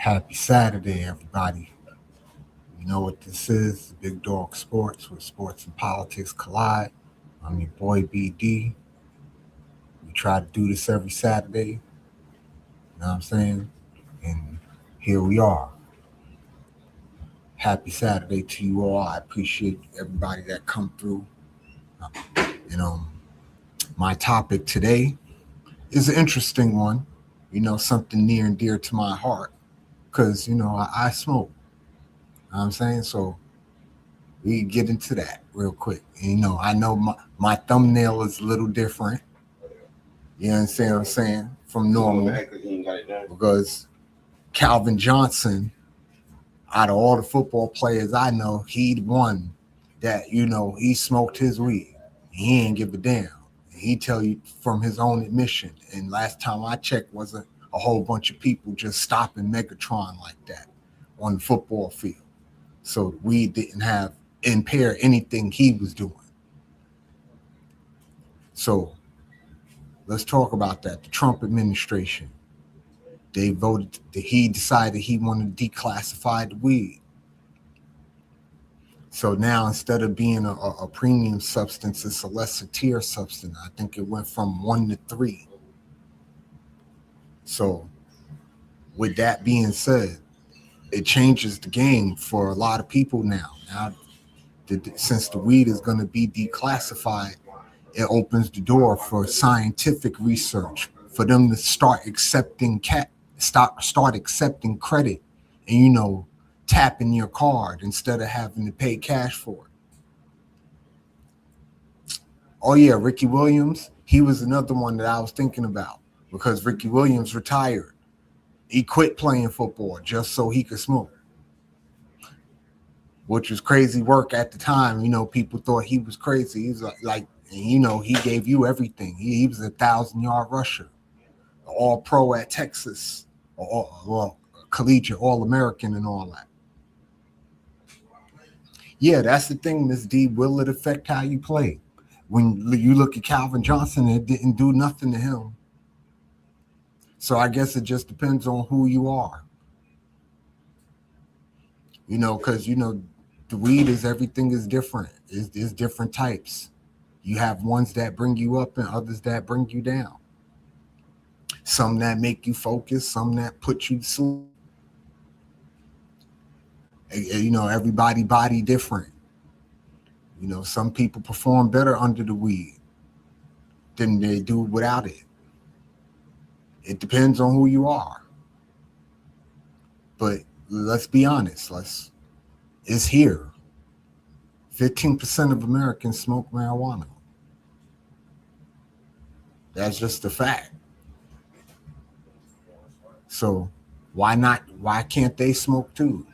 Happy Saturday, everybody. You know what this is? Big Dog Sports, where sports and politics collide. I'm your boy BD. We try to do this every Saturday. You know what I'm saying? And here we are. Happy Saturday to you all. I appreciate everybody that come through. And my topic today is an interesting one. Something near and dear to my heart because I smoke. You know what I'm saying? So we get into that real quick. I know my thumbnail is a little different. You understand what I'm saying? From normal. Because Calvin Johnson, out of all the football players I know, he'd one that, he smoked his weed. He ain't give a damn. He tell you from his own admission. And last time I checked, wasn't a whole bunch of people just stopping Megatron like that on the football field. So we didn't have impair anything he was doing. So let's talk about that. The Trump administration, they voted that he decided he wanted to declassify the weed. So now instead of being a premium substance, it's a lesser tier substance. I think it went from 1 to 3. So with that being said, it changes the game for a lot of people now. Since the weed is going to be declassified, it opens the door for scientific research, for them to start accepting start accepting credit, and tapping your card instead of having to pay cash for it. Oh yeah, Ricky Williams, he was another one that I was thinking about because Ricky Williams retired. He quit playing football just so he could smoke, which was crazy work at the time. People thought he was crazy. He's he gave you everything. He was a 1,000-yard rusher, all pro at Texas, or collegiate, All-American and all that. Yeah, that's the thing, Miss D. Will it affect how you play? When you look at Calvin Johnson, it didn't do nothing to him. So I guess it just depends on who you are. Because, the weed is everything is different. There's different types. You have ones that bring you up and others that bring you down. Some that make you focus, some that put you to sleep. Everybody body different. Some people perform better under the weed than they do without it. It depends on who you are. But let's be honest. It's here. 15% of Americans smoke marijuana. That's just a fact. So why not? Why can't they smoke too?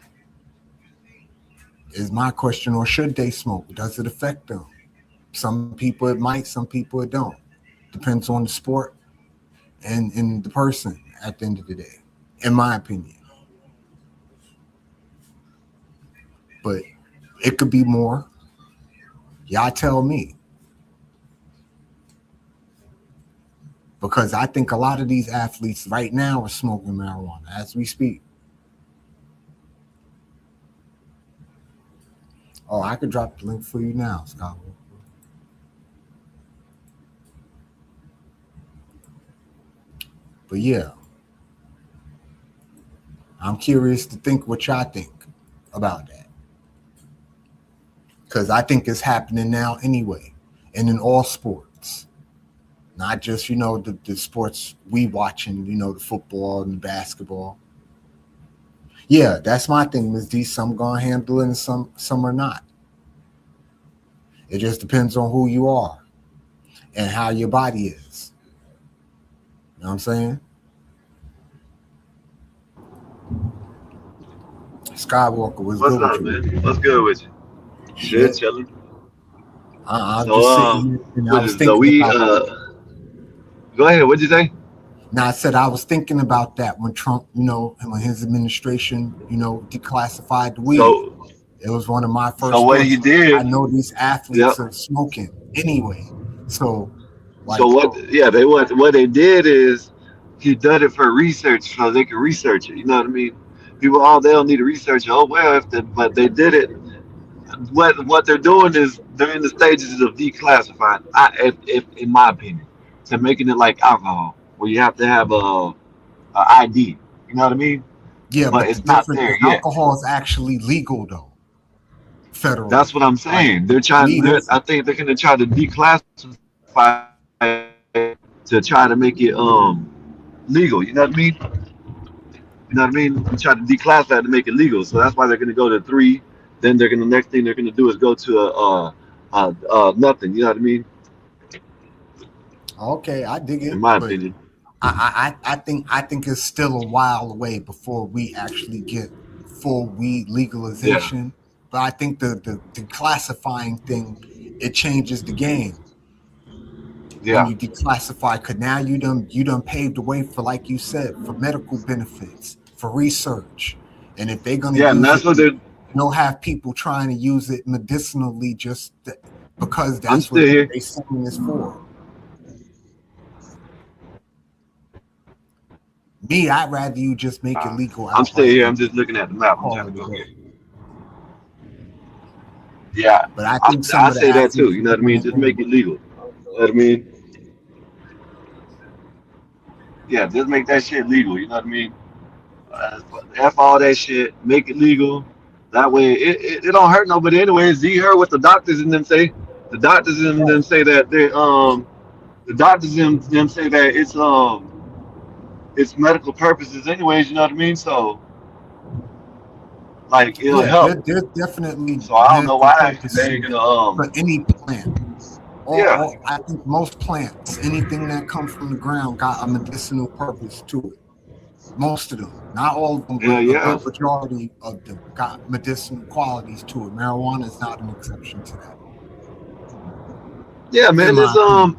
Is my question. Or should they smoke? Does it affect them? Some people it might, some people it don't. Depends on the sport and the person at the end of the day, in my opinion. But it could be more. Y'all tell me. Because I think a lot of these athletes right now are smoking marijuana as we speak. Oh, I could drop the link for you now, Scott. But yeah, I'm curious to think what y'all think about that. Because I think it's happening now anyway, and in all sports. Not just, the sports we watching, the football and the basketball. Yeah, that's my thing, Ms. D. Some gonna handle it and some are not. It just depends on who you are and how your body is. You know what I'm saying? Skywalker was What's good up, with man? What's good with you? Shit, chilling. I'm So, just sitting here and I what was is the thinking we? about. Go ahead. What'd you say? Now I said I was thinking about that when Trump, when his administration, declassified the weed. So, It was one of my so first what thoughts. he did? I know these Yep. athletes are smoking anyway. So, So what? Yeah, what they did is he done it for research, so they can research it. You know what I mean? People, they don't need to research. Oh well, but they did it. What they're doing is they're in the stages of declassifying. If in my opinion, to making it like alcohol, where you have to have a ID. You know what I mean? Yeah, But but the it's not difference, there yet. alcohol is actually legal though, That's federally. what I'm Like saying. They're trying. weed I isn't. think they're gonna try to declassify it to try to make it legal. You know what I mean? You know what I mean? We try to declassify it to make it legal. So that's why they're gonna go to 3. Then they're gonna next thing they're gonna do is go to nothing. You know what I mean? Okay, I dig In it, my but opinion. I think it's still a while away before we actually get full weed Yeah. legalization. But I think the classifying thing, it changes the game when Yeah. you declassify, because now you done paved the way for, like you said, for medical benefits, for research. And if they're gonna Yeah. And use that's it, what they're. you'll have people trying to use it medicinally because I'm that's still what here. they saying is for. Me, I'd rather you just make it legal I'm still outright here. and I'm just looking at the map. I'm call trying to it a go day. get. Yeah. But I think some I of the say that too. athletes You are know what I doing mean? it Just make anyway. it legal. You know what I mean? Yeah. Just make that shit legal. You know what I mean? F all that shit. Make it legal. That way, it don't hurt nobody anyways. You heard what the doctors and them say. The doctors and them say that the doctors and them say that it's medical purposes anyways. You know what I mean? So like it'll Yeah, help. there's definitely So I don't know medical why they ain't purposes gonna for any plant. yeah. I think most plants, anything that comes from the ground, got a medicinal purpose to it. Most of them, not all of them, Yeah, but a yeah. good majority of them got medicinal qualities to it. Marijuana is not an exception to that, Yeah, in man, my it's opinion.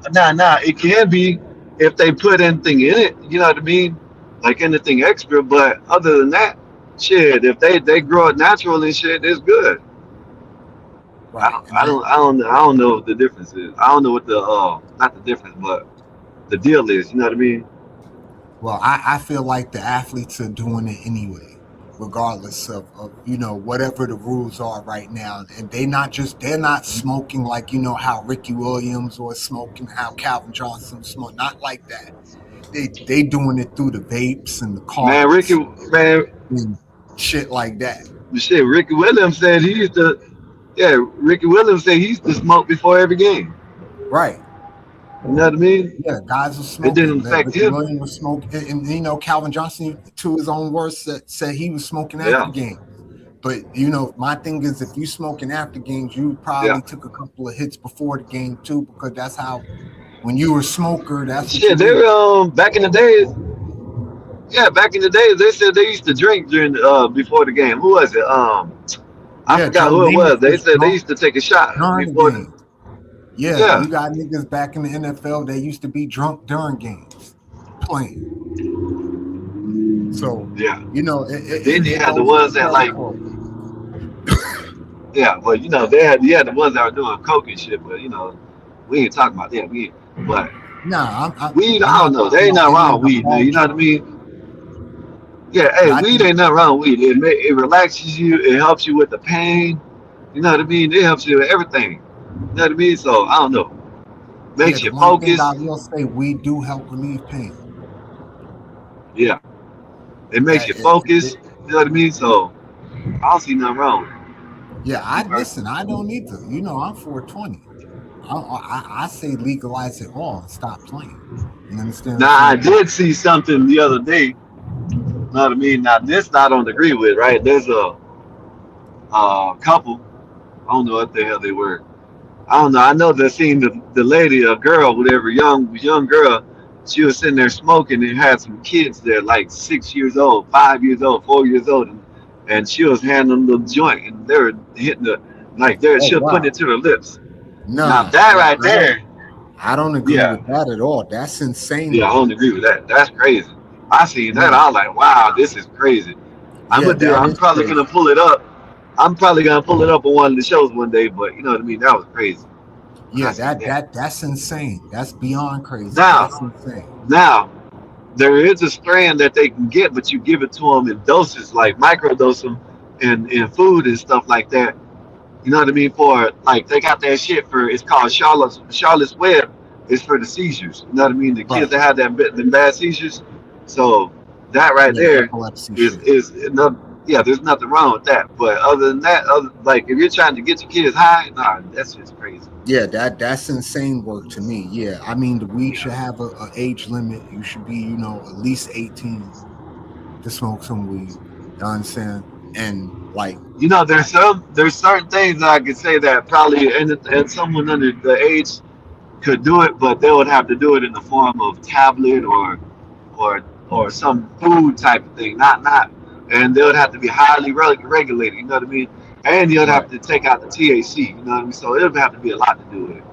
it can be if they put anything in it, you know what I mean? Like anything extra, but other than that, shit, if they grow it natural and shit, it's good. Right, and I don't know what the difference is. I don't know what the not the difference, but the deal is, you know what I mean? well, I feel like the athletes are doing it anyway, regardless of whatever the rules are right now. And they're not smoking like how Ricky Williams was smoking, how Calvin Johnson smoked. Not like that. They doing it through the vapes and the Man, carts Man, and shit like that. shit, Ricky Williams said he used to yeah, Ricky Williams said he used to smoke before every game. Right. You know what I mean? Yeah, guys are It didn't smoking. affect Ricky him. Williams was smoking, and Calvin Johnson, to his own words, said he was smoking after Yeah, games. But my thing is, if you smoking after games, you yeah. probably took a couple of hits before the game too, because that's how, when you were a smoker, that's what you Shit, they did. were back in the days. Yeah, back in the days, they said they used to drink during before the game. Who was it? I Yeah, forgot Joe who it was. Namath They was said they drunk used to take a shot during the before the. game. Yeah, Yeah, you got niggas back in the NFL. They used to be drunk during games, playing. So yeah. Then you it had the goes with ones the that like, territory. yeah, but they had you had the ones that were doing coke and shit. But we ain't talking about that. But Nah, weed, I'm I don't not know. talking There ain't about nothing any wrong of with the weed, man. hard You know what I drugs, mean? Yeah, but hey, I weed think ain't nothing wrong with weed. It relaxes you. It helps you with the pain. You know what I mean? It helps you with everything. You know what I mean? So I don't know. yeah, Makes the you one thing I focus. will say, we do help relieve pain. Yeah, it makes That you focus. You know what I mean? So I don't see nothing wrong with yeah, me I listen. personally. I don't need to. I'm 420. I say legalize it all and stop playing. You understand what I'm Now I saying? did see something the other day. You know what I mean? Now this I don't agree with, right? There's a couple. I don't know what the hell they were. I don't know. I know they seen the lady, a girl, whatever, young girl. She was sitting there smoking and had some kids there, like 6 years old, 5 years old, 4 years old, and she was handing them the joint, and they were hitting the like there. Oh She was putting wow, it to her lips. Now nah, that right there, I don't agree yeah, with that at all. That's insane yeah, I work. don't agree with that. That's crazy. I seen that. Nah, I was like, wow, this is crazy. I'm yeah, gonna do. that I'm is probably gonna crazy. pull it up. I'm probably gonna pull it up on one of the shows one day. But you know what I mean? That was crazy when I Yeah, seen that. that's insane. That's beyond crazy. Now, That's insane. now, there is a strand that they can get, but you give it to them in doses, like microdose them in food and stuff like that. You know what I mean? For like they got that shit for it's called Charlotte's Web. It's for the seizures. You know what I mean? The kids Right. that have them bad seizures. So that right Yeah, there epilepsy is shit. no, yeah. There's nothing wrong with that. But other than that, like if you're trying to get your kids high, nah, that's just crazy. Yeah, that's insane work to me. Yeah, I mean the weed Yeah. should have a age limit. You should be, at least 18 to smoke some weed. You understand? And like, You know, there's certain things that I could say that probably and someone under the age could do it, but they would have to do it in the form of tablet or or some food type of thing. Not, and they would have to be highly regulated. You know what I mean? And you'd right. have to take out the THC. You know what I mean? So it would have to be a lot to do with it.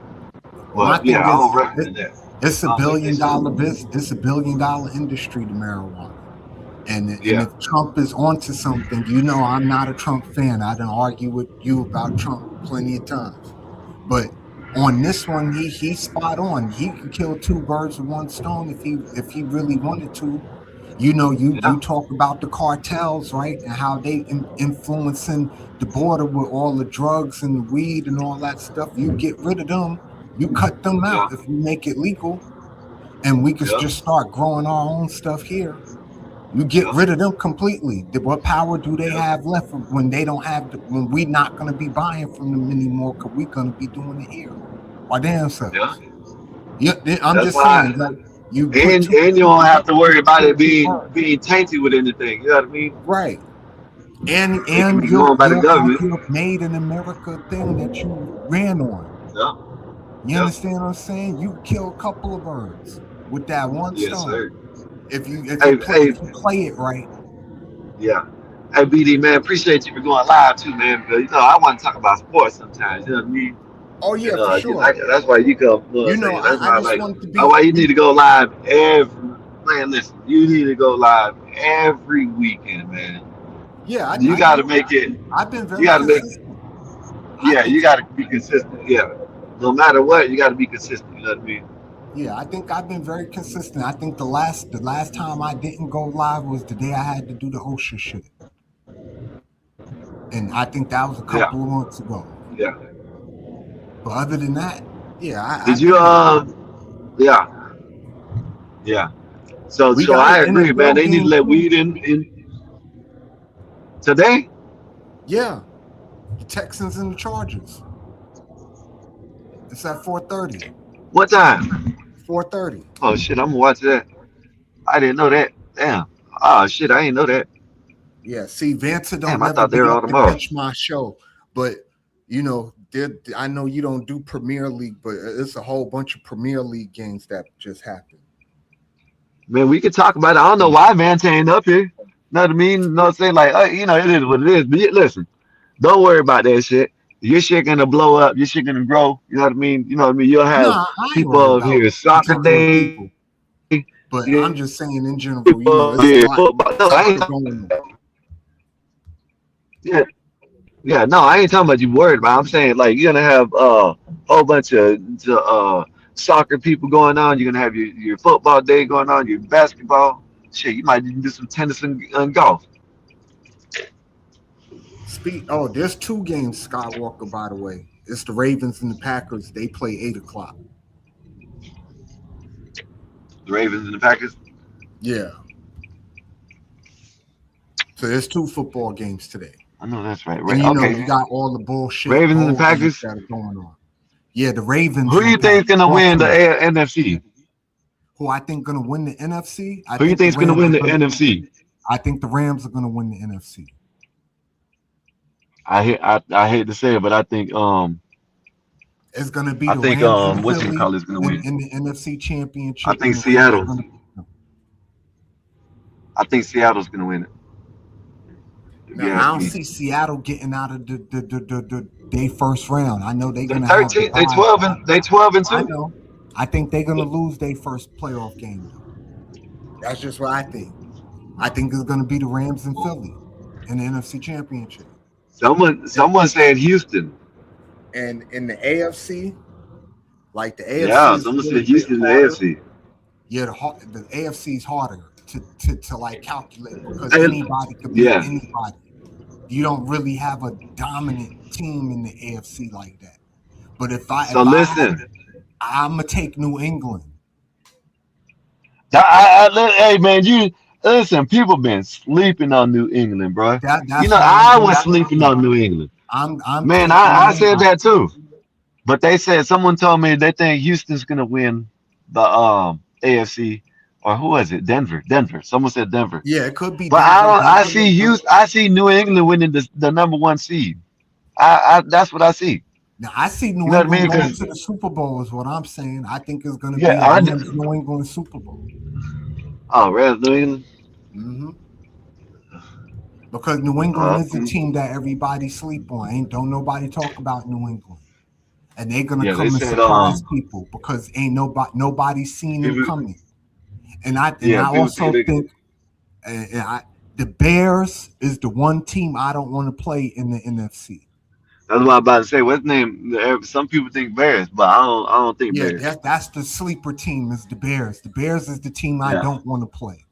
Well, my But yeah, thing I don't is, recommend that. it's a I don't think they billion should. dollar business. It's a $1 billion industry, the marijuana. And Yeah, if Trump is onto something, I'm not a Trump fan. I done argue with you about Trump plenty of times, but on this one, he's spot on. He could kill two birds with one stone if he really wanted to. You yeah, talk about the cartels, right, and how they influencing the border with all the drugs and the weed and all that stuff. You get rid of them, you cut them yeah, out if you make it legal, and we could yeah, just start growing our own stuff here. You get yeah, rid of them completely. What power do they yeah, have left when they don't have when we not going to be buying from them anymore? Because we're going to be doing it here, our damn yeah. selves. Yeah, I'm That's just saying, why. like you put And you don't have to worry about it two being birds. tainted with anything. You know what I mean? Right. And It can and be going by the you'll have government. your made in America thing that you ran on. Yeah, You yeah, understand what I'm saying? You kill a couple of birds with that one yes, stone. sir. If you if you Hey, play hey, if you play it right. yeah. Hey, BD, man, appreciate you for going live too, man. Because I want to talk about sports sometimes. You know what I mean? Oh And yeah, for sure. that's why you come. You know what I'm saying? That's I why, just like, want to that's why be you need to go live every. Man, listen, you need to go live every weekend, man. yeah, You I got to do. make it. I've been You very got to make. consistent. I Yeah, think you got to be consistent. Yeah, no matter what, you got to be consistent. You know what I mean? yeah, I think I've been very consistent. I think the last time I didn't go live was the day I had to do the OSHA shit. And I think that was a Yeah, couple of months ago. yeah. But other than that, yeah, Did I've you? been there. Yeah, yeah. So, We so got I an agree, man. NFL They need to game let too. weed in today. Yeah, the Texans and the Chargers. It's at 4:30. What time? 4:30. Oh shit, I'm gonna watch that. I didn't know that. Damn. Oh shit, I didn't know that. Yeah, see, Vancer don't Damn, I never thought they be were all up to tomorrow. catch my show, but I know you don't do Premier League, but it's a whole bunch of Premier League games that just happened. Man, we could talk about it. I don't know why Vance ain't up here. Know what I mean? You know what I'm saying? Like, it is what it is. But listen, don't worry about that shit. Your shit gonna blow up. Your shit gonna grow. You know what I mean? You know what I mean? You'll have Nah, I ain't people worried over about here soccer particular day. people, You but have I'm just saying in general, people over it's a here lot football. No, I soccer ain't. going on. Yeah, yeah. No, I ain't talking about you worried about. I'm saying like you're gonna have a whole bunch of soccer people going on. You're gonna have your football day going on. Your basketball. Shit, you might even do some tennis and golf. There's two games, Skywalker, by the way. It's the Ravens and the Packers. They play 8 o'clock. The Ravens and the Packers. Yeah. So there's two football games today. I know that's right. And you Okay. got all the bullshit Ravens and the bowl games Packers. that are going on. Yeah, the Ravens Who do and you the think is Packers. gonna win the Baltimore. NFC? Who I think gonna win the NFC? Who do you think is gonna win the NFC? I think the Rams are gonna win the NFC. I hate to say it, but It's gonna be I the think Rams and what's you Philly call is gonna in, win. in the NFC I championship, think and the Rams are Seattle. gonna I think Seattle's gonna win it. If now you I ask don't me. see Seattle getting out of the day first round. I know they're They gonna have the 13. They bye. 12 and I two. know. I think they're gonna lose their first playoff game though. That's just what I think. I think it's gonna be the Rams and Philly in the NFC championship. Someone said Houston. And in the AFC, like the AFC Yeah, is a someone little said bit Houston in the harder. AFC. Yeah, the AFC is harder to like calculate because And- anybody could beat yeah. anybody. You don't really have a dominant team in the AFC like that. But So listen, I'm gonna take New England. hey man, you listen. People been sleeping on New England, bro. You That's know, what I'm I was going to sleeping do. on New England. I'm Man, taking I them. said that too. But they said someone told me they think Houston's gonna win the AFC, or who was it? Denver. Someone said Denver. Yeah, it could be But I Denver. don't. I Denver. see Houston. I see New England winning the number one seed. That's what I see. Now I see You New know what I mean? England going 'Cause, to the Super Bowl. Is what I'm saying. I think it's going to be yeah, a Rams New England Super Bowl. Rams New England. hmm Because New England is a Okay. team that everybody sleep on. Ain't don't nobody talk about New England, and they're gonna Yeah, they come and said surprise people because ain't nobody seen them people, coming. And I people say also they. think the Bears is the one team I don't want to play in the NFC. That's what I'm about to say. What's the name? Some people think Bears, but I don't think Yeah, Bears. that's the sleeper team is the Bears. The Bears is the team I Yeah, don't want to play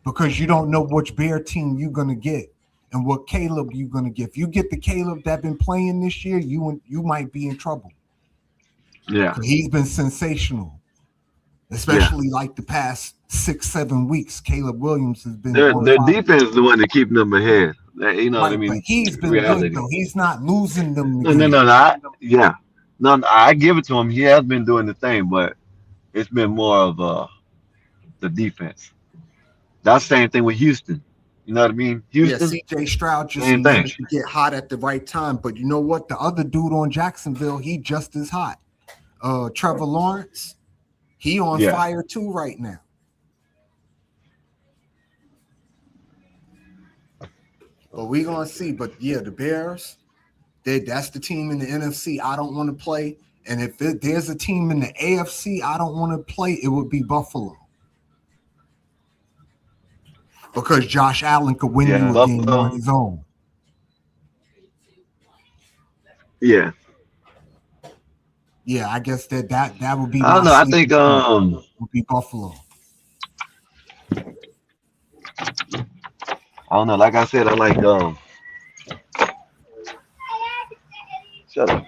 because you don't know which Bear team you're gonna get and what Caleb you're gonna get. If you get the Caleb that been playing this year, you might be in trouble. yeah, He's been sensational, yeah. especially like the past 6-7 weeks. Caleb Williams has been on Their fire. defense is the one that keeping them ahead. You know what I Right, but mean? he's been good Reality. though. He's not losing them the No, no, game. no, no. Yeah, no, I give it to him. He has been doing the thing, but it's been more of the defense. That's the same thing with Houston. You know what I mean? Yeah, Houston, CJ Stroud just same thing. managed to get hot at the right time. But you know what? The other dude on Jacksonville, he just as hot. Trevor Lawrence, he on Yeah. fire too right now. But we gonna see. But yeah, the Bears, that's the team in the NFC I don't want to play. And if there's a team in the AFC I don't want to play, it would be Buffalo. Because Josh Allen could win Yeah, you a game on Buffalo. his own. Yeah, Yeah, I guess that would be I don't my know. I sleeper think team. Would be Buffalo. I don't know. Like I said, I like Shut up,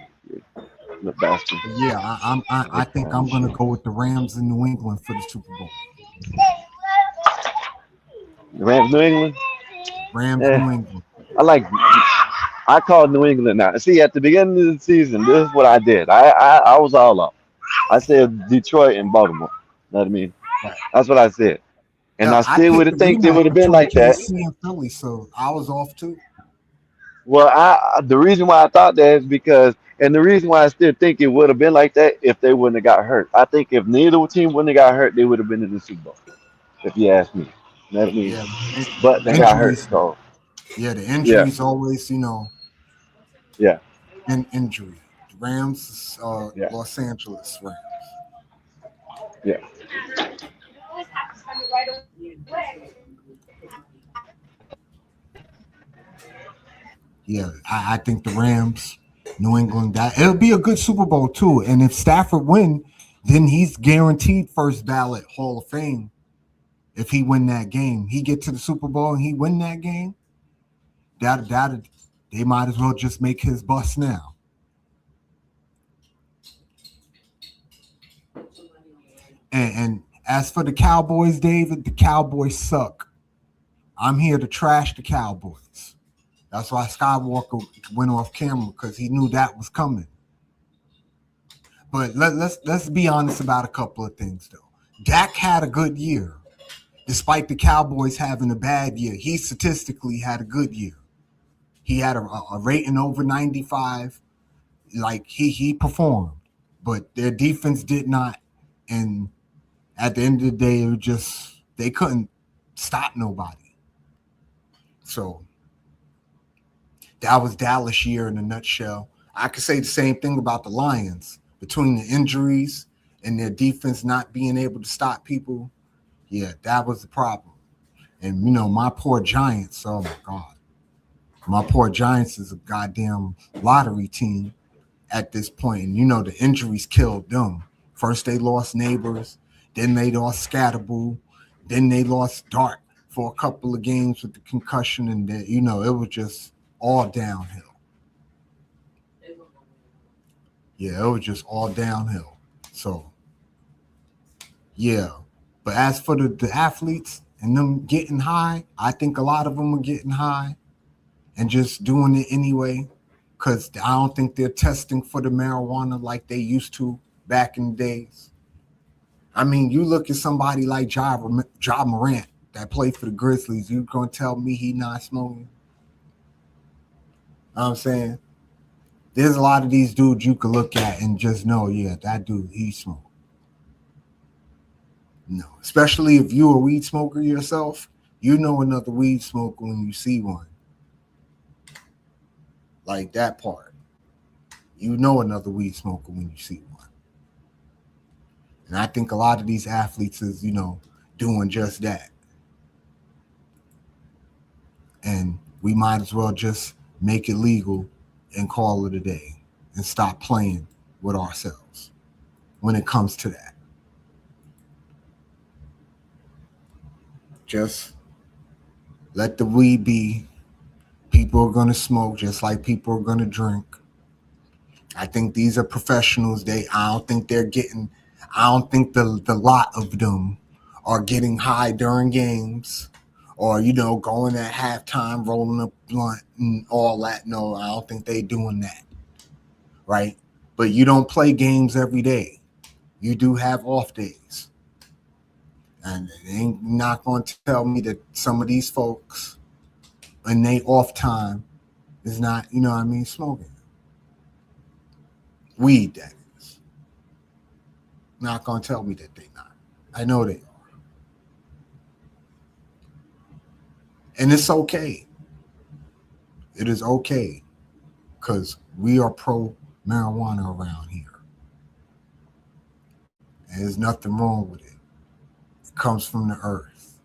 the bastard. But yeah, I think I'm gonna go with the Rams in New England for the Super Bowl. The Rams, New England. Rams, Yeah, New England. I like. I called New England now. See, at the beginning of the season, this is what I did. I was all up. I said Detroit and Baltimore. You know what I mean? Right. That's what I said. And I I still would picked have the think it rematch would have been between like that. KC and Philly, so I was off too. Well, the reason why I thought that is because, and the reason why I still think it would have been like that if they wouldn't have got hurt. I think if neither team wouldn't have got hurt, they would have been in the Super Bowl. If you ask me, you know what I mean? Yeah, But they got hurt, injuries. so Yeah, the yeah, injuries always, yeah, an injury. The Rams, yeah, Los Angeles Rams. yeah. Yeah, I think the Rams, New England, that it'll be a good Super Bowl too. And if Stafford win, then he's guaranteed first ballot Hall of Fame. If he win that game, he get to the Super Bowl and he win that game. That they might as well just make his bust now. And as for the Cowboys, David, the Cowboys suck. I'm here to trash the Cowboys. That's why Skywalker went off camera because he knew that was coming. But let's be honest about a couple of things though. Dak had a good year, despite the Cowboys having a bad year. He statistically had a good year. He had a rating over 95. Like he performed, but their defense did not. And at the end of the day, it was just they couldn't stop nobody. So that was Dallas year in a nutshell. I could say the same thing about the Lions. Between the injuries and their defense not being able to stop people, yeah, that was the problem. And my poor Giants, oh my God. My poor Giants is a goddamn lottery team at this point. And the injuries killed them. First they lost Neighbors, Then they lost Scatterboo. Then they lost Dart for a couple of games with the concussion, and it was just all downhill. Yeah, it was just all downhill. So yeah, but as for the athletes and them getting high, I think a lot of them are getting high and just doing it anyway because I don't think they're testing for the marijuana like they used to back in the days. I mean, you look at somebody like Ja Morant that played for the Grizzlies, you gonna tell me he not smoking? You know what I'm saying? There's a lot of these dudes you can look at and just know, yeah, that dude, he smoked. No, especially if you're a weed smoker yourself, you know another weed smoker when you see one. Like that part. You know another weed smoker when you see one. And I think a lot of these athletes is, doing just that. And we might as well just make it legal and call it a day and stop playing with ourselves when it comes to that. Just let the weed be. People are going to smoke just like people are going to drink. I think these are professionals. I don't think the lot of them are getting high during games or, going at halftime, rolling a blunt and all that. No, I don't think they doing that. Right? But you don't play games every day. You do have off days. And they ain't not going to tell me that some of these folks in their off time is not, smoking. Weed, that is. Not going to tell me that they not. I know they are. And it's okay. It is okay because we are pro marijuana around here. And there's nothing wrong with it. It comes from the earth.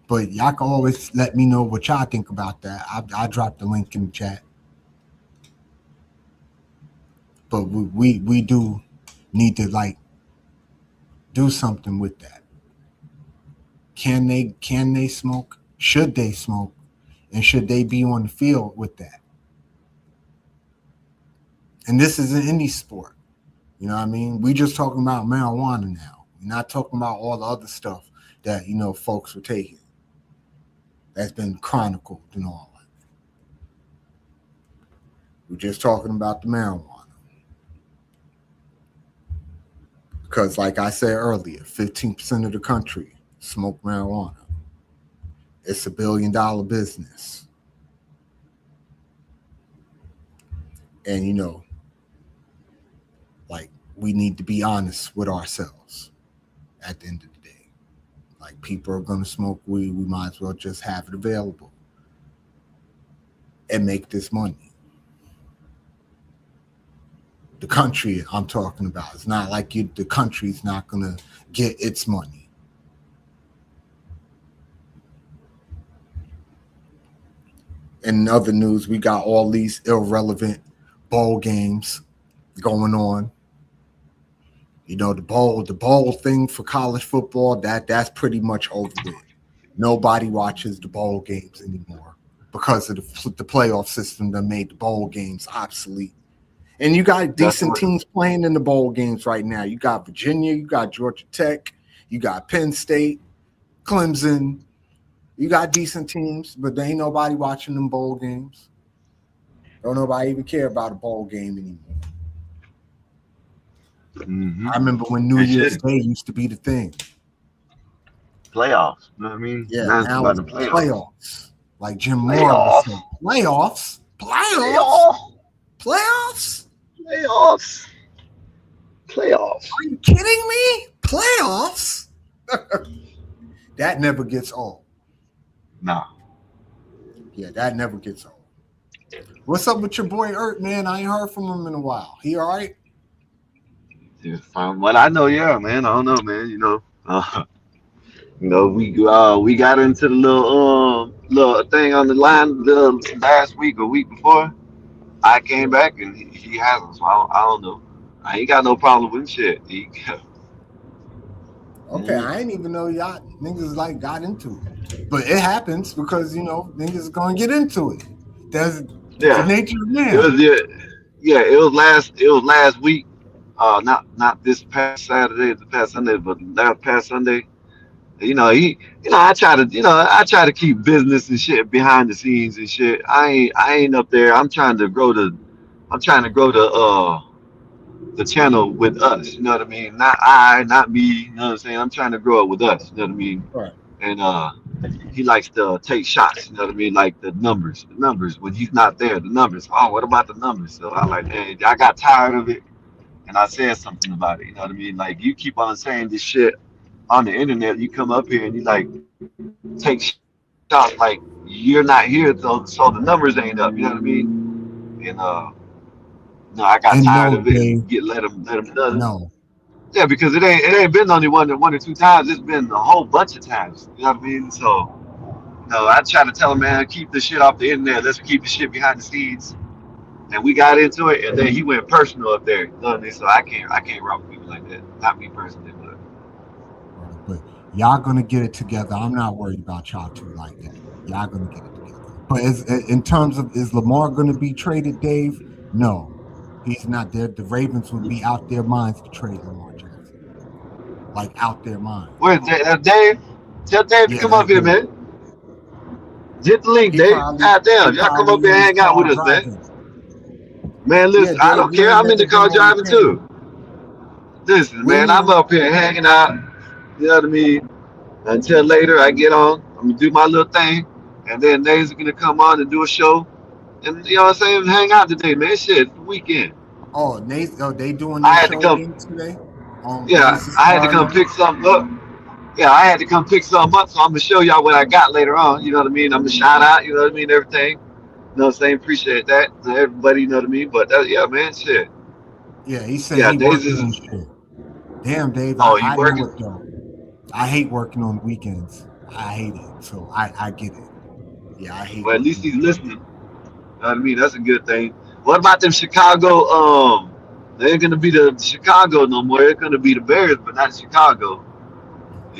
But y'all can always let me know what y'all think about that. I dropped the link in the chat. But we do need to do something with that. Can they smoke? Should they smoke? And should they be on the field with that? And this is in any sport. You know what I mean? We just talking about marijuana now. We're not talking about all the other stuff that, folks were taking. That's been chronicled and all that. We're just talking about the marijuana. Because like I said earlier, 15% of the country smoke marijuana. It's $1 billion business. And, we need to be honest with ourselves at the end of the day. Like, people are going to smoke weed. We might as well just have it available and make this money. The country I'm talking about. It's not like the country's not going to get its money. In other news, we got all these irrelevant bowl games going on. The bowl thing for college football, that's pretty much over with. Nobody watches the bowl games anymore because of the playoff system that made the bowl games obsolete. And you got decent teams playing in the bowl games right now. You got Virginia, you got Georgia Tech, you got Penn State, Clemson. You got decent teams, but there ain't nobody watching them bowl games. Don't nobody even care about a bowl game anymore. Mm-hmm. I remember when New Year's Day used to be the thing. Playoffs. You know what I mean? Yeah, now it's playoffs. Like Jim Moore said. Playoffs? Are you kidding me? Playoffs? That never gets old. Nah. Yeah, that never gets old. What's up with your boy Ert, man? I ain't heard from him in a while. He all right? Yeah, from what I know, yeah, man. I don't know, man. We got into the little thing on the line last week or week before. I came back and he hasn't, so I don't know. I ain't got no problem with shit. Okay, I didn't even know y'all niggas like got into it, but it happens because niggas gonna get into it. That's the Yeah, nature of it man. was yeah. It was last week. Not this past Saturday, the past Sunday, but last past Sunday. You know, I try to keep business and shit behind the scenes and shit. I ain't up there. I'm trying to grow the channel with us. You know what I mean? Not me. You know what I'm saying? I'm trying to grow it with us. You know what I mean? Right. And he likes to take shots. You know what I mean? Like the numbers. When he's not there, the numbers. Oh, what about the numbers? So I like, hey, I got tired of it, and I said something about it. You know what I mean? Like you keep on saying this shit on the internet. You come up here and you like take shots like you're not here, so the numbers ain't up. You know what I mean? And no, I got And tired of no, it and Dave, let him done it. no. Yeah, because it ain't been only one or two times. It's been a whole bunch of times. You know what I mean? So no, I try to tell him, man, keep the shit off the internet. Let's keep the shit behind the scenes. And we got into it, and then he went personal up there. You know what I mean? So I can't rock with people like that. Not me personally, but Right. But y'all gonna get it together. I'm not worried about y'all two like that. Y'all gonna get it together. But in terms of is Lamar gonna be traded, Dave? No, he's not there. The Ravens would be out their minds to trade Lamar Jackson, like out their minds. where's Dave? Tell Dave to Yeah, come up here, man. Hit the link, he Dave. probably God he damn, y'all come probably up here and in his hang out car with us, man. driving. Man, Yeah, listen, I Dave, don't you care. ain't I'm in never the been car on the driving camera. too. Listen, We man, I'm know. up here hanging out. You know what I mean? Until later, I get on. I'm gonna do my little thing, and then Nays are gonna come on and do a show. And you know what I'm saying? Hang out today, man. Shit, it's the weekend. Oh, they doing I their had to show come. again today on Yeah, Mrs. I had to come Carter. pick something up. Yeah, I had to come pick something up, so I'm gonna show y'all what I got later on. You know what I mean? I'm gonna shout out. You know what I mean? Everything. You know what I'm saying? Appreciate that. Everybody, you know what I mean? But yeah, man, shit. Yeah, he said Yeah, he Days working is. and shit. Damn, Dave, Oh, you I know working? it though. I hate working on weekends. I hate it. So I get it. Yeah, I hate Well, at least working. he's listening. You know what I mean? That's a good thing. What about them Chicago? They ain't gonna be the Chicago no more. They're gonna be the Bears, but not Chicago.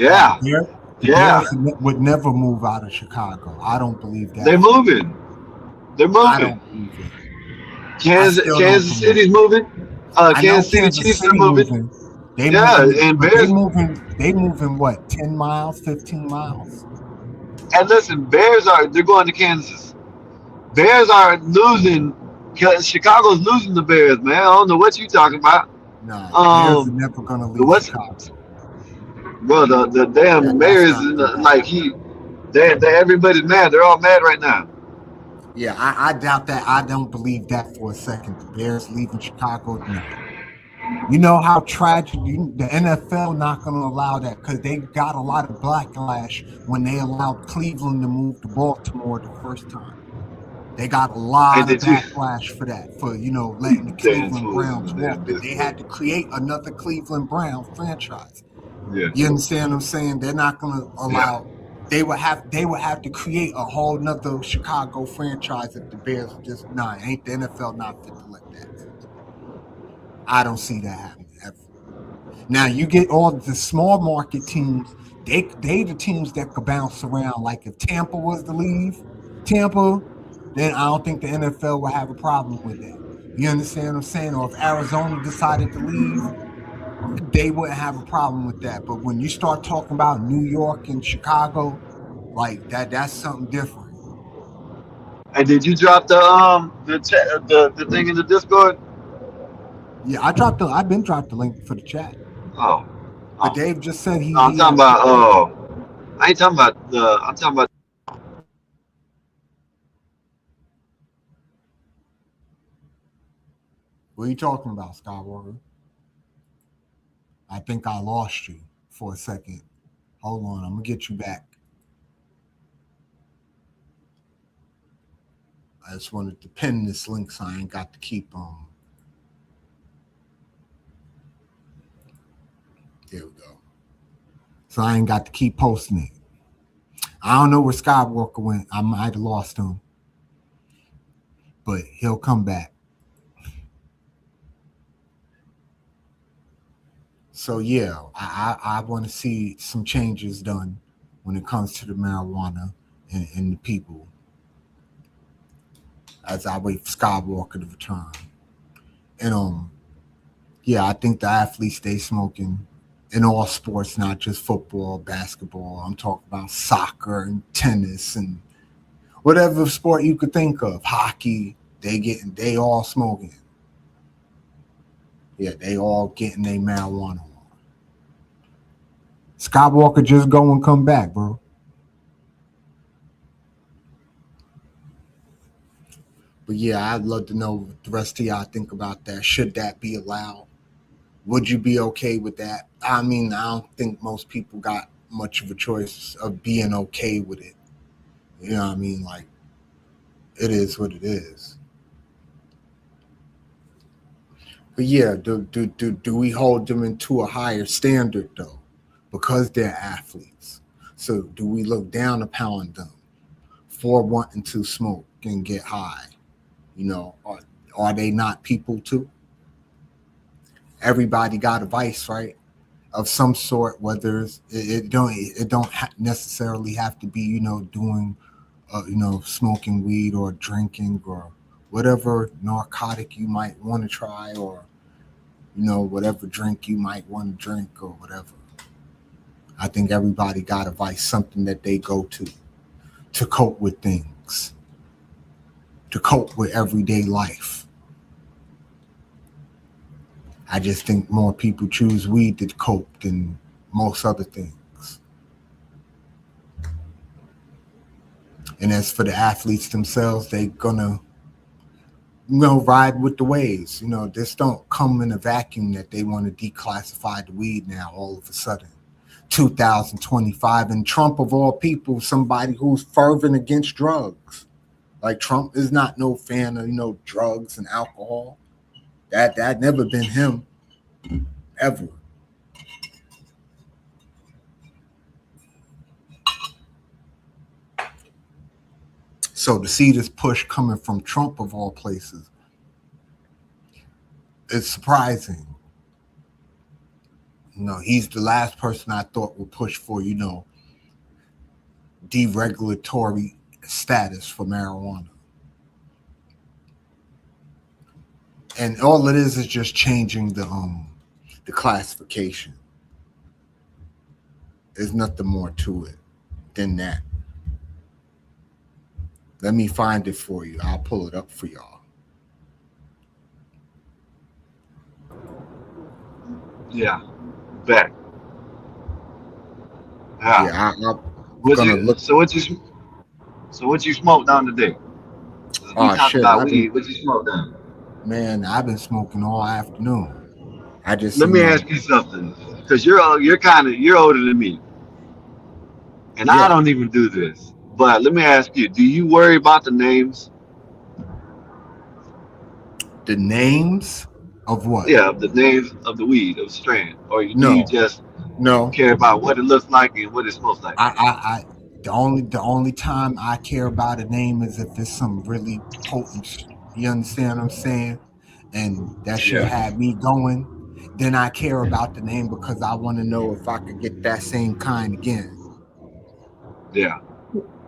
Oh, Yeah, The yeah. Bears would never move out of Chicago. I don't believe They're that for one moving. second. They're I moving. don't believe it. I Kansas, still don't Kansas believe City's it. moving. I know Kansas City Kansas Chiefs are City moving. moving. They Yeah, moving, and but they Bears. moving. They moving what? 10 miles, 15 miles. And listen, they're going to Kansas. Bears are losing. Chicago's losing the Bears, man. I don't know what you talking about. Nah, the Bears are Um, never gonna leave what's Chicago. bro? The damn That's Bears, not gonna like happen. they everybody's mad. They're all mad right now. Yeah, I doubt that. I don't believe that for a second. The Bears leaving Chicago, no. You know how tragic the NFL not going to allow that because they got a lot of backlash when they allowed Cleveland to move to Baltimore the first time. They got a And lot of did you? backlash for that, for letting the Damn Cleveland fools in Browns the damn walk. That they Discord. had to create another Cleveland Browns franchise. Yeah, You understand what I'm saying? They're not going to yeah. allow. They would have to create a whole nother Chicago franchise if the Bears just ain't the NFL not fit to let that happen. I don't see that happening ever. Now you get all the small market teams. They the teams that could bounce around. Like if Tampa was to leave Tampa, then I don't think the NFL would have a problem with that. You understand what I'm saying? Or if Arizona decided to leave, they wouldn't have a problem with that. But when you start talking about New York and Chicago, like that's something different. And did you drop the thing in the Discord? Yeah, I've been dropped the link for the chat. Oh, But oh. Dave just said No, I'm he talking had about. to check it. I ain't talking about the. I'm talking about. What are you talking about, Skywalker? I think I lost you for a second. Hold on, I'm gonna get you back. I just wanted to pin this link so I ain't got to keep there we go. So I ain't got to keep posting it. I don't know where Skywalker went. I might have lost him, but he'll come back. So yeah, I want to see some changes done when it comes to the marijuana and the people as I wait for Skywalker to return. And yeah, I think the athletes stay smoking in all sports, not just football, basketball. I'm talking about soccer and tennis and whatever sport you could think of. Hockey, they all smoking. Yeah, they all getting their marijuana on. Skywalker just go and come back, bro. But yeah, I'd love to know what the rest of y'all think about that. Should that be allowed? Would you be okay with that? I mean, I don't think most people got much of a choice of being okay with it. You know what I mean? Like, it is what it is. But yeah, do we hold them into a higher standard though? Because they're athletes. So do we look down upon them for wanting to smoke and get high? You know, are they not people too? Everybody got a vice, right? Of some sort, whether it don't necessarily have to be, doing smoking weed or drinking or whatever narcotic you might want to try, or whatever drink you might want to drink, or whatever. I think everybody got a vice, something that they go to cope with things, to cope with everyday life. I just think more people choose weed to cope than most other things. And as for the athletes themselves, they gonna ride with the waves. This don't come in a vacuum that they want to declassify the weed now all of a sudden. 2025, and Trump of all people, somebody who's fervent against drugs. Like, Trump is not no fan of drugs and alcohol. That never been him, ever. So to see this push coming from Trump of all places, it's surprising. He's the last person I thought would push for, deregulatory status for marijuana. And all it is just changing the classification. There's nothing more to it than that. Let me find it for you. I'll pull it up for y'all. Yeah, back. Yeah, I'm gonna look. So what you smoked on today? We Oh talked shit! about weed. What you smoked on? Man, I've been smoking all afternoon. I just, Let me ask you something, because you're older than me, and I yeah, don't even do this. But let me ask you: do you worry about the names? the names of what? Yeah, of the names of the weed of strain, or do you No, just no. care about what it looks like and what it smells like? The only time I care about a name is if it's some really potent. You understand what I'm saying? And that shit Yeah, had me going. Then I care about the name because I want to know if I could get that same kind again. yeah,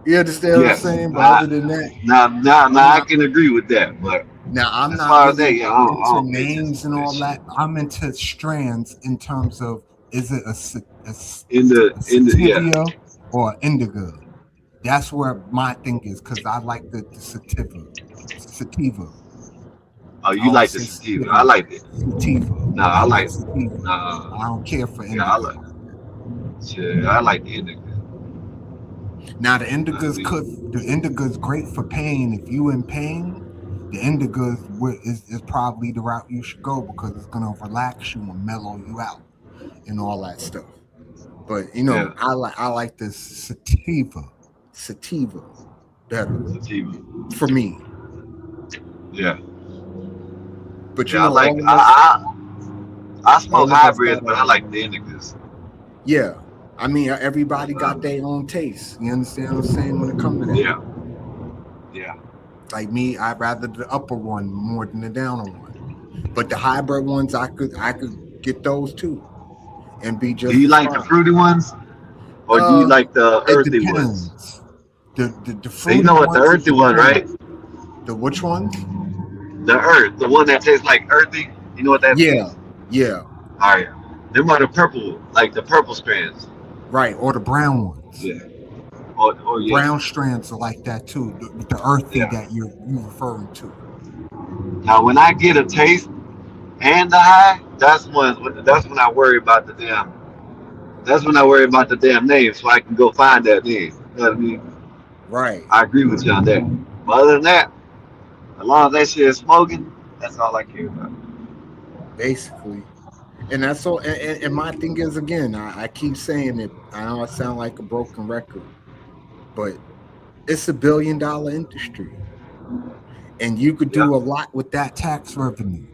You understand what I'm yes. saying? But other than that, Now I'm I not. can agree with that. But Now I'm as not far as that, really yeah, I into don't pay names attention and to that all shit. that. I'm into strands in terms of, is it a In the yeah. sativia or indica? That's where my thing is, because I like the sativa. Sativa. Oh, I you always like the say sativa? I sativa. like it. Sativa. No, I I like like. sativa. No, I don't care for yeah, I indica. like. Shit, I like the indica. Now the I indicas mean, could the indica is great for pain. If you in pain, the indica is probably the route you should go because it's gonna relax you and mellow you out and all that stuff. But yeah, I like the sativa better sativa. for me. Yeah, But yeah. I like. all of us I smoke all of us got hybrids, but I like the indicas. yeah. I mean, everybody got their own taste. You understand what I'm saying when it comes to that? Yeah, yeah, Like me, I'd rather the upper one more than the downer one. But the hybrid ones, I could get those too. and be Do just you as like the fine. fruity ones, or do you Uh, like the it earthy ones? depends. The And you fruity know what the ones, it earthy one, right? depends. The which ones? The earth, the one that tastes like earthy. You know what that Yeah, means? yeah, All right. Them are the purple, like the purple strands. right. Or the brown ones. Yeah. Or yeah. Brown strands are like that too. The earthy Yeah. that you referring to. Now, when I get a taste and the high, that's when I worry about the damn. That's when I worry about the damn name, so I can go find that name. You know what I mean? Right. I agree with you on that. But other than that, as long as that shit is smoking, that's all I care about. Basically. And that's all. And my thing is, again, I keep saying it. I know I sound like a broken record, but it's $1 billion industry, and you could Yeah, do a lot with that tax revenue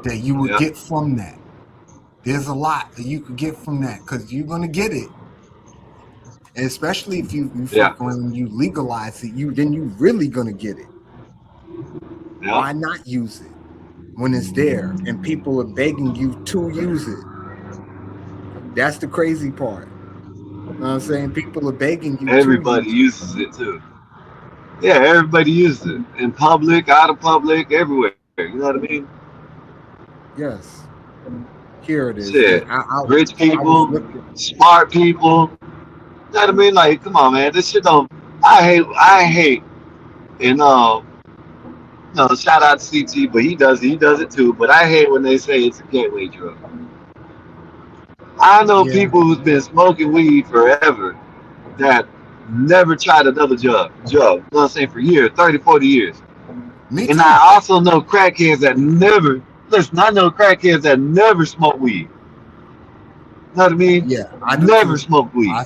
that you would yeah, get from that. There's a lot that you could get from that because you're gonna get it, and especially if you yeah, fuck around and you legalize it, you really gonna get it. yeah. Why not use it when it's there and people are begging you to use it? That's the crazy part. You know what I'm saying? People are begging you to Everybody use it. uses it too. Yeah, everybody uses it in public, out of public, everywhere. You know what I mean? Yes, here it is. Shit, rich I was people, looking. smart people. You know what I mean? Like, come on, man. This shit don't. I hate, and no, shout out to CT, but he does it too. But I hate when they say it's a gateway drug. I know Yeah, people who's been smoking weed forever that never tried another drug. You know what I'm saying? For years, 30, 40 years. me And too. I also know crackheads that never, listen, I know crackheads that never smoke weed. You know what I mean? Yeah, I do Never too. smoke weed. I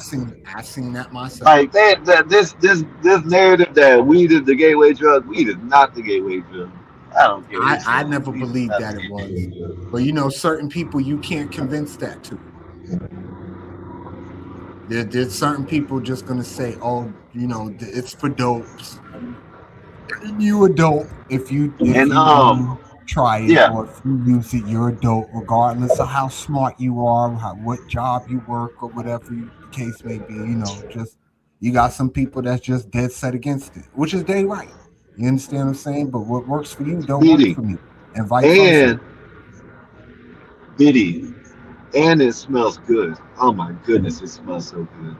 seen that myself. Like that this narrative that weed is the gateway drug, weed is not the gateway drug. I don't care who I says never weed is believed not that the it gateway was, drug. but certain people you can't convince that to. There's certain people just gonna say, "Oh, it's for dopes." You a dope if And you try it, yeah, or if you use it, you're a dope, regardless of how smart you are, what job you work, or whatever the case may be. Just you got some people that's just dead set against it, which is they right. You understand what I'm saying? But what works for you don't work BD. for me, and vice versa. And BD. And it smells good. Oh my goodness, it smells so good.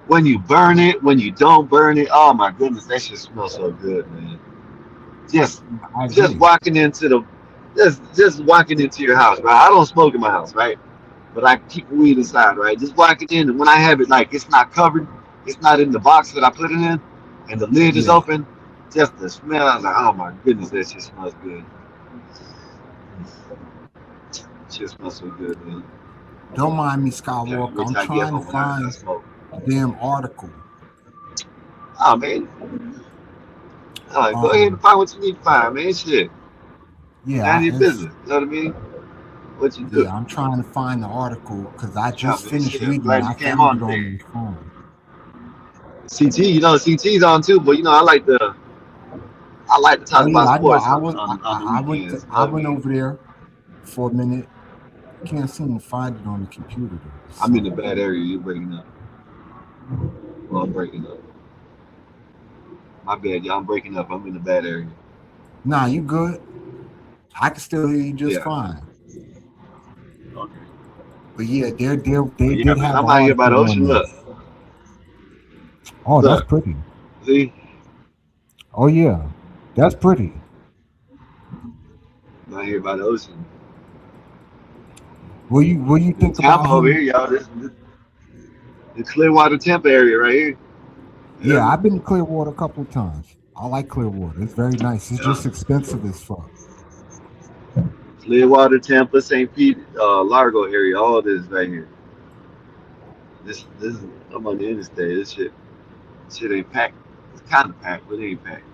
When you burn it, when you don't burn it, oh my goodness, that shit smells so good, man. Just I just agree. walking into the just walking into your house, right? I don't smoke in my house, right? But I keep weed inside, right? Just walking in, and when I have it, like it's not covered, it's not in the box that I put it in, and the lid is Yeah. open. Just the smell, I was like, oh my goodness, that shit smells good. Shit smells so good, man. Don't mind me, Yeah, Skywalker. which I'm I get trying to from when I find smoke. the damn article. Oh man, go ahead and Um, find what you need to find, man. Shit, yeah, none of your business. You know what I mean? What you do? I'm trying to find the article because I Yeah, just man. finished Shit, I'm reading it. glad I you came found it on on today. my phone. CT, CT's on too, but I like to Oh talk yeah, about I know. sports on the weekends. You know I what I went mean? over there for a minute. Can't seem to find it on the computer though. For I'm in some the reason. bad area. You're breaking up. Well, I'm breaking up. My bad, y'all. I'm breaking up. I'm in the bad area. Nah, you good? I can still hear you just Yeah. fine. Okay. But yeah, But they yeah, did man. have I'm an out here by the article on ocean. Look, this. Oh, that's look. pretty. See, Oh yeah, that's pretty. I'm out here by the ocean. What you In think Tampa about over here, him? y'all. This the Clearwater Tampa area right here. You hear Yeah, me? I've been to Clearwater a couple of times. I like Clearwater. It's very nice. It's Yeah. just expensive as fuck. Clearwater, Tampa, St. Pete, Largo area. All this right here. This is I'm on the interstate. Shit ain't packed. It's kind of packed, but it ain't packed.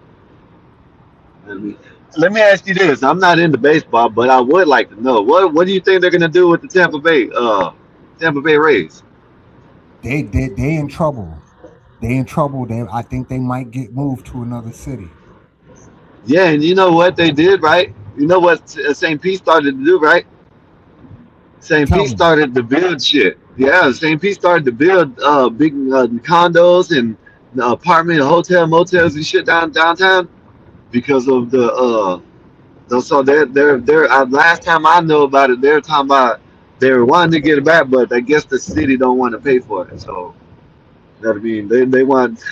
Let me let me ask you this. I'm not into baseball, but I would like to know what do you think they're gonna do with the Tampa Bay Rays? They in trouble. They in trouble. I think they might get moved to another city. Yeah, and you know what they did, right? You know what St. Pete started to do, right? St. Tell Pete me. started to build shit. Yeah, St. Pete started to build big condos and apartment, hotel, motels and shit downtown because of the so they're last time I know about it, they're talking about they were wanting to get it back, but I guess the city don't want to pay for it. So you know what I mean, they want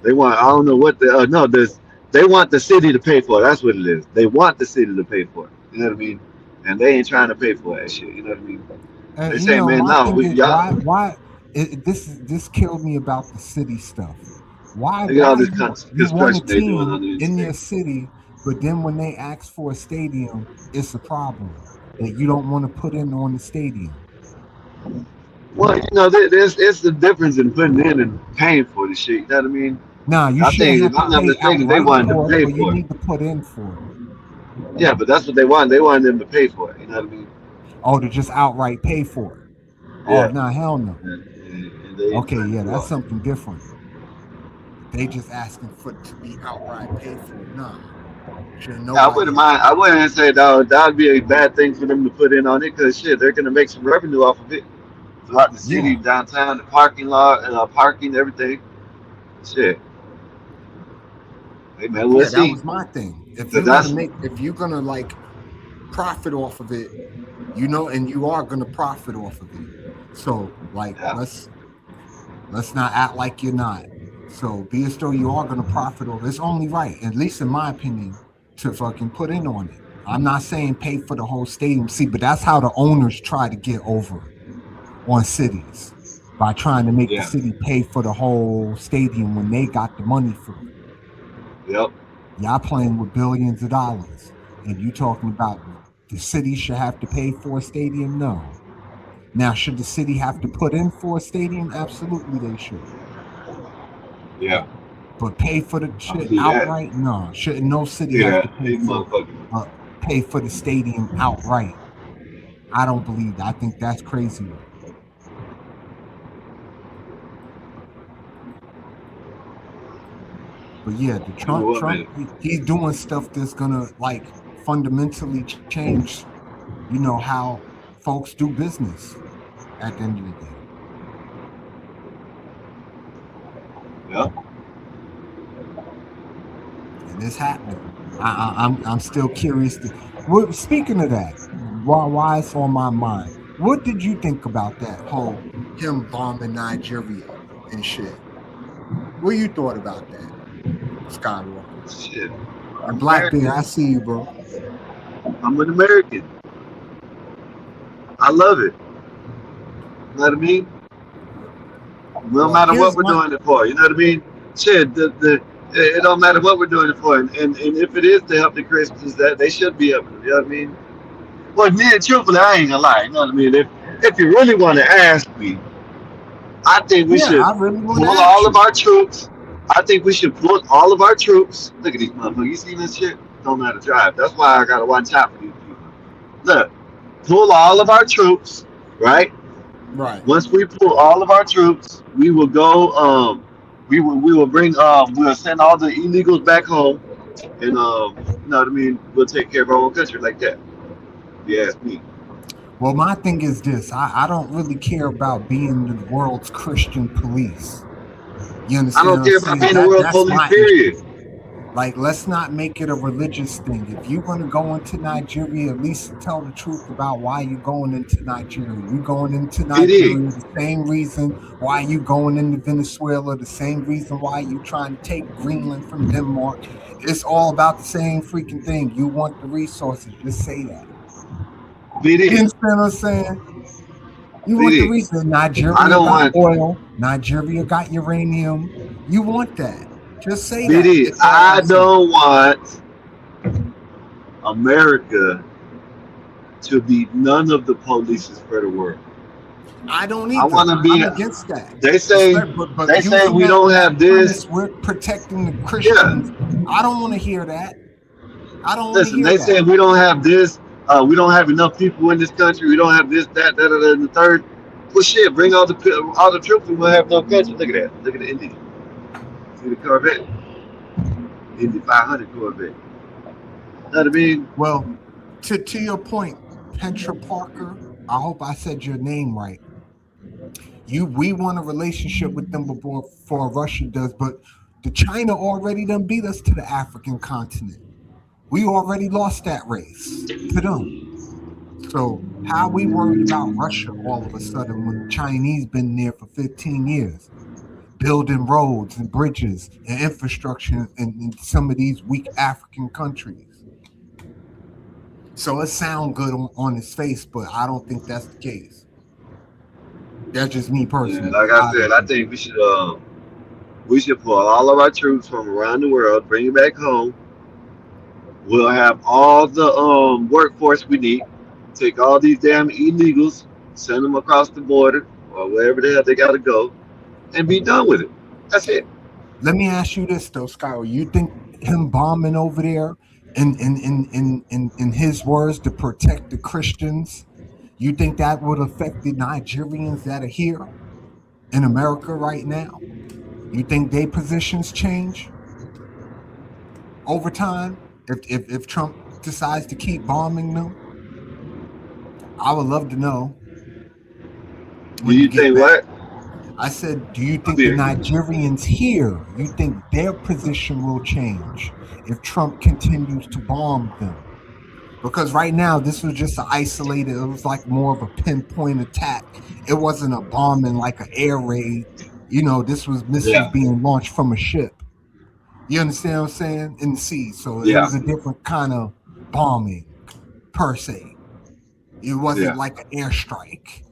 they want, I don't know what the no this they want the city to pay for it. That's what it is. They want the city to pay for it. You know what I mean? And they ain't trying to pay for that shit. You know what I mean? They You say, know, man, my no, thing we is y'all this killed me about the city stuff. look at all this You want a construction they doing team on the in your interstate. city, but then when they ask for a stadium, it's a problem that you don't want to put in on the stadium. Well, you know, there's it's the difference in putting in and paying for the shit. You know what I mean? Now you I shouldn't think if have to I'm not pay mistaken, they outright wanted to for it, pay but you for it. need to put in for it. Yeah, but that's what they want. They wanted them to pay for it. You know what I mean? Oh, to just outright pay for it. Oh Yeah. no, hell no. And they ain't Okay, trying to yeah, do that's all that. something different. They just asking for it to be outright paid for. Nah, should Yeah, I nobody wouldn't have mind. I wouldn't say that would be a bad thing for them to put in on it because shit, they're gonna make some revenue off of it throughout the city, yeah. downtown, the parking lot, parking, everything. Shit, hey man, we'll Yeah, that see. was my thing. Cause that's If you're gonna like profit off of it, you know, and you are gonna profit off of it. So like yeah, let's not act like you're not. So be as though you are gonna profit off. It's only right, at least in my opinion, to fucking put in on it. I'm not saying pay for the whole stadium. See, but that's how the owners try to get over on cities by trying to make the yeah, city pay for the whole stadium when they got the money for it. yep, Y'all playing with billions of dollars, and you talking about the city should have to pay for a stadium? No. Now, should the city have to put in for a stadium? Absolutely, they should. yeah. But pay for the I shit see that. outright? No. Shouldn't no city have Yeah, to these motherfuckers. pay for the stadium outright? I don't believe that. I think that's crazy work. But yeah, the Give me one Trump, minute. he's doing stuff that's gonna like fundamentally change, you know, how folks do business at the end of the day. Yep. And it's happening. I'm still curious. Well, speaking of that, why it's on my mind? What did you think about that whole him bombing Nigeria and shit? What you thought about that, Skywalker? Shit. And I'm Blackbeard, I American. see you, bro. I'm an American. I love it. You know what I mean? No Well, matter what here's we're my doing it for. You know what I mean? Shit, it don't matter what we're doing it for. And if it is to help the Christians, that they should be helping them. You know what I mean? Well, me, truthfully, I ain't gonna lie. You know what I mean? If you really want to ask me, I think we yeah. should I really want to pull ask all of you. our troops. I think we should pull all of our troops. Look at these motherfuckers. You see this shit? Don't know how to drive. That's why I gotta watch out for these people. Look, pull all of our troops, right? Right. Once we pull all of our troops, we will go. We will bring. We'll send all the illegals back home, and you know what I mean. We'll take care of our own country like that. If you ask me. Well, my thing is this: I don't really care about being the world's Christian police. You I understand don't what I'm care about saying? being the world That's police. my issue. Period. Like, let's not make it a religious thing. If you're going to go into Nigeria, at least tell the truth about why you're going into Nigeria. You going into PD. Nigeria the same reason why you going into Venezuela, the same reason why you trying to take Greenland from Denmark. It's all about the same freaking thing. You want the resources. Just say that. You PD. understand what I'm saying? You want the PD. reason. I Nigeria don't got want oil. Nigeria got uranium. You want that. Just say that. PD. It's all I'm I saying. don't want America to be none of the polices for the world. I don't I either. want to be. I'm against that. They say But they say using we don't that have this. premise, we're protecting the Yeah. Christians. I don't want to hear that. I don't want to Listen, hear they that. say we don't have this. We don't have enough people in this country. We don't have this, that, and the third. Well, shit, bring all the troops, and we'll have no country. Look at that. Look at the Indy. See the Corvette, Indy 500 Corvette. You know what I mean? Well, to your point, Petra Parker, I hope I said your name right. We want a relationship with them before Russia does, but the China already done beat us to the African continent. We already lost that race to them. So how we worried about Russia all of a sudden when the Chinese been there for 15 years, building roads and bridges and infrastructure in some of these weak African countries. So it sounds good on its face, but I don't think that's the case. That's just me And personally. like I I said, don't I think think so. we should pull all of our troops from around the world, bring it back home. We'll have all the workforce we need. Take all these damn illegals, send them across the border or wherever the hell they got to go, and be done with it. That's it. Let me ask you this though, Skylar. You think him bombing over there in his words to protect the Christians, you think that would affect the Nigerians that are here in America right now? You think their positions change over time if Trump decides to keep bombing them? I would love to know Do when you you get think back. what? I said, do you I'm think the here. Nigerians here, you think their position will change if Trump continues to bomb them? Because right now, this was just an isolated, it was like more of a pinpoint attack. It wasn't a bombing like an air raid. This was missiles Yeah, being launched from a ship. You understand what I'm saying? In the sea. So it yeah, was a different kind of bombing per se. It wasn't yeah. like an airstrike.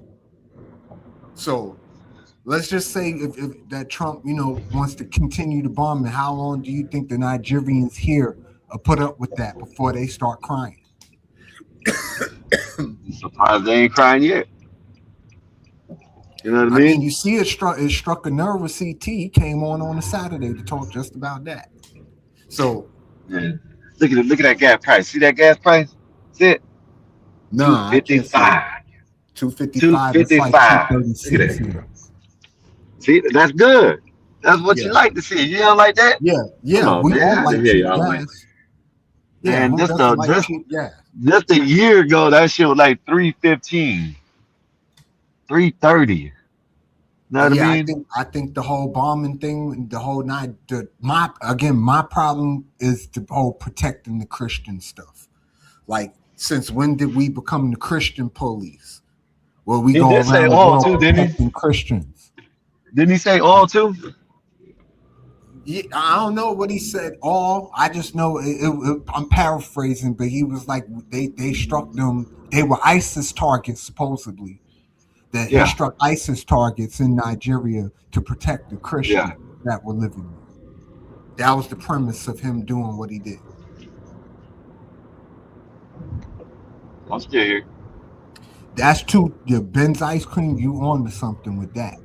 So let's just say if that Trump, wants to continue to bomb, and how long do you think the Nigerians here put up with that before they start crying? I'm surprised they ain't crying yet. You know what I I mean, mean? you see, it struck a nerve with CT. He came on a Saturday to talk just about that. So, Yeah. Look at that gas price. See that gas price? See it? Two nah, I fifty can't see it. five. Two 255. It's fifty like two five. thirty Look at six that. here. See, that's good. That's what you Yeah, like to see. You don't like that? yeah, Come yeah. on, We man. all How the like hell cheap y'all like? gas. Yeah, Man, who doesn't like cheap gas? just a year ago, that shit was like 315, 330. You know what I Yeah, I mean? think I think the whole bombing thing, the whole night. My problem is the whole protecting the Christian stuff. Like, since when did we become the Christian police? Where we He go did say around the oil world too, didn't he? protecting Christians? Didn't he say oil too? Yeah, I don't know what he said. All I just know, I'm paraphrasing, but he was like they struck them. They were ISIS targets supposedly. That he Yeah, struck ISIS targets in Nigeria to protect the yeah. Christians that were living there. That was the premise of him doing what he did. I'm still here. That's too the Ben's ice cream. You on to something with that?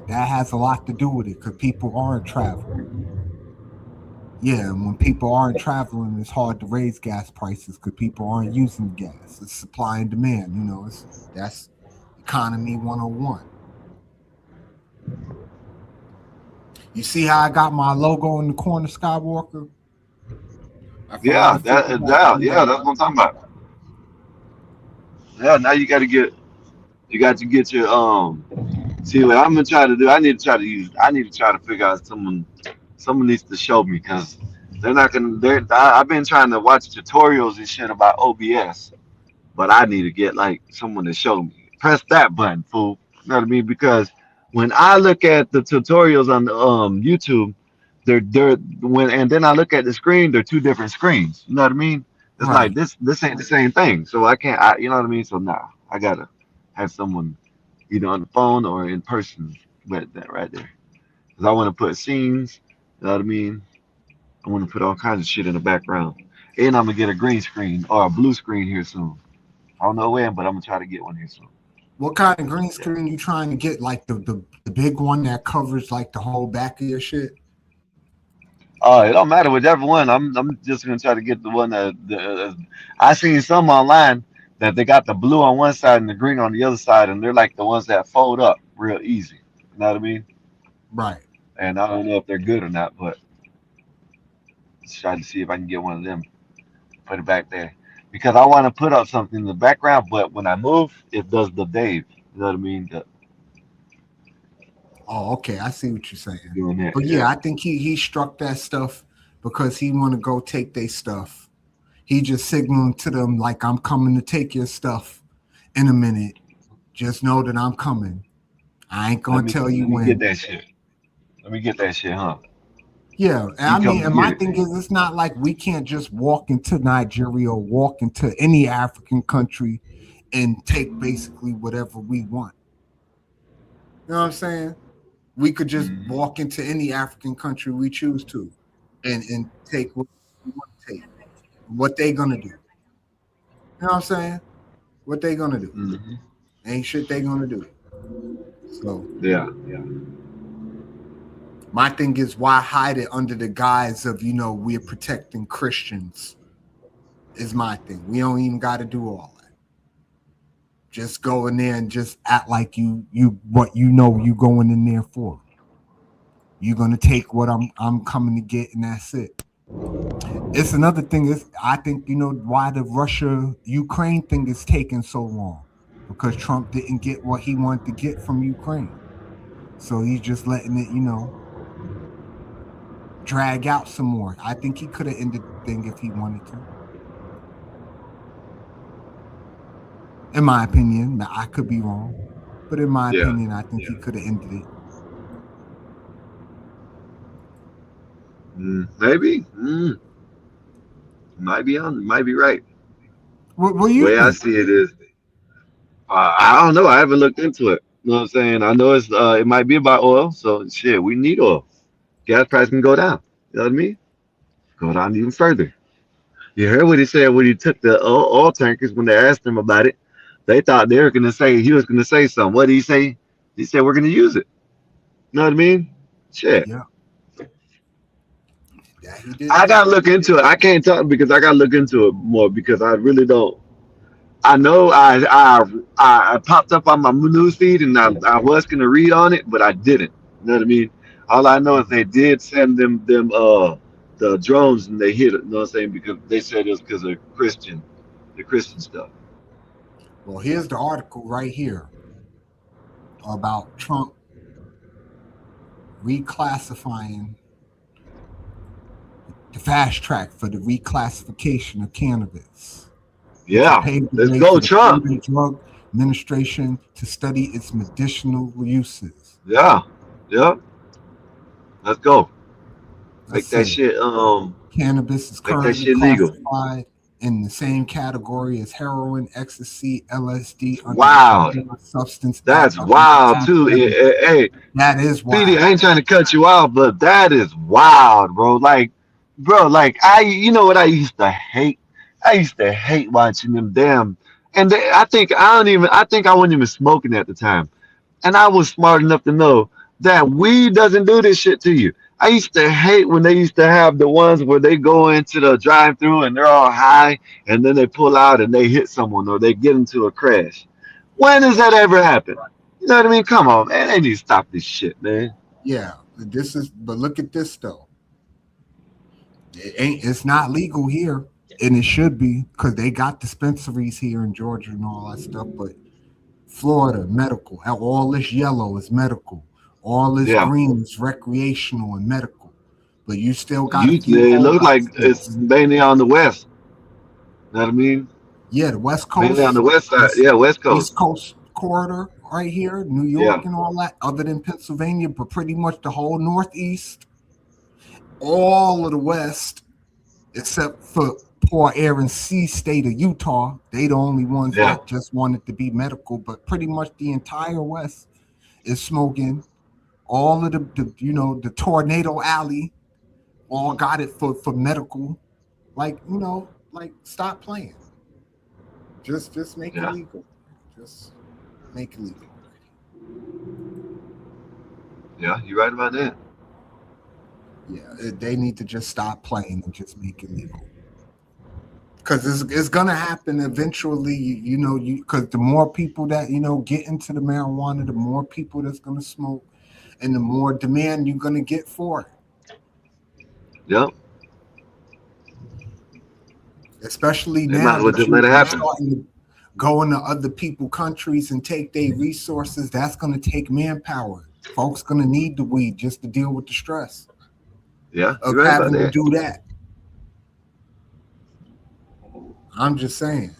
That has a lot to do with it because people aren't traveling. Yeah, and when people aren't traveling, it's hard to raise gas prices because people aren't using gas. It's supply and demand. That's economy 101. You see how I got my logo in the corner, Skywalker? I Yeah, finally figured out. yeah, that's what I'm talking about. Yeah, now you got to get your see what I'm gonna try to do. I need to try to figure out someone needs to show me because they're not gonna I've been trying to watch tutorials and shit about OBS, but I need to get like someone to show me. Press that button, fool. You know what I mean? Because when I look at the tutorials on YouTube, they're when and then I look at the screen, they're two different screens. You know what I mean? It's like Right. this ain't the same thing. So I can't you know what I mean? So nah, I gotta have someone either on the phone or in person with that right there. Cause I want to put scenes. You know what I mean? I want to put all kinds of shit in the background. And I'm gonna get a green screen or a blue screen here soon. I don't know when, but I'm gonna try to get one here soon. What kind of green Yeah. screen you trying to get? Like the big one that covers like the whole back of your shit? It don't matter whichever one. I'm just gonna try to get the one I seen some online that they got the blue on one side and the green on the other side, and they're like the ones that fold up real easy. You know what I mean? Right. And I don't know if they're good or not, but try to see if I can get one of them. Put it back there. because I want to put up something in the background, but when I move, it does the Dave. You know what I mean? Oh, okay. I see what you're saying. Doing that, But yeah, yeah. I think he struck that stuff because he want to go take their stuff. He just signaling to them like I'm coming to take your stuff in a minute. Just know that I'm coming. I ain't Let gonna me tell you let me get when. that shit. Let me get that shit, huh? Yeah, and He I mean, come to and get my it. thing is, it's not like we can't just walk into Nigeria or walk into any African country and take basically whatever we want. You know what I'm saying? We could just Hmm. walk into any African country we choose to, and take what we want to take. What they gonna do? You know what I'm saying? What they gonna do? Hmm. Ain't shit they gonna do. So Yeah, yeah. my thing is, why hide it under the guise of we're protecting Christians? Is my thing. We don't even got to do all that. Just go in there and just act like you what you going in there for. You're gonna take what I'm coming to get, and that's it. It's another thing is I think why the Russia Ukraine thing is taking so long because Trump didn't get what he wanted to get from Ukraine, so he's just letting it drag out some more. I think he could have ended the thing if he wanted to. In my opinion, I could be wrong, but in my Yeah. opinion, I think he could have ended it. Maybe. Might be on. Might be right. What do The you way I think? see it is, I don't know. I haven't looked into it. You know what I'm saying? I know it might be about oil. So shit, we need oil. Gas price can go down. You know what I mean? Go down even further. You heard what he said when he took the oil tankers when they asked him about it. They thought they were gonna say he was gonna say something. What did he say? He said we're gonna use it. You know what I mean? Shit. Yeah, yeah, he did I that. gotta look into it. I can't talk because I gotta look into it more because I really don't. I know I popped up on my news feed and I was gonna read on it, but I didn't. You know what I mean? All I know is they did send them the drones and they hit it. You know what I'm saying? Because they said it was because of the Christian stuff. Well, here's the article right here about Trump reclassifying the fast track for the reclassification of cannabis, which will Yeah, pave the let's way for go, the Food Trump. and Drug Administration to study its medicinal uses. Yeah, yeah, let's go. Let's Make that say shit cannabis is make that currently shit legal. classified in the same category as heroin, ecstasy, LSD under the Wow, Controlled Substance Act that's of 1970. wild too. Hey, That is PD, wild. I ain't trying to cut you off, but that is wild, bro. Bro, you know what I used to hate? I used to hate watching them damn. And I think I wasn't even smoking at the time. And I was smart enough to know that weed doesn't do this shit to you. I used to hate when they used to have the ones where they go into the drive-through and they're all high, and then they pull out and they hit someone or they get into a crash. When does that ever happen? You know what I mean? Come on, man. They need to stop this shit, man. Yeah, but look at this though. It's not legal here, and it should be because they got dispensaries here in Georgia and all that stuff. But Florida, medical. All this yellow is medical. All this Yeah. green is recreational and medical. But you still got a few It looks holdout like it's states. mainly on the west. You know what I mean? Yeah, the West Mainly on the Coast, west side. this Yeah, west East coast. Coast corridor right here, New Yeah. York and all that, other than Pennsylvania, but pretty much the whole Northeast, all of the West, except for poor Aaron C state of Utah. They the only ones Yeah. that just wanted to be medical, but pretty much the entire West is smoking. All of the tornado alley all got it for medical. Like, like stop playing. Just make it Yeah. legal. Just make it legal. Yeah. You're right about that. Yeah, they need to just stop playing and just make it legal. Because it's gonna happen eventually. Because the more people that get into the marijuana, the more people that's gonna smoke, and the more demand you're gonna get for it. Yep. especially They might now as well that just let it you're happen. starting to go into other people's countries and take their resources. That's going to take manpower. Folks going to need the weed just to deal with the stress Yeah, of you're right about having to that. do that. I'm just saying.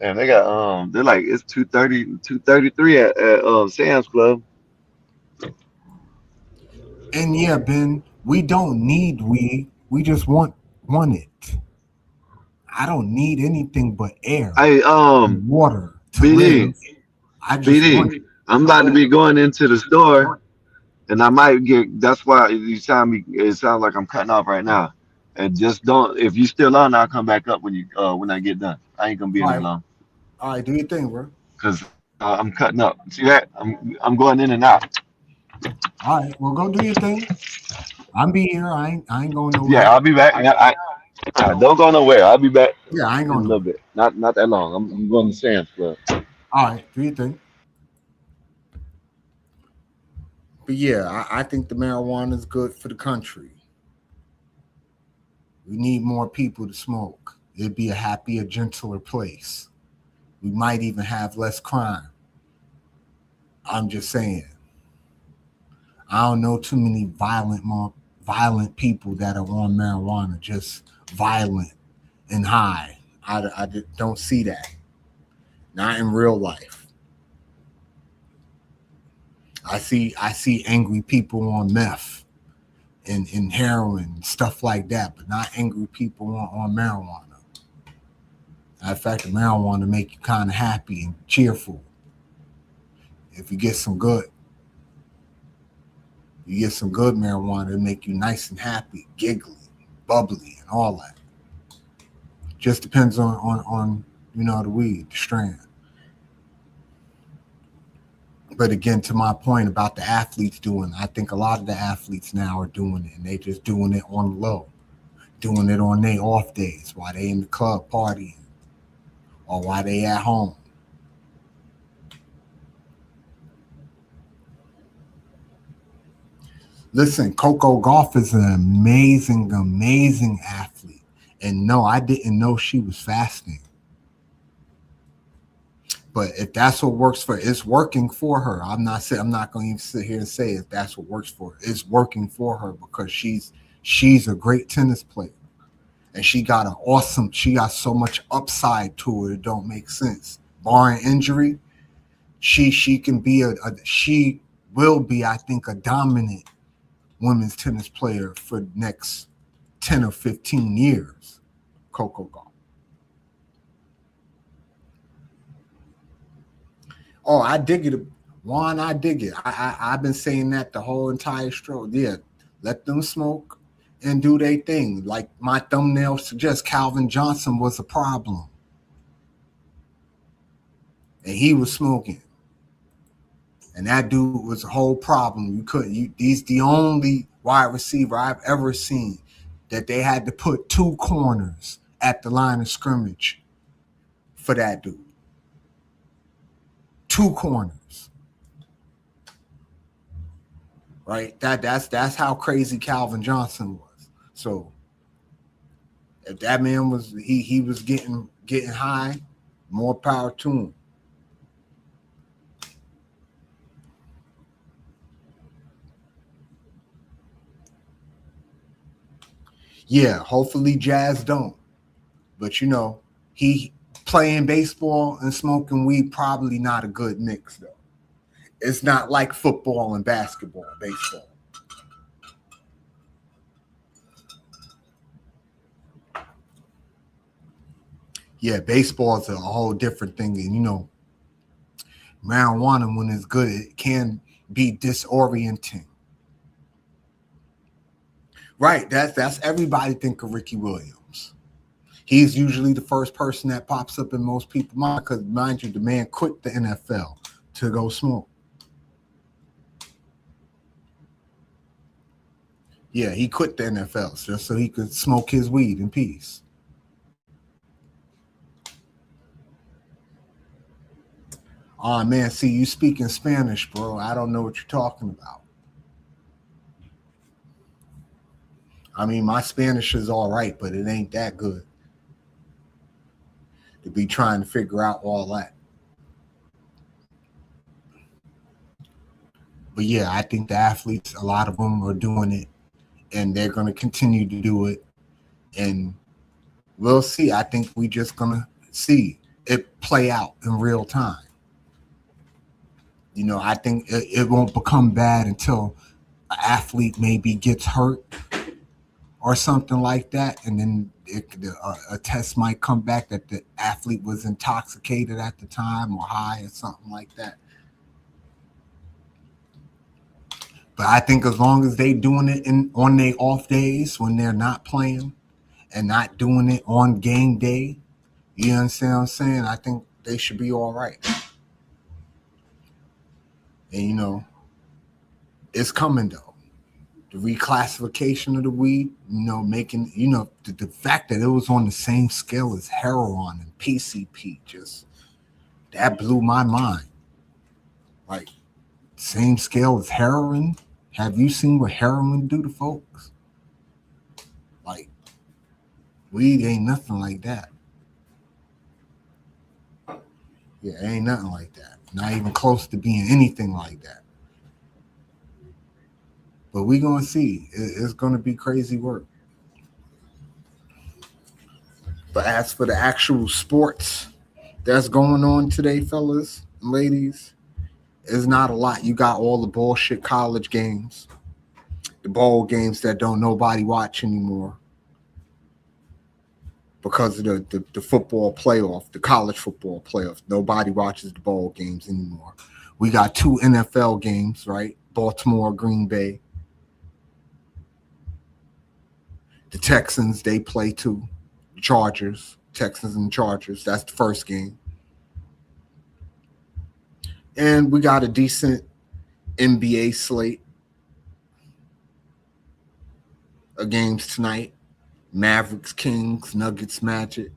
And they got they're like it's 2:30, 2:33 at Sam's Club. And yeah, Ben, we don't need weed. We just want it. I don't need anything but air Hey, and water to BD, live. I just BD, want it. I'm about to be going into the store, and I might get. That's why you sound me. It sounds like I'm cutting off right now. And just don't. If you still on, I'll come back up when I get done. I ain't gonna be in All there right, long all right, do your thing, bro. because I'm cutting up. See that? I'm going in and out. All right, well, go do your thing. I'm be here. I ain't going Yeah, nowhere. I'll be back. Don't go nowhere. I'll be back Yeah, I ain't in a going little nowhere. bit. Not that long. I'm going to Sam's Club. All right, do your thing. But yeah, I think the marijuana is good for the country. We need more people to smoke. It'd be a happier, gentler place. We might even have less crime. I'm just saying. I don't know too many more violent people that are on marijuana, just violent and high. I just don't see that. Not in real life. I see angry people on meth and heroin, stuff like that, but not angry people on marijuana. In fact, the marijuana make you kind of happy and cheerful. If you get some good marijuana, it make you nice and happy, giggly, bubbly, and all that. Just depends on the weed, the strand. But again, to my point about the athletes doing, I think a lot of the athletes now are doing it, and they just doing it on the low, doing it on their off days while they in the club partying or while they at home. Listen, Coco Golf is an amazing, amazing athlete. And no, I didn't know she was fasting. But if that's what works for her, it's working for her. I'm not going to even sit here and say if that's what works for her. It's working for her because she's a great tennis player. And she got so much upside to it, it don't make sense. Barring injury, she can be she will be, I think, a dominant women's tennis player for the next 10 or 15 years. Coco Golf. Oh, I dig it. Juan, I dig it. I've been saying that the whole entire stroke. Yeah, let them smoke and do their thing. Like my thumbnail suggests, Calvin Johnson was a problem. And he was smoking. And that dude was a whole problem. He's the only wide receiver I've ever seen that they had to put two corners at the line of scrimmage for that dude. Two corners. Right? That's how crazy Calvin Johnson was. So if that man was he was getting high, more power to him. Yeah, hopefully Jazz don't. But he playing baseball and smoking weed probably not a good mix though. It's not like football and basketball, baseball. Yeah, baseball is a whole different thing. And marijuana when it's good, it can be disorienting. Right. That's everybody think of Ricky Williams. He's usually the first person that pops up in most people's mind because, mind you, the man quit the NFL to go smoke. Yeah, he quit the NFL just so he could smoke his weed in peace. Oh man, see you speaking Spanish, bro. I don't know what you're talking about. I mean, my Spanish is all right, but it ain't that good to be trying to figure out all that. But yeah, I think the athletes, a lot of them are doing it, and they're going to continue to do it. And we'll see. I think we just going to see it play out in real time. You know, I think it won't become bad until an athlete maybe gets hurt or something like that, and then a test might come back that the athlete was intoxicated at the time or high or something like that. But I think as long as they doing it on their off days when they're not playing and not doing it on game day, you understand what I'm saying? I think they should be all right. And, you know, it's coming, though. The reclassification of the weed, you know, making, you know, the fact that it was on the same scale as heroin and PCP, just, that blew my mind. Like, same scale as heroin? Have you seen what heroin do to folks? Like, weed ain't nothing like that. Yeah, it ain't nothing like that. Not even close to being anything like that. But we gonna see. It's gonna be crazy work. But as for the actual sports that's going on today, fellas and ladies, it's not a lot. You got all the bullshit college games, the bowl games that don't nobody watch anymore because of the football playoff, the college football playoff. Nobody watches the bowl games anymore. We got 2 NFL games, right? Baltimore, Green Bay. The Texans, they play too. Chargers, Texans and Chargers. That's the first game. And we got a decent NBA slate of games tonight. Mavericks, Kings, Nuggets, Magic,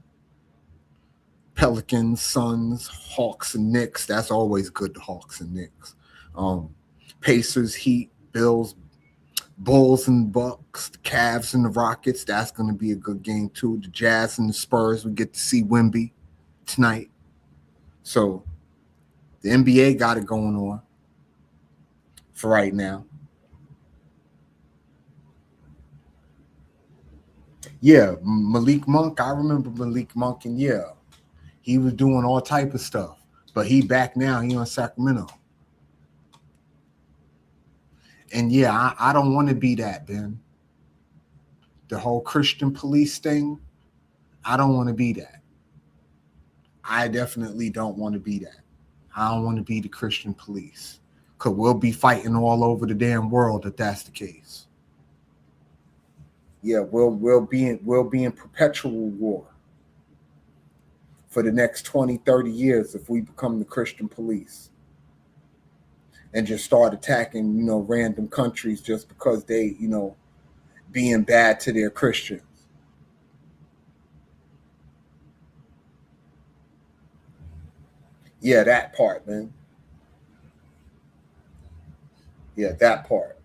Pelicans, Suns, Hawks, and Knicks. That's always good, the Hawks and Knicks. Pacers, Heat, Bills, Bulls and Bucks, the Cavs and the Rockets. That's going to be a good game too. The Jazz and the Spurs. We get to see Wemby tonight. So the NBA got it going on for right now. Yeah, Malik Monk. I remember Malik Monk, and yeah, he was doing all type of stuff. But he back now. He on Sacramento. And yeah, I don't want to be that, Ben. The whole Christian police thing, I don't want to be that. I definitely don't want to be that. I don't want to be the Christian police. Because we'll be fighting all over the damn world if that's the case. Yeah, we'll be in perpetual war for the next 20, 30 years if we become the Christian police. And just start attacking, you know, random countries just because they, you know, being bad to their Christians. Yeah, that part, man. Yeah, that part.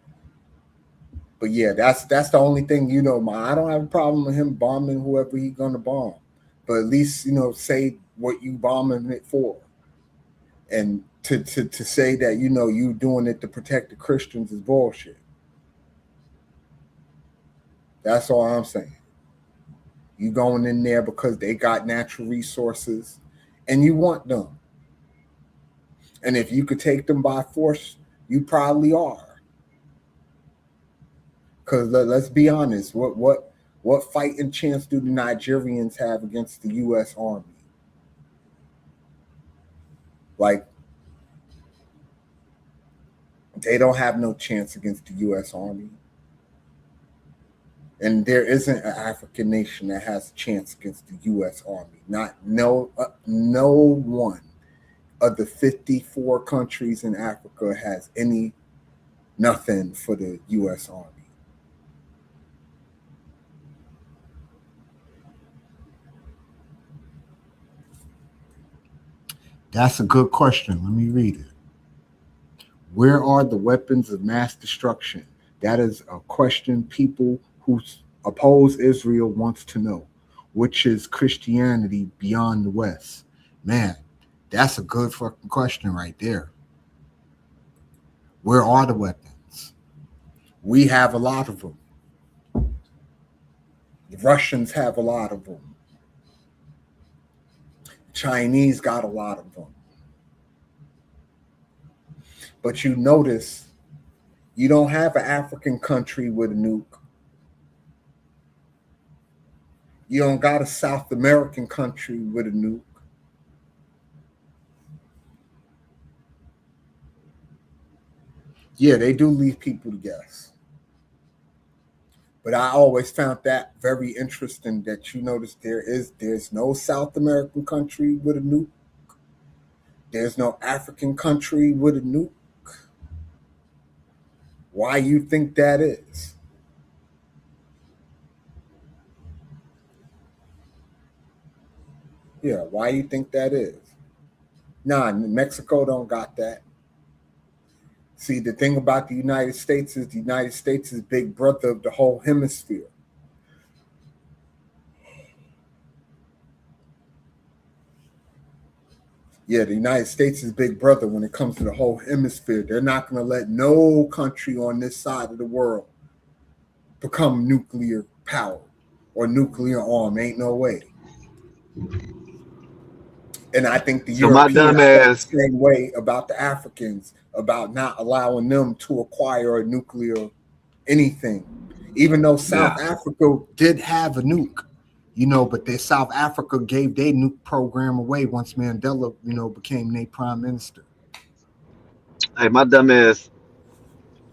But yeah, that's the only thing, you know, I don't have a problem with him bombing whoever he's gonna bomb. But at least, you know, say what you bombing it for. And to say that, you know, you doing it to protect the Christians is bullshit. That's all I'm saying. You going in there because they got natural resources and you want them. And if you could take them by force, you probably are. Because let's be honest, what fighting chance do the Nigerians have against the U.S. Army? Like, they don't have no chance against the U.S. Army. And there isn't an African nation that has a chance against the U.S. Army. No one of the 54 countries in Africa has nothing for the U.S. Army. That's a good question. Let me read it. Where are the weapons of mass destruction? That is a question people who Oppose Israel wants to know, which is Christianity beyond the West? Man, that's a good fucking question right there. Where are the weapons? We have a lot of them. The Russians have a lot of them. The Chinese got a lot of them. But you notice you don't have an African country with a nuke. You don't got a South American country with a nuke. Yeah, they do leave people to guess. But I always found that very interesting that you notice there's no South American country with a nuke. There's no African country with a nuke. Why you think that is? Yeah, why you think that is? Nah, Mexico don't got that. See, the thing about the United States is big brother of the whole hemisphere. Yeah, the United States is big brother when it comes to the whole hemisphere. They're not going to let no country on this side of the world become nuclear powered or nuclear armed. Ain't no way. And I think the So my Europeans dumb felt the ass, same way about the Africans, about not allowing them to acquire a nuclear anything. Even though yeah. South Africa did have a nuke, but South Africa gave their nuke program away once Mandela, became their prime minister. Hey, my dumb ass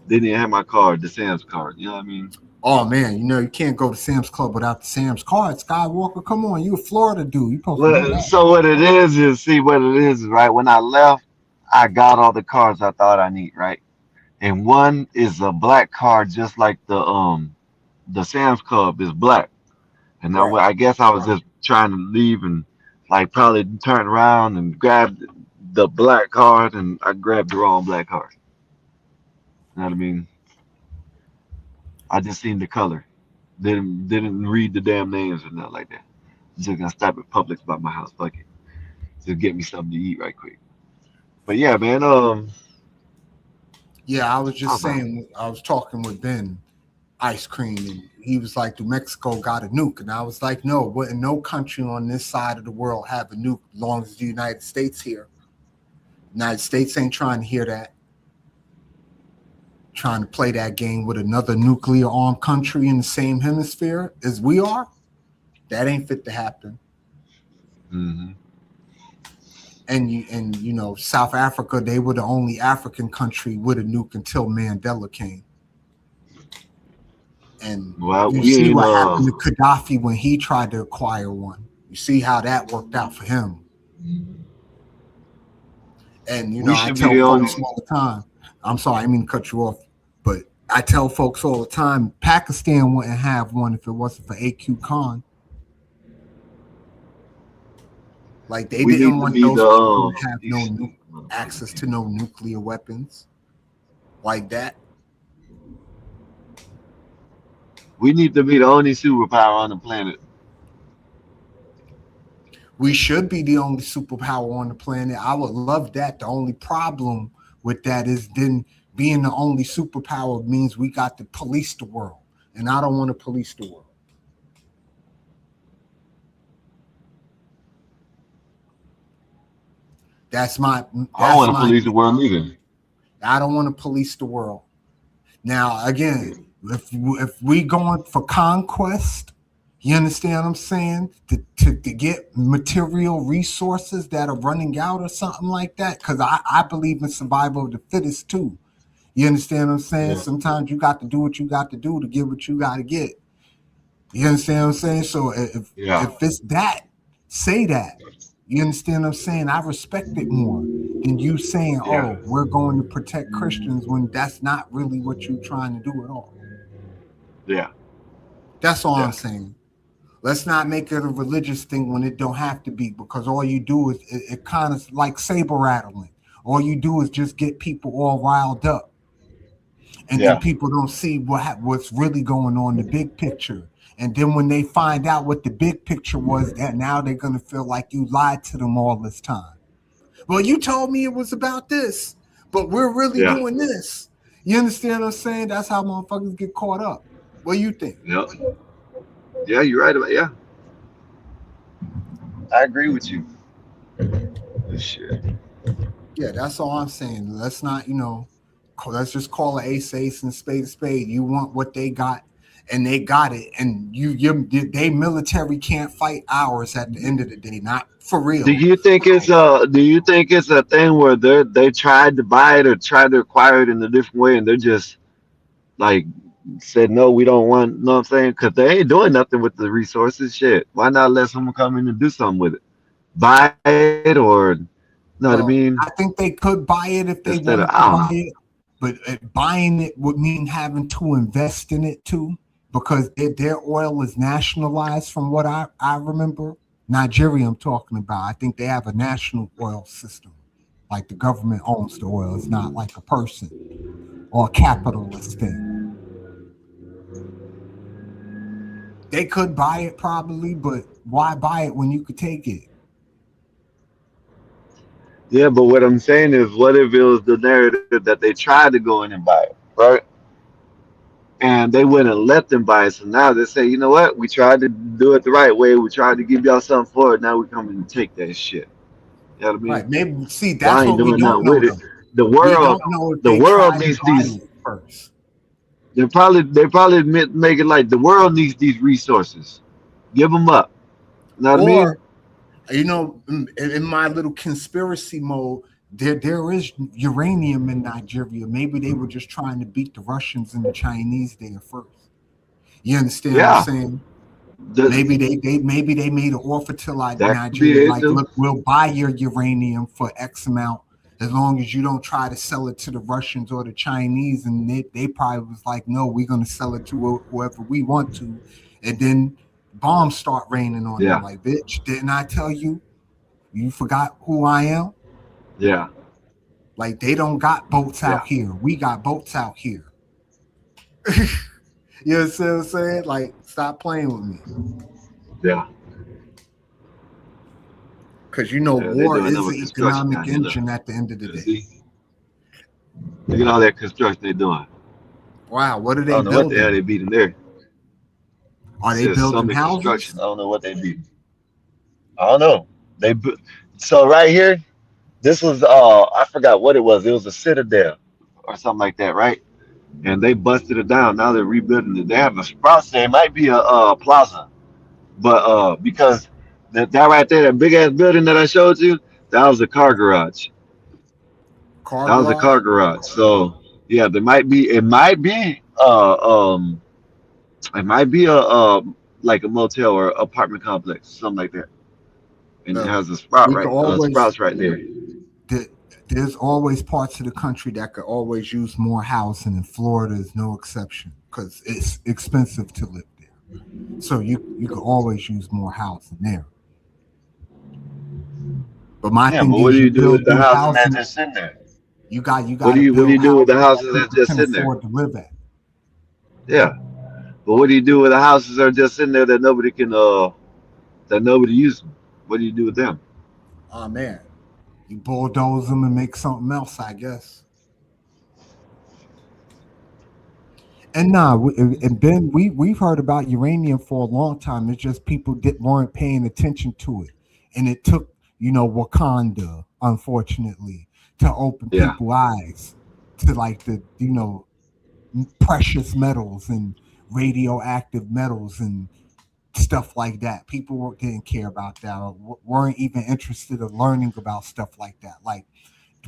didn't even have my card, the Sam's card. You know what I mean? Oh man, you can't go to Sam's Club without the Sam's card. Skywalker, come on, you a Florida dude. You supposed to know Well, that. so what it is see what it is, right? When I left, I got all the cards I thought I need, right? And one is a black card, just like the Sam's Club is black. And Right. I guess I was just trying to leave and like probably turn around and grab the black card, and I grabbed the wrong black card. You know what I mean? I just seen the color, didn't read the damn names or nothing like that. Just gonna stop at Publix by my house, fuck it, just get me something to eat right quick. But yeah, man, Yeah, I was I just don't know. saying, I was talking with Ben Ice Cream, and he was like, "Do Mexico got a nuke?" And I was like, "No, wouldn't no country on this side of the world have a nuke as long as the United States here? United States ain't trying to hear that, trying to play that game with another nuclear armed country in the same hemisphere as we are. That ain't fit to happen." Hmm. And South Africa, they were the only African country with a nuke until Mandela came. And Well, you we see ain't what happened to Gaddafi when he tried to acquire one. You see how that worked out for him. And we I should be tell the only. folks all the time. I'm sorry, I didn't mean to cut you off, but I tell folks all the time, Pakistan wouldn't have one if it wasn't for AQ Khan. Like they We didn't need to want be those the people to have these no stupid motherfuckers, access to man. no nuclear weapons like that. We need to be the only superpower on the planet. We should be the only superpower on the planet. I would love that. The only problem with that is then being the only superpower means we got to police the world, and I don't want to police the world. That's my I don't that's want to my police the world either. I don't want to police the world. Now again, if we going for conquest, you understand what I'm saying? To get material resources that are running out or something like that, because I believe in survival of the fittest too. You understand what I'm saying? Yeah, Sometimes you got to do what you got to do to get what you got to get. You understand what I'm saying? So yeah, if it's that, say that. You understand what I'm saying? I respect it more than you saying, yeah, "Oh, we're going to protect Christians," when that's not really what you're trying to do at all. yeah, That's all yeah. I'm saying. Let's not make it a religious thing when it don't have to be, because all you do is it kind of like saber rattling. All you do is just get people all riled up, and then Yeah. people don't see what's really going on, the big picture. And then when they find out what the big picture was, that now they're gonna feel like you lied to them all this time. Well, you told me it was about this, but we're really Yeah. doing this. You understand what I'm saying? That's how motherfuckers get caught up. What do you think? Yeah. Yeah, you're right about yeah. I agree with you. Shit. Yeah, that's all I'm saying. Let's not, let's just call it ace ace and spade a spade. You want what they got, and they got it, and they military can't fight ours at the end of the day. Not for real. Do you think it's a thing where they tried to buy it or tried to acquire it in a different way and they're just like said no, we don't want, know what I'm saying? Because they ain't doing nothing with the resources. Shit. Why not let someone come in and do something with it? Buy it or know what I Well, mean? I think they could buy it if they Instead of wanted to buy it, but buying it would mean having to invest in it too, because their oil is nationalized. From what I remember, Nigeria, I'm talking about. I think they have a national oil system, like the government owns the oil. It's not like a person or a capitalist thing. They could buy it probably, but why buy it when you could take it? yeah, but what I'm saying is, what if it was the narrative that they tried to go in and buy it, right? And they wouldn't let them buy it. So now they say, you know what? We tried to do it the right way. We tried to give y'all something for it. Now we come and take that shit. You know what I mean? Right? Maybe see Y'all that's ain't what we doing don't nothing know with it. though. The We world, don't know if the they world tried to needs buy these. it first. They probably make it like the world needs these resources. Give them up. You know what I mean? Or in my little conspiracy mode, there is uranium in Nigeria. Maybe they were just trying to beat the Russians and the Chinese there first. You understand what I'm Yeah, saying? the, Maybe they made an offer to like that could be Nigeria, it like, too. look, we'll buy your uranium for X amount as long as you don't try to sell it to the Russians or the Chinese. And they probably was like, no, we're gonna sell it to whoever we want to. And then bombs start raining on them. Yeah, Like, bitch, didn't I tell you? You forgot who I am? yeah, Like, they don't got boats yeah, out here. We got boats out here. You know what I'm saying? Like, stop playing with me. yeah. Because Yeah, they're war doing is number the construction down economic here. Look, engine at the end of the you day. see, look at all that construction they're doing. Wow, what are I they don't know what the hell building? they beating there. It Are they says building Summit Construction. houses? I don't know what they beat. I don't know. They bu- so right here, this was I forgot what it was. It was a citadel or something like that, right? And they busted it down. Now they're rebuilding it. They have a Sprouts there. It might be a plaza, but because that right there, that big ass building that I showed you, that was a car garage. Car That was a garage? car garage. So yeah, there might be. It might be a like a motel or apartment complex, something like that. And it Look, has a sprout we could right, always sprouts right there. th- there's always parts of the country that could always use more housing, and Florida is no exception because it's expensive to live there. So you could always use more housing there. But my Yeah, thing but what do is, you you do build with the new housing that's housing. just sitting there? You got What to do build you do with the houses that houses that's people just can sitting there? afford to live at. Yeah, but what do you do with the houses that are just sitting there that nobody uses? What do you do with them? Oh man, you bulldoze them and make something else, I guess. And and Ben, we've heard about uranium for a long time. It's just people weren't paying attention to it, and it took Wakanda, unfortunately, to open Yeah. people's eyes to like the precious metals and radioactive metals and stuff like that. People didn't care about that or weren't even interested in learning about stuff like that. Like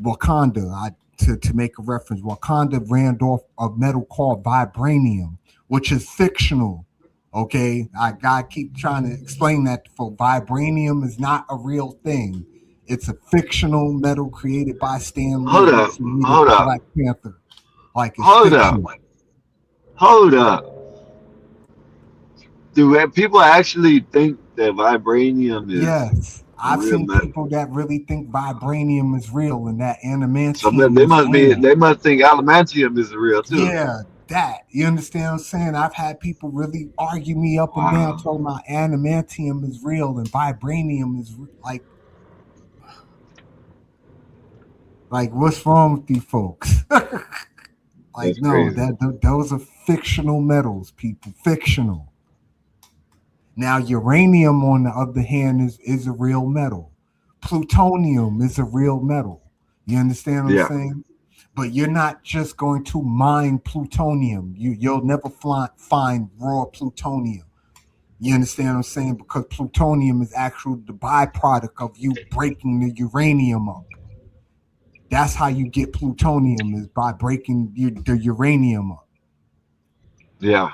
Wakanda, to make a reference, Wakanda ran off a metal called vibranium, which is fictional. Okay, I gotta keep trying to explain that for vibranium is not a real thing. It's a fictional metal created by Stan Lee, Hold who up. created Hold the up. Black Panther. Like it's Hold up. fiction. Hold up. Do people actually think that vibranium is Yes, a I've real seen metal? people that really think vibranium is real and that So adamantium they is must be. real. They must think adamantium is real too. Yeah, that. You understand what I'm saying? I've had people really argue me up and down Wow. talking about adamantium is real and vibranium is like what's wrong with you folks? Like That's no, crazy. those are fictional metals, people. Fictional. Now uranium, on the other hand, is a real metal. Plutonium is a real metal. You understand what I'm Yeah. saying? But you're not just going to mine plutonium. You'll never find raw plutonium. You understand what I'm saying? Because plutonium is actually the byproduct of you breaking the uranium up. That's how you get plutonium, is by breaking the uranium up Yeah.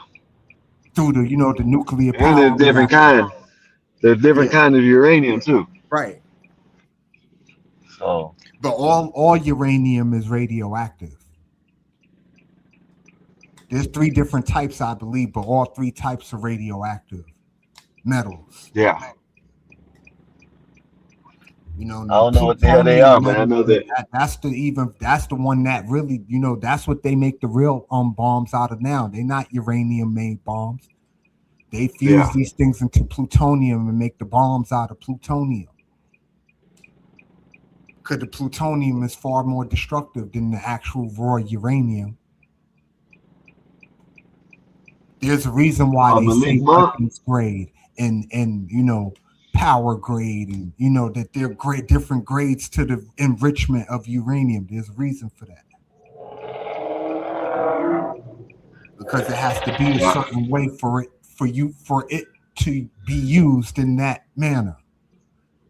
through the nuclear And power there's different reactor. kind. There's different Yeah, kind of uranium too. right. So But all uranium is radioactive. There's three different types, I believe, but all three types are radioactive metals. yeah. I The don't know what the hell they plutonium are, but I metal, know that. that's the one that really, that's what they make the real bombs out of now. They're not uranium made bombs. They fuse Yeah. these things into plutonium and make the bombs out of plutonium. Because the plutonium is far more destructive than the actual raw uranium. There's a reason why they Malik say Monk. weapons grade and power grade, and that they're great different grades to the enrichment of uranium. There's a reason for that, because it has to be a Wow. certain way for it to be used in that manner.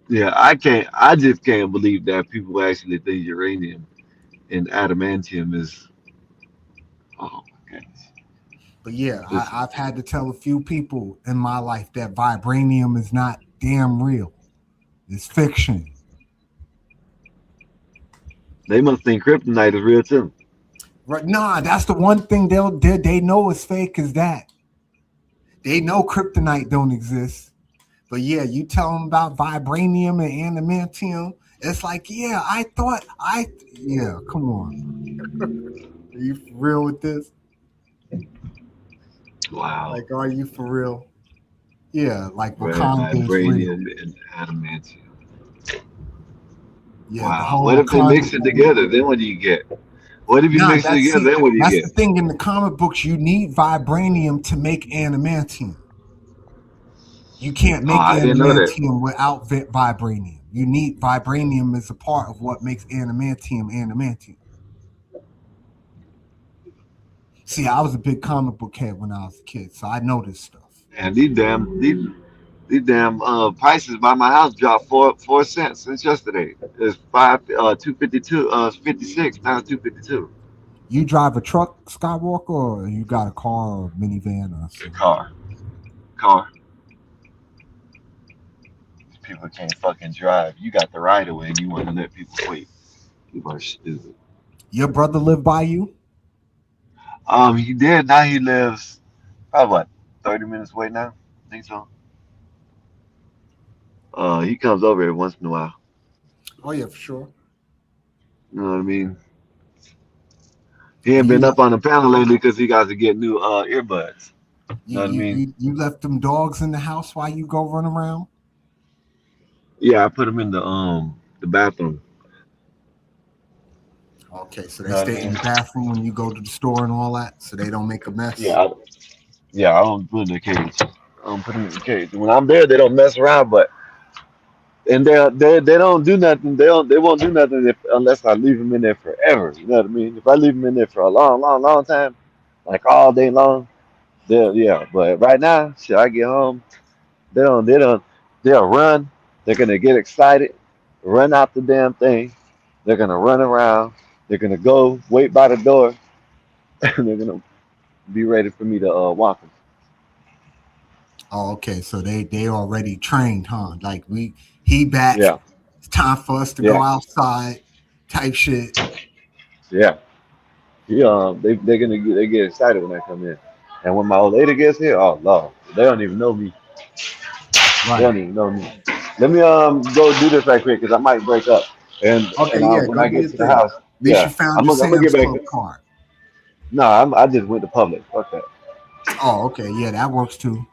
Yeah, I can't. I just can't believe that people actually think uranium and adamantium is. Oh my goodness. But yeah, This is. I've had to tell a few people in my life that vibranium is not damn real. It's fiction. They must think kryptonite is real too. Right? Nah, that's the one thing they know is fake. Is that they know kryptonite don't exist. But yeah, you tell them about vibranium and adamantium. It's like, yeah, yeah, come on. Are you for real with this? Wow. Like, are you for real? Yeah, like Wakanda is real. Vibranium and adamantium. Yeah, the Wow. whole What if they Wakanda mix it thing. together? Then what do you get? What if you Nah, mix it together? Then what do you that's the get? thing in the comic books. You need vibranium to make adamantium. You can't Oh, make I didn't know that. adamantium without vibranium. You need vibranium as a part of what makes adamantium adamantium. See, I was a big comic book head when I was a kid, so I know this stuff. And these damn prices by my house dropped four cents since yesterday. It's 252 56 now 252. You drive a truck, Skywalker, or you got a car or minivan or something? Car. Car. People can't fucking drive. You got the right of way and you want to let people wait. People are stupid. Your brother live by you? He did. Now he lives probably what 30 minutes away now. I think so. He comes over every once in a while. Oh yeah, for sure. You know what I mean? He And ain't you been up left on the panel lately because he got to get new earbuds. You you, know what I you mean? you you left them dogs in the house while you go run around? Yeah, I put him in the bathroom. Okay, so You they know what I stay in mean? the bathroom when you go to the store and all that, so they don't make a mess. Yeah, yeah. I don't put him in the cage. I don't put him in the cage. When I'm there, they don't mess around. But and they don't do nothing. They won't do nothing unless I leave them in there forever. You know what I mean? If I leave them in there for a long time, like all day long, they'll yeah. But right now, shit, I get home, they don't they'll run. They're gonna get excited, run out the damn thing. They're gonna run around. They're gonna go wait by the door, and they're gonna be ready for me to walk them. Oh, okay, so they already trained, huh? Like he back. Yeah, It's time for us to go yeah, outside, type shit. yeah. They get excited when I come in, and when my old lady gets here, oh lord, they don't even know me. They Right. don't even know me. Let me go do this right quick because I might break up, and Okay, and yeah, when go I do get your to the thing. house, At least you yeah, found I'm your gonna Sam's get back. Club card. No, I just went to Publix. Fuck that. Oh, okay, yeah, that works too.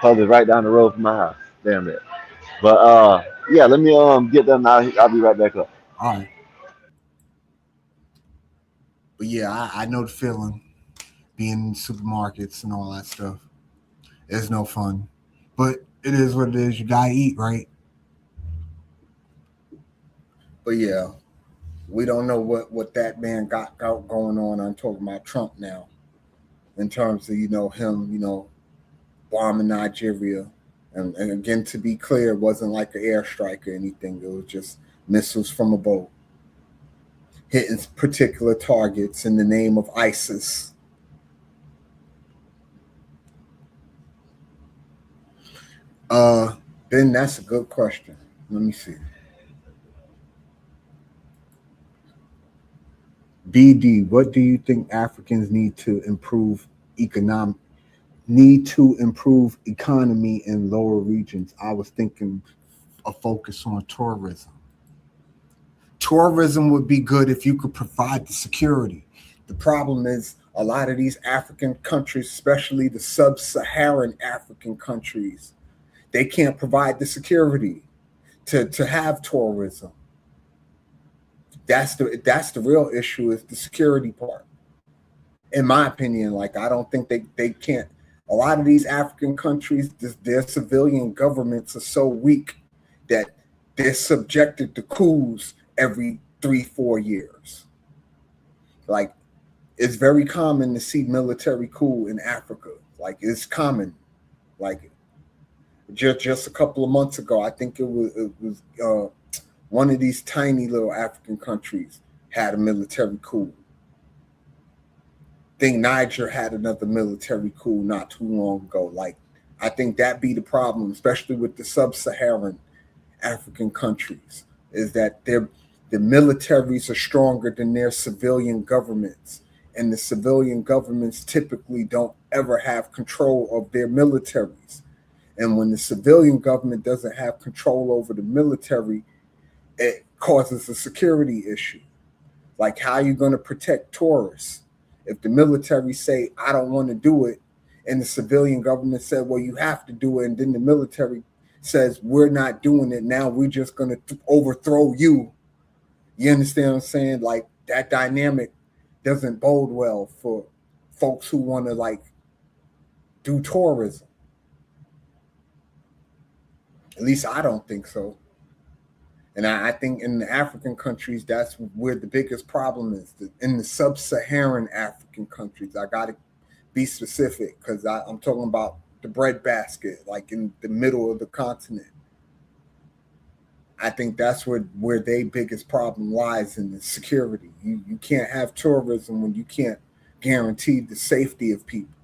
Publix right down the road from my house. Damn it. But yeah, let me get them. I'll be right back up. All right, but yeah, I know the feeling. Being in supermarkets and all that stuff. It's no fun, but it is what it is. You gotta eat, right? But yeah, we don't know what that man got going on. I'm talking about Trump now, in terms of him, bombing Nigeria, and again, to be clear, it wasn't like an airstrike or anything. It was just missiles from a boat hitting particular targets in the name of ISIS. Uh, then that's a good question. Let me see. BD, what do you think Africans need to improve economy in lower regions? I was thinking a focus on tourism. Tourism would be good if you could provide the security. The problem is a lot of these African countries, especially the sub-Saharan African countries, they can't provide the security to have tourism. That's the real issue, is the security part. In my opinion, like, I don't think they can't. A lot of these African countries, their civilian governments are so weak that they're subjected to coups every 3-4 years. Like, it's very common to see military coup in Africa. Like, it's common. Like, just a couple of months ago, I think it was one of these tiny little African countries had a military coup. I think Niger had another military coup not too long ago. Like, I think that be the problem, especially with the sub-Saharan African countries, is that the militaries are stronger than their civilian governments, and the civilian governments typically don't ever have control of their militaries. And when the civilian government doesn't have control over the military, it causes a security issue. Like, how are you going to protect tourists if the military say, I don't want to do it, and the civilian government said, well, you have to do it, and then the military says, we're not doing it, now we're just going to overthrow you. You understand what I'm saying? Like, that dynamic doesn't bode well for folks who want to, like, do tourism. At least I don't think so. And I think in the African countries, that's where the biggest problem is. In the sub-Saharan African countries, I got to be specific, because I'm talking about the breadbasket, like in the middle of the continent. I think that's where their biggest problem lies, in the security. You can't have tourism when you can't guarantee the safety of people.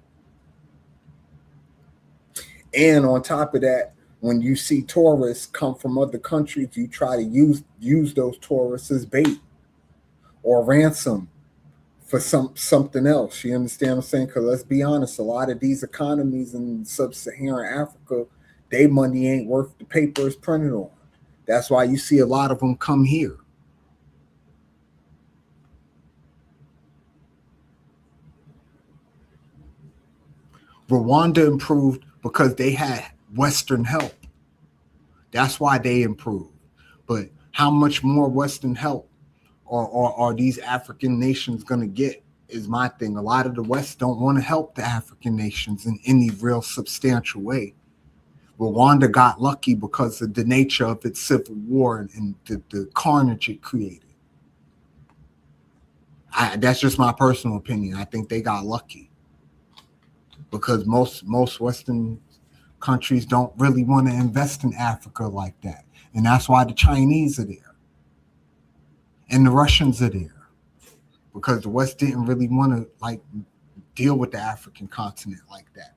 And on top of that, when you see tourists come from other countries, you try to use those tourists as bait or ransom for something else. You understand what I'm saying? Because let's be honest, a lot of these economies in sub-Saharan Africa, their money ain't worth the paper it's printed on. That's why you see a lot of them come here. Rwanda improved because they had Western help. That's why they improved. But how much more Western help are these African nations going to get is my thing. A lot of the West don't want to help the African nations in any real substantial way. Rwanda got lucky because of the nature of its civil war and the carnage it created. That's just my personal opinion. I think they got lucky because most Western countries don't really want to invest in Africa like that. And that's why the Chinese are there. And the Russians are there. Because the West didn't really want to, like, deal with the African continent like that.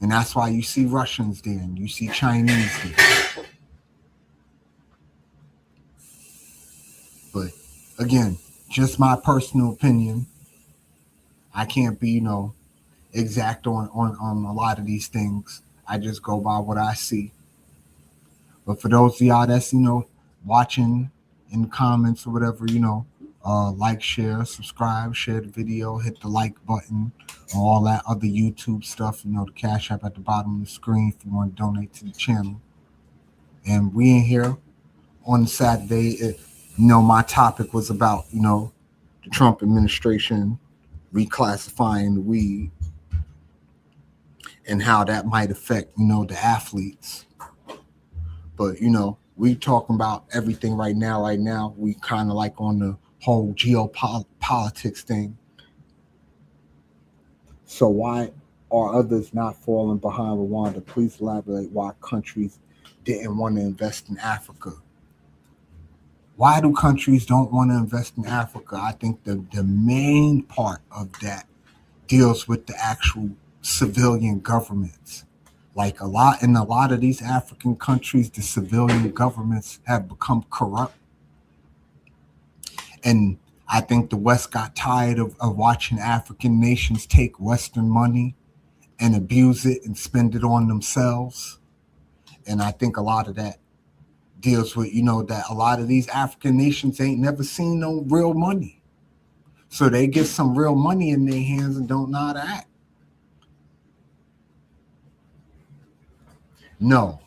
And that's why you see Russians there and you see Chinese there. But again, just my personal opinion. I can't be, exact on a lot of these things. I just go by what I see. But for those of y'all that's, watching in the comments or whatever, like, share, subscribe, share the video, hit the like button, all that other YouTube stuff. You know, the Cash App at the bottom of the screen if you want to donate to the channel. And we in here on Saturday. My topic was about, the Trump administration reclassifying the weed and how that might affect, the athletes. But, we talking about everything right now. Right now, we kind of like on the whole geopolitics thing. So why are others not falling behind Rwanda? Please elaborate why countries didn't want to invest in Africa. Why do countries don't want to invest in Africa? I think the main part of that deals with the actual civilian governments. Like a lot of these African countries, the civilian governments have become corrupt. And I think the West got tired of watching African nations take Western money and abuse it and spend it on themselves. And I think a lot of that deals with, that a lot of these African nations ain't never seen no real money. So they get some real money in their hands and don't know how to act. No,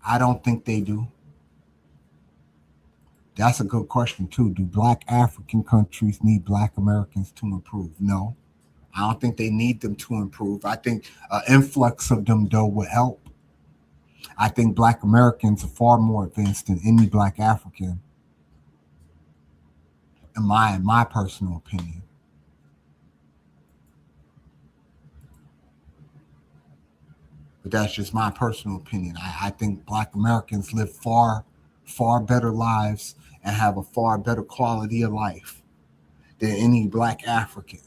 I don't think they do. That's a good question, too. Do Black African countries need Black Americans to improve? No, I don't think they need them to improve. I think an influx of them, though, would help. I think Black Americans are far more advanced than any Black African, in my personal opinion. But that's just my personal opinion. I think Black Americans live far, far better lives and have a far better quality of life than any Black African.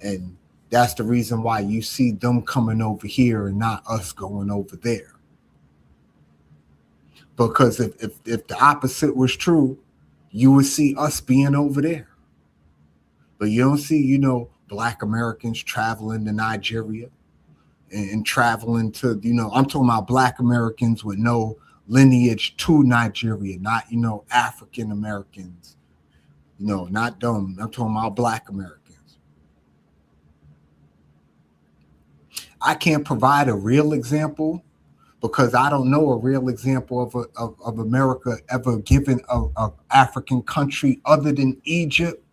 And that's the reason why you see them coming over here and not us going over there. Because if the opposite was true, you would see us being over there. But you don't see, Black Americans traveling to Nigeria and traveling to, I'm talking about Black Americans with no lineage to Nigeria, not, African Americans, not them. I'm talking about Black Americans. I can't provide a real example because I don't know a real example of America ever given a African country other than Egypt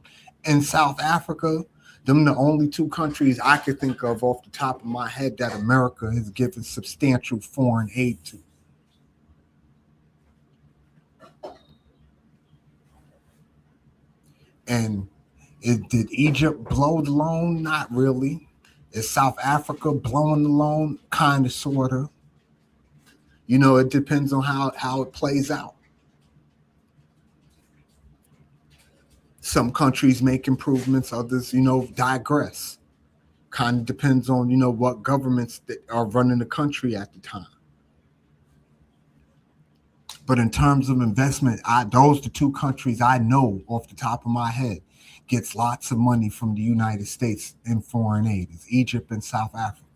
and South Africa. Them the only two countries I could think of off the top of my head that America has given substantial foreign aid to. And did Egypt blow the loan? Not really. Is South Africa blowing the loan? Kind of, sort of. It depends on how it plays out. Some countries make improvements, others, digress. Kind of depends on, what governments that are running the country at the time. But in terms of investment, those are the two countries I know off the top of my head gets lots of money from the United States in foreign aid. It's Egypt and South Africa.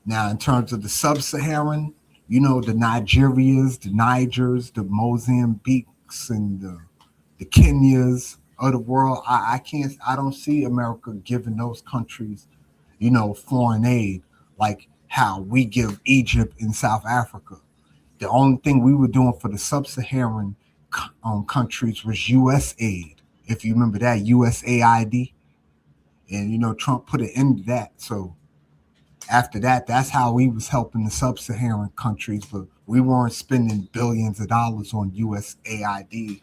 Now, in terms of the sub-Saharan, the Nigerias, the Nigers, the Mozambiques, and the Kenyas of the world, I don't see America giving those countries, foreign aid like how we give Egypt and South Africa. The only thing we were doing for the sub-Saharan countries was U.S. aid. If you remember that, USAID. And, Trump put an end to that. So after that, that's how we was helping the sub-Saharan countries, but we weren't spending billions of dollars on USAID.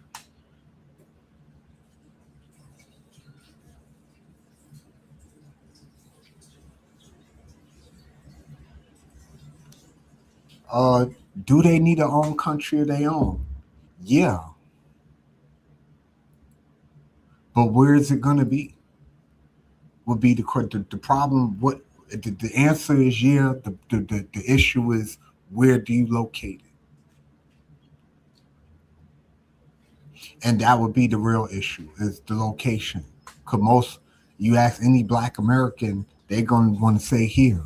Do they need their own country of their own? Yeah. But where is it going to be? Would be the problem. What the answer is? Yeah. The issue is, where do you locate it? And that would be the real issue, is the location. Because you ask any Black American, they're going to want to say here.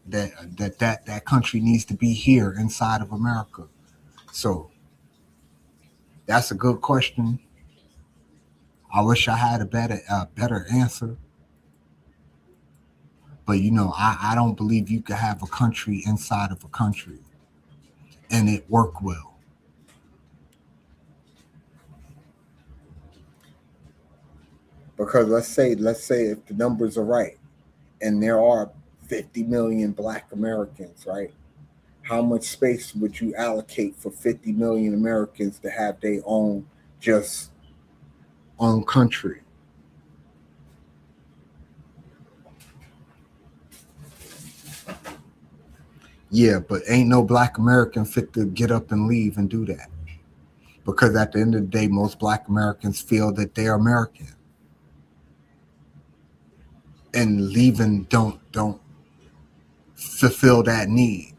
That country needs to be here inside of America. So that's a good question. I wish I had a better answer. But I don't believe you could have a country inside of a country and it work well. Because let's say if the numbers are right and there are 50 million black Americans, right? How much space would you allocate for 50 million Americans to have their own just own country? Yeah, but ain't no black American fit to get up and leave and do that. Because at the end of the day, most black Americans feel that they're American. And leaving don't fulfill that need.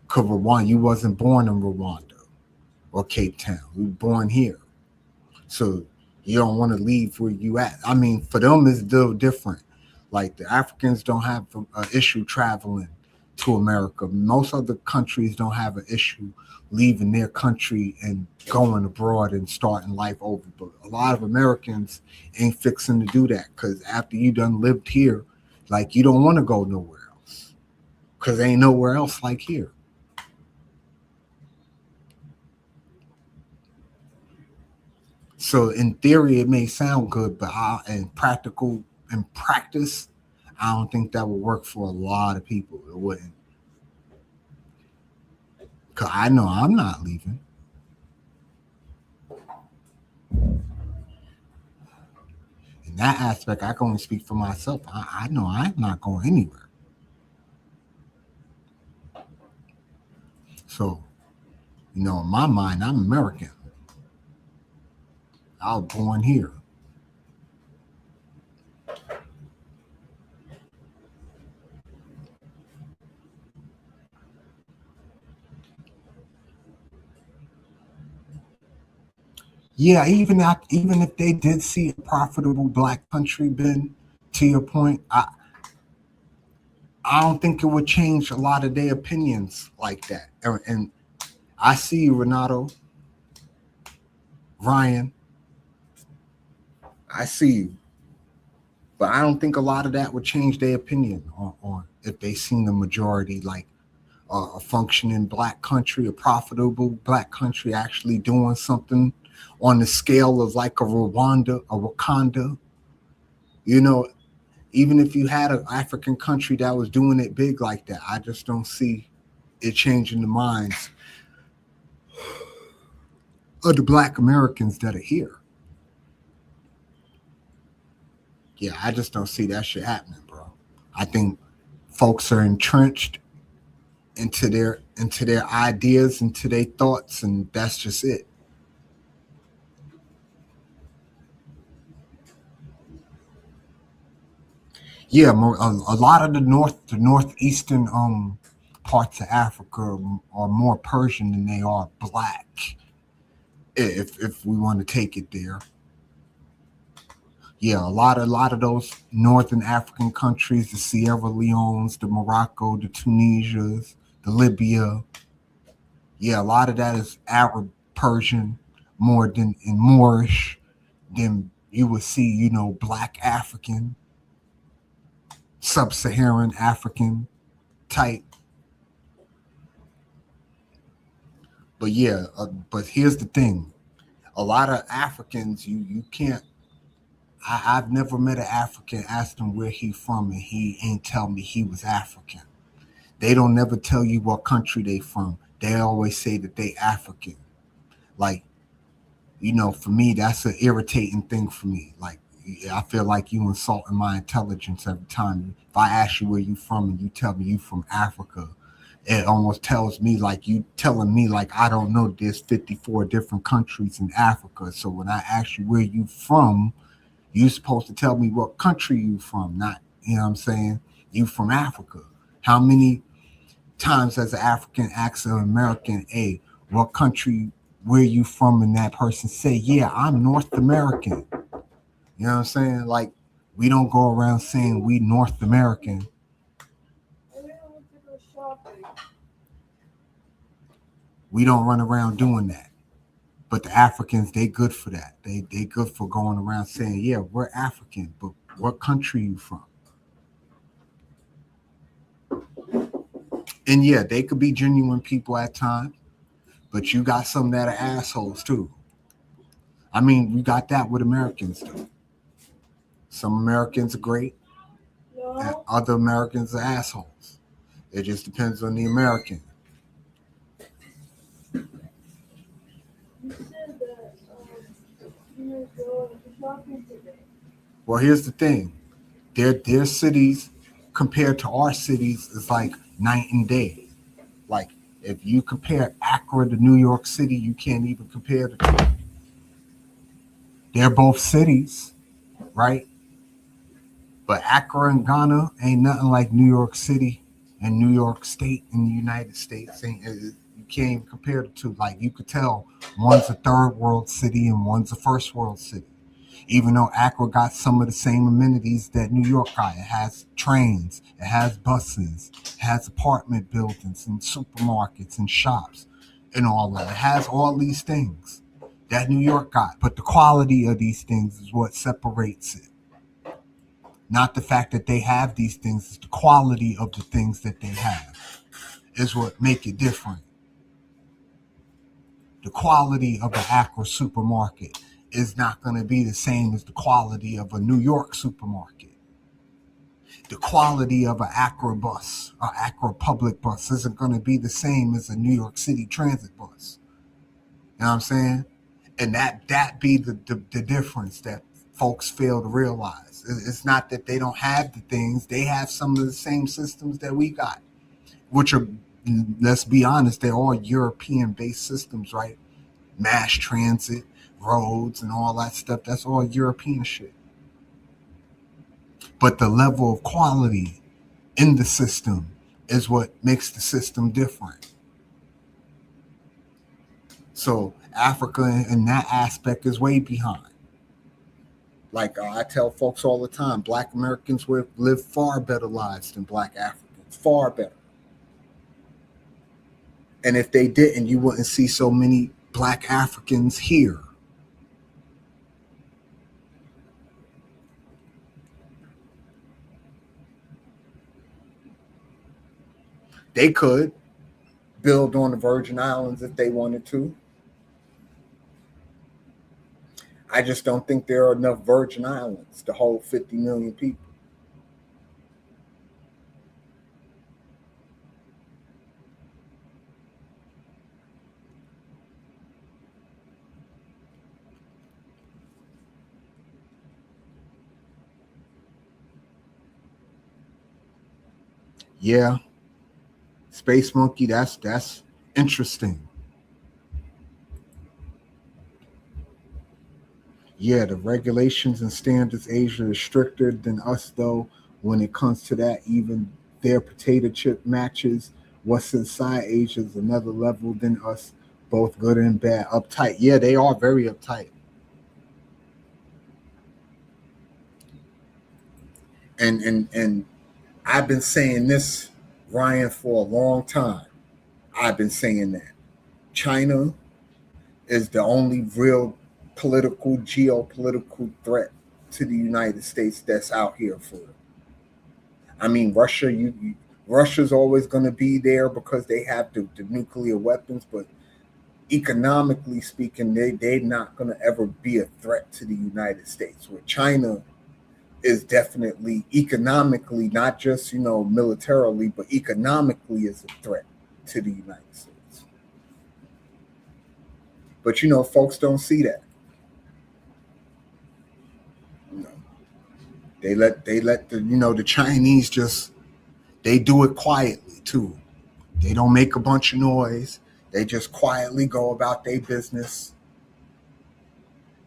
Because Rwanda, you wasn't born in Rwanda or Cape Town. You were born here. So you don't want to leave where you at. I mean, for them it's still different. Like the Africans don't have an issue traveling to America. Most other countries don't have an issue leaving their country and going abroad and starting life over. But a lot of Americans ain't fixing to do that because after you done lived here, like you don't want to go nowhere else because ain't nowhere else like here. So in theory, it may sound good, but in practice, I don't think that would work for a lot of people. It wouldn't, cause I know I'm not leaving. In that aspect, I can only speak for myself. I know I'm not going anywhere. So in my mind, I'm American. I was born here. Yeah, even if they did see a profitable black country, Ben, to your point, I don't think it would change a lot of their opinions like that. And I see you, Renato, Ryan. I see you, but I don't think a lot of that would change their opinion on if they seen the majority like a functioning black country, a profitable black country, actually doing something on the scale of like a Rwanda, a Wakanda. You know, even if you had an African country that was doing it big like that, I just don't see it changing the minds of the black Americans that are here. Yeah, I just don't see that shit happening, bro. I think folks are entrenched into their ideas, into their thoughts, and that's just it. Yeah, a lot of the northeastern parts of Africa are more Persian than they are black. If we want to take it there, yeah, a lot of those northern African countries, the Sierra Leones, the Morocco, the Tunisias, the Libya. Yeah, a lot of that is Arab Persian more than in Moorish than you would see, black African, sub-Saharan African type. But yeah, but here's the thing: a lot of Africans, you can't. I've never met an African, asked him where he from, and he ain't tell me he was African. They don't never tell you what country they from. They always say that they African. Like, for me, that's an irritating thing for me. Like, I feel like you insulting my intelligence every time. If I ask you where you from and you tell me you from Africa, it almost tells me like you telling me like I don't know there's 54 different countries in Africa. So when I ask you where you from, you supposed to tell me what country you from, not, you know what I'm saying? You from Africa. How many times as an African asks an American, hey, what country, where you from? And that person say, yeah, I'm North American. You know what I'm saying? Like, we don't go around saying we North American. We don't run around doing that. But the Africans, they good for that. They good for going around saying, yeah, we're African, but what country you from? And yeah, they could be genuine people at times, but you got some that are assholes too. I mean, we got that with Americans too. Some Americans are great, and other Americans are assholes. It just depends on the American. Well, here's the thing. Their cities compared to our cities is like night and day. Like if you compare Accra to New York City, you can't even compare the two. They're both cities, right? But Accra and Ghana ain't nothing like New York City and New York State in the United States. You can't even compare the two. Like you could tell one's a third world city and one's a first world city. Even though Accra got some of the same amenities that New York got. It has trains, it has buses, it has apartment buildings and supermarkets and shops and all that. It has all these things that New York got. But the quality of these things is what separates it. Not the fact that they have these things, it's the quality of the things that they have is what make it different. The quality of an Accra supermarket is not going to be the same as the quality of a New York supermarket. The quality of an Accra bus, an Accra public bus, isn't going to be the same as a New York City transit bus. You know what I'm saying? And that be the difference that folks fail to realize. It's not that they don't have the things. They have some of the same systems that we got, which are, let's be honest, they're all European-based systems, right? Mass transit, roads, and all that stuff. That's all European shit. But the level of quality in the system is what makes the system different. So Africa in that aspect is way behind. Like I tell folks all the time, Black Americans would live far better lives than Black Africans, far better. And if they didn't, you wouldn't see so many Black Africans here. They could build on the Virgin Islands if they wanted to. I just don't think there are enough Virgin Islands to hold 50 million people. Yeah, Space Monkey, that's interesting. Yeah, the regulations and standards Asia is stricter than us though when it comes to that. Even their potato chip matches what's inside Asia is another level than us, both good and bad. Uptight. Yeah, they are very uptight. And I've been saying this, Ryan, for a long time. I've been saying that. China is the only real political, geopolitical threat to the United States that's out here for it. I mean, Russia, Russia's always going to be there because they have the nuclear weapons, but economically speaking, they're not going to ever be a threat to the United States. Where China is definitely economically, not just, militarily, but economically is a threat to the United States. But folks don't see that. They let the Chinese just they do it quietly too. They don't make a bunch of noise. They just quietly go about their business,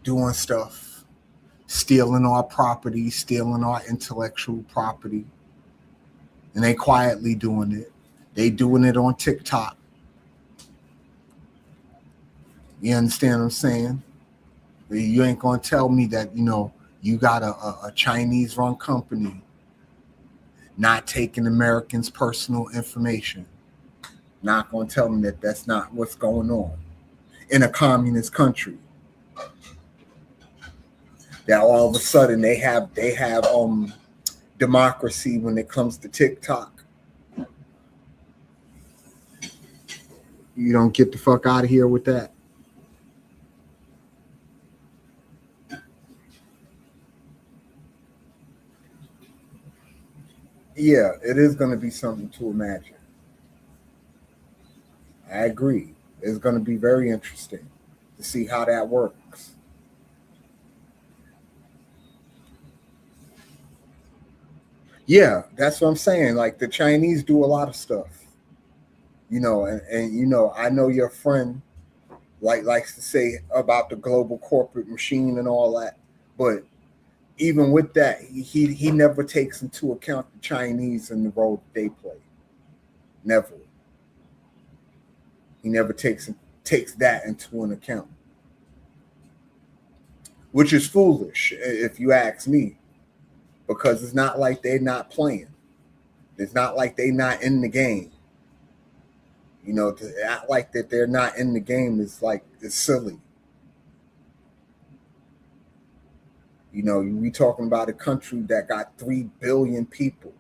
doing stuff, stealing our property, stealing our intellectual property, and they quietly doing it. They doing it on TikTok. You understand what I'm saying? You ain't gonna tell me that you got a Chinese-run company not taking Americans' personal information. Not going to tell them that that's not what's going on in a communist country. That all of a sudden they have democracy when it comes to TikTok. You don't get the fuck out of here with that. Yeah, it is going to be something to imagine. I agree. It's going to be very interesting to see how that works. Yeah, that's what I'm saying. Like the Chinese do a lot of stuff, and I know your friend likes to say about the global corporate machine and all that, but even with that, he never takes into account the Chinese and the role that they play. Never. He never takes that into an account, which is foolish if you ask me, because it's not like they're not playing. It's not like they're not in the game. To act like that they're not in the game is it's silly. We talking about a country that got 3 billion people,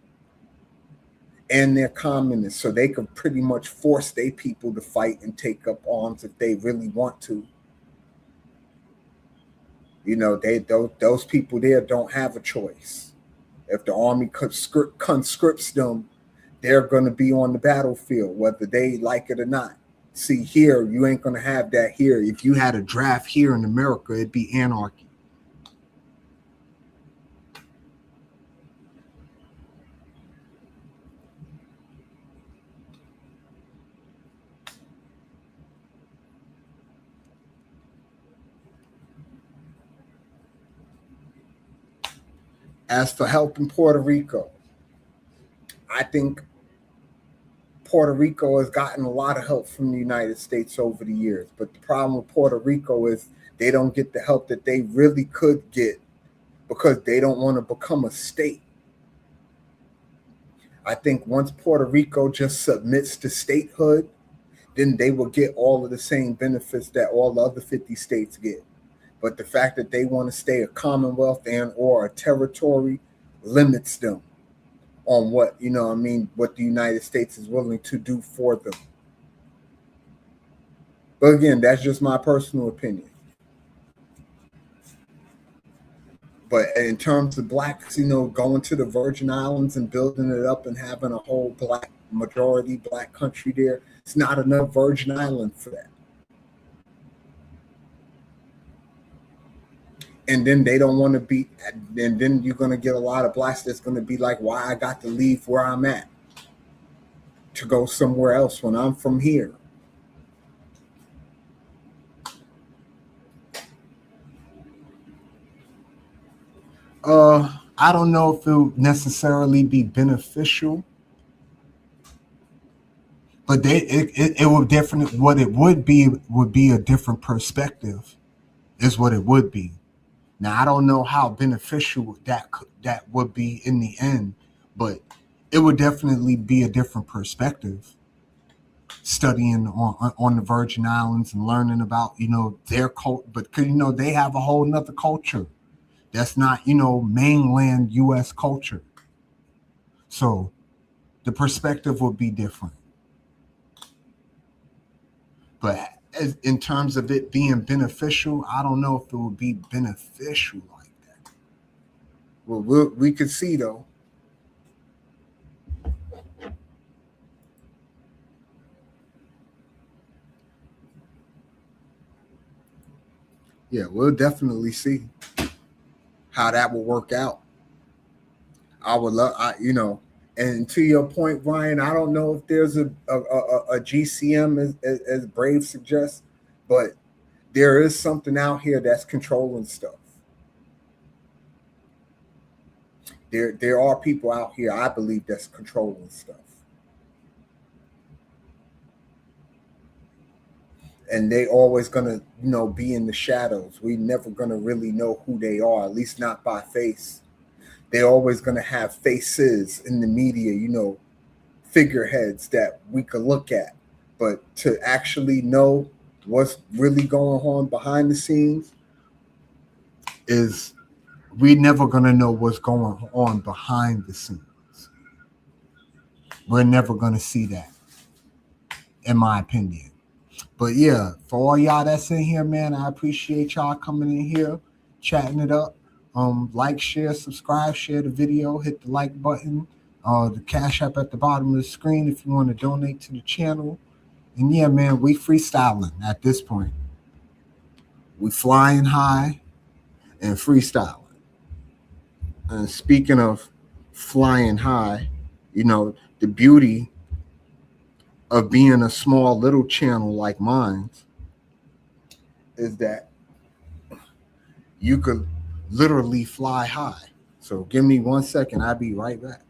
and they're communists, so they could pretty much force their people to fight and take up arms if they really want to. Those people there don't have a choice. If the army conscripts them, they're going to be on the battlefield, whether they like it or not. See, here, you ain't going to have that here. If you had a draft here in America, it'd be anarchy. As for helping Puerto Rico, I think Puerto Rico has gotten a lot of help from the United States over the years. But the problem with Puerto Rico is they don't get the help that they really could get because they don't want to become a state. I think once Puerto Rico just submits to statehood, then they will get all of the same benefits that all the other 50 states get. But the fact that they want to stay a commonwealth and or a territory limits them on what the United States is willing to do for them. But again, that's just my personal opinion. But in terms of blacks, going to the Virgin Islands and building it up and having a whole majority black country there, it's not enough Virgin Island for that. And then they don't want to be, and then you're going to get a lot of blacks that's going to be like, why I got to leave where I'm at to go somewhere else when I'm from here. I don't know if it would necessarily be beneficial, but it would definitely, what it would be a different perspective is what it would be. Now, I don't know how beneficial that would be in the end, but it would definitely be a different perspective. Studying on the Virgin Islands and learning about their culture, but they have a whole nother culture that's not mainland U.S. culture, so the perspective would be different. But in terms of it being beneficial, I don't know if it would be beneficial like that. Well, we could see though. Yeah, we'll definitely see how that will work out. I would love, and to your point, Ryan, I don't know if there's a GCM as Brave suggests, but there is something out here that's controlling stuff. There are people out here, I believe, that's controlling stuff. And they always gonna, be in the shadows. We never gonna really know who they are, at least not by face. They're always gonna have faces in the media, figureheads that we could look at. But to actually know what's really going on behind the scenes is we never gonna know what's going on behind the scenes. We're never gonna see that, in my opinion. But yeah, for all y'all that's in here, man, I appreciate y'all coming in here, chatting it up. Like, share, subscribe, share the video, hit the like button, the cash app at the bottom of the screen if you want to donate to the channel. And yeah, man, we freestyling at this point. We flying high and freestyling. And speaking of flying high, the beauty of being a small little channel like mine is that you could literally fly high. So give me 1 second. I'll be right back.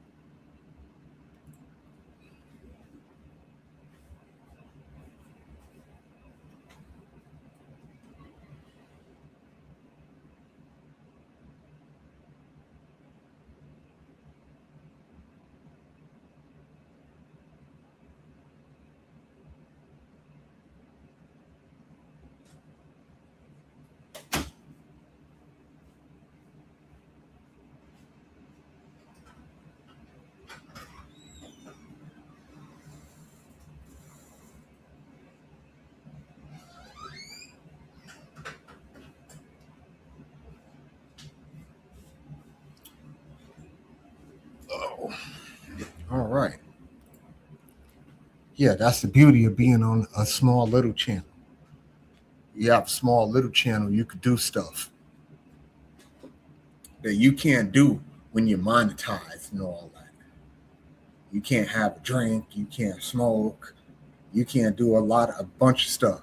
Oh, all right. Yeah, that's the beauty of being on a small little channel. You have a small little channel, you could do stuff that you can't do when you're monetized and all that. You can't have a drink, you can't smoke, you can't do a bunch of stuff.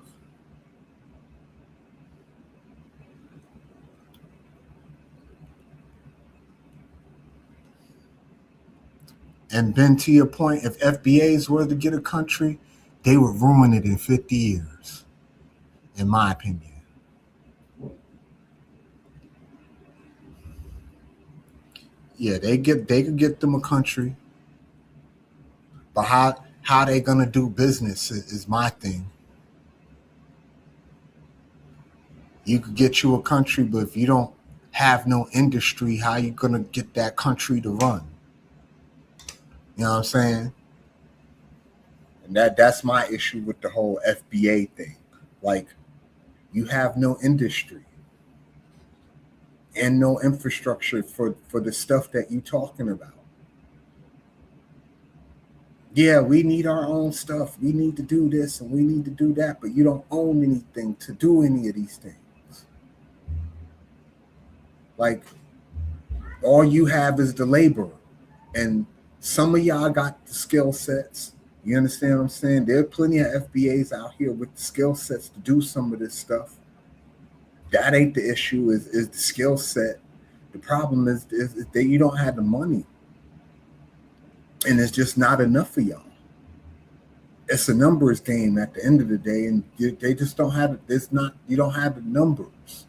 And Ben, to your point, if FBAs were to get a country, they would ruin it in 50 years, in my opinion. Yeah, they could get them a country, but how they gonna do business is my thing. You could get you a country, but if you don't have no industry, how you gonna get that country to run? You know what I'm saying? And that's my issue with the whole FBA thing. Like, you have no industry and no infrastructure for the stuff that you talking about. Yeah, we need our own stuff. We need to do this and we need to do that, but you don't own anything to do any of these things. Like, all you have is the labor. And some of y'all got the skill sets. You understand what I'm saying? There are plenty of FBAs out here with the skill sets to do some of this stuff. That ain't the issue, is the skill set. The problem is that you don't have the money. And it's just not enough for y'all. It's a numbers game at the end of the day, and they just don't have it. You don't have the numbers.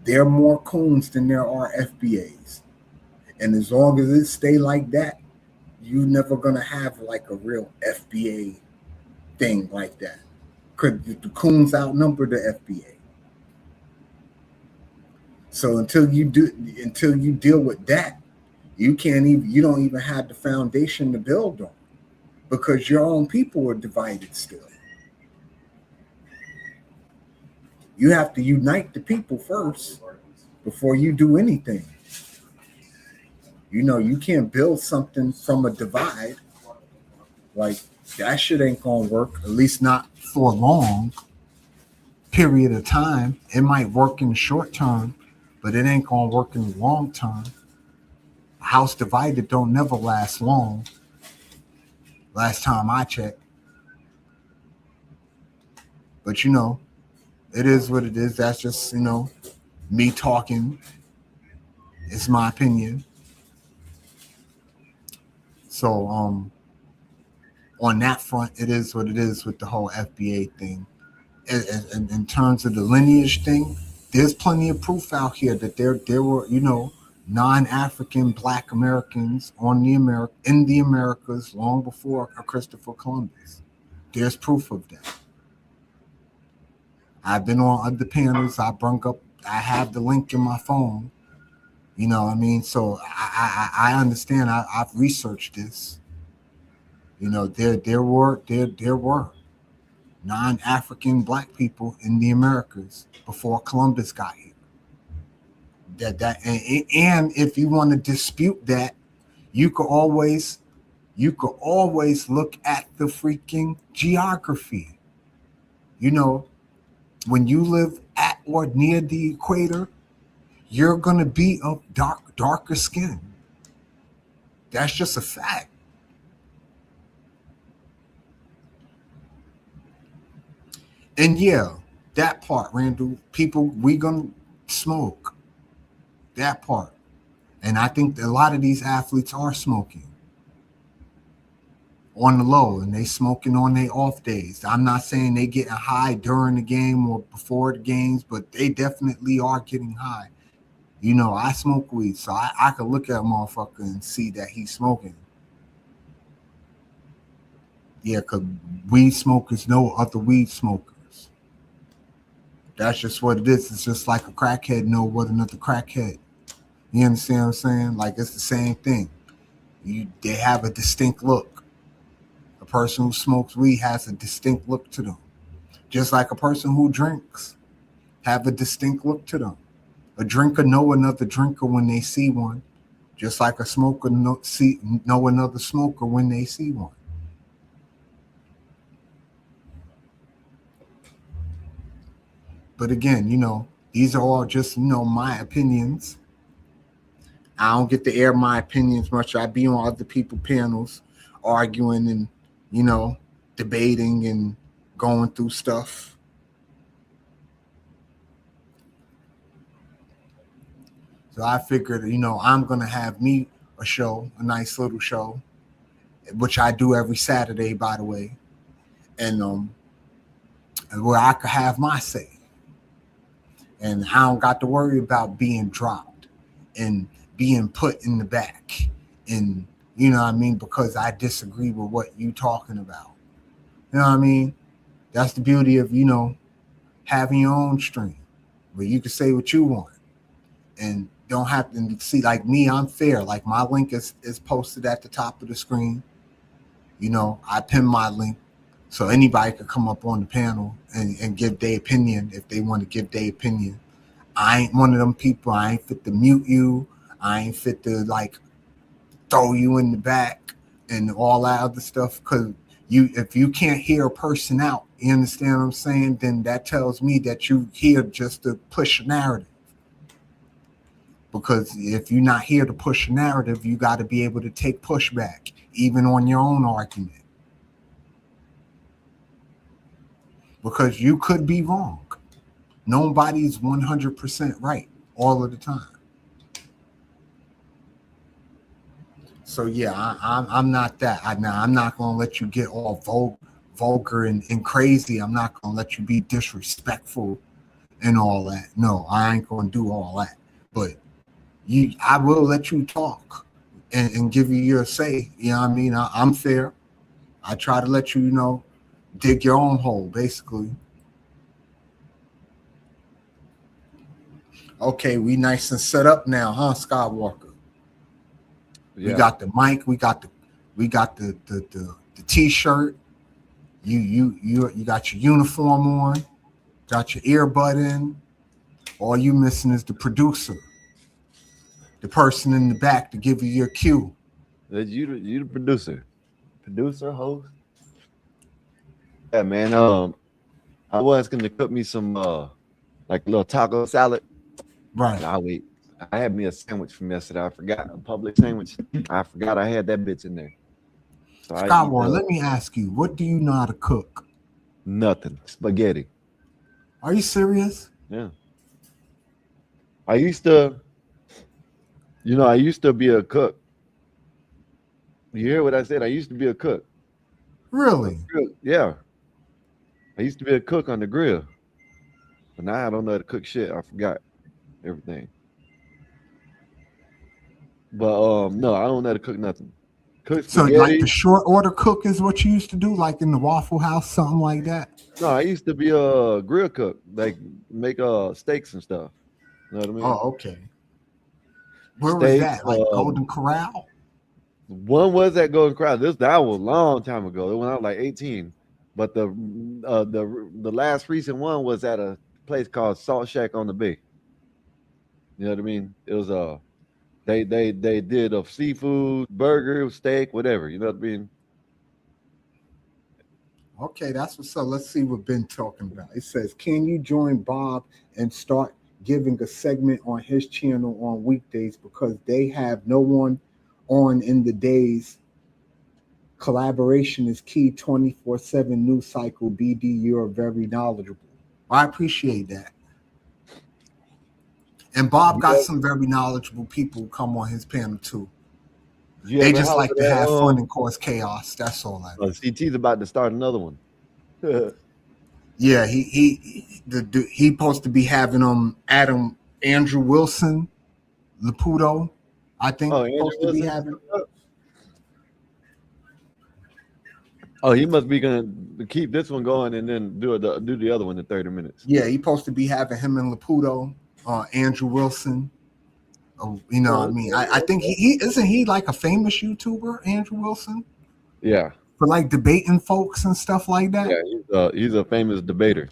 There are more coons than there are FBAs. And as long as it stay like that, you're never gonna have like a real FBA thing like that. Because the coons outnumber the FBA. So until you deal with that, you don't even have the foundation to build on, because your own people are divided still. You have to unite the people first before you do anything. You can't build something from a divide. Like, that shit ain't gonna work, at least not for a long period of time. It might work in the short term, but it ain't gonna work in the long term. A house divided don't never last long. Last time I checked. But it is what it is. That's just, me talking. It's my opinion. So on that front, it is what it is with the whole FBA thing. And in terms of the lineage thing, there's plenty of proof out here that there were, non-African Black Americans in the Americas long before Christopher Columbus. There's proof of that. I've been on other panels. I have the link in my phone. You know what I mean? So I understand. I've researched this. You know, there were non-African black people in the Americas before Columbus got here. And if you want to dispute that, you could always look at the freaking geography. You know, when you live at or near the equator, you're gonna be of darker skin. That's just a fact. And yeah, that part, Randall, people, we gonna smoke. That part. And I think that a lot of these athletes are smoking on the low, and they smoking on their off days. I'm not saying they getting high during the game or before the games, but they definitely are getting high. You know, I smoke weed, so I could look at a motherfucker and see that he's smoking. Yeah, because weed smokers know other weed smokers. That's just what it is. It's just like a crackhead know what another crackhead. You understand what I'm saying? Like, it's the same thing. They have a distinct look. A person who smokes weed has a distinct look to them. Just like a person who drinks have a distinct look to them. A drinker know another drinker when they see one, just like a smoker know another smoker when they see one. But again, you know, these are all just, you know, my opinions. I don't get to air my opinions much. I be on other people's panels arguing and, you know, debating and going through stuff. So I figured, you know, I'm going to have me a show, a nice little show, which I do every Saturday, by the way, and where I could have my say. And I don't got to worry about being dropped and being put in the back. And, you know what I mean? Because I disagree with what you talking about. You know what I mean? That's the beauty of, you know, having your own stream where you can say what you want and don't have to see. Like me, I'm fair. Like my link is posted at the top of the screen. You know, I pin my link so anybody could come up on the panel and give their opinion if they want to give their opinion. I ain't one of them people. I ain't fit to mute you. I ain't fit to like throw you in the back and all that other stuff. Because if you can't hear a person out, you understand what I'm saying? Then that tells me that you here just to push a narrative. Because if you're not here to push a narrative, you got to be able to take pushback, even on your own argument. Because you could be wrong. Nobody's 100% right all of the time. So yeah, I'm not that. I'm not gonna let you get all vulgar and crazy. I'm not gonna let you be disrespectful and all that. No, I ain't gonna do all that. But I will let you talk and give you your say. You know what I mean? I'm fair. I try to let you, you know, dig your own hole, basically. Okay, we nice and set up now, huh, Skywalker? Yeah. We got the mic, we got the t-shirt. You got your uniform on, got your earbud in. All you missing is the producer, the person in the back to give you your cue. You the producer, host. Yeah, man. I was gonna cook me some like a little taco salad. Right. I'll wait. I had me a sandwich from yesterday. I forgot a public sandwich. I forgot I had that bitch in there. So Skyward, let me ask you, what do you know how to cook? Nothing. Spaghetti. Are you serious? Yeah. I used to be a cook. You hear what I said? I used to be a cook. Really? Yeah. I used to be a cook on the grill. But now I don't know how to cook shit. I forgot everything. But no, I don't know how to cook nothing. Cook So like spaghetti. the short order cook is what you used to do, like in the Waffle House, something like that. No, I used to be a grill cook, like make steaks and stuff. You know what I mean? Oh, okay. Where was Steaks. that? Like Golden Corral? One was at Golden Corral. That was a long time ago. It went out like 18. But the last recent one was at a place called Salt Shack on the Bay. You know what I mean? It was they did a seafood, burger, steak, whatever. You know what I mean? Okay, that's what's up. Let's see what Ben talking about. It says, "Can you join Bob and start giving a segment on his channel on weekdays because they have no one on in the days. Collaboration is key. 24/7 news cycle. BD, you're very knowledgeable. I appreciate that. And Bob got You some very knowledgeable people come on his panel too. you They ever just like hollered to at have fun and cause chaos. That's all I mean. CT's about to start another one. Yeah, he supposed to be having Andrew Wilson, Laputo, I think Oh, Andrew supposed to be Wilson. having. Oh, he must be gonna keep this one going and then do the other one in 30 minutes. Yeah, he supposed to be having him and Laputo, Andrew Wilson. You know, I mean, I think he isn't he like a famous YouTuber, Andrew Wilson, Yeah, for like debating folks and stuff like that. yeah, he's a famous debater.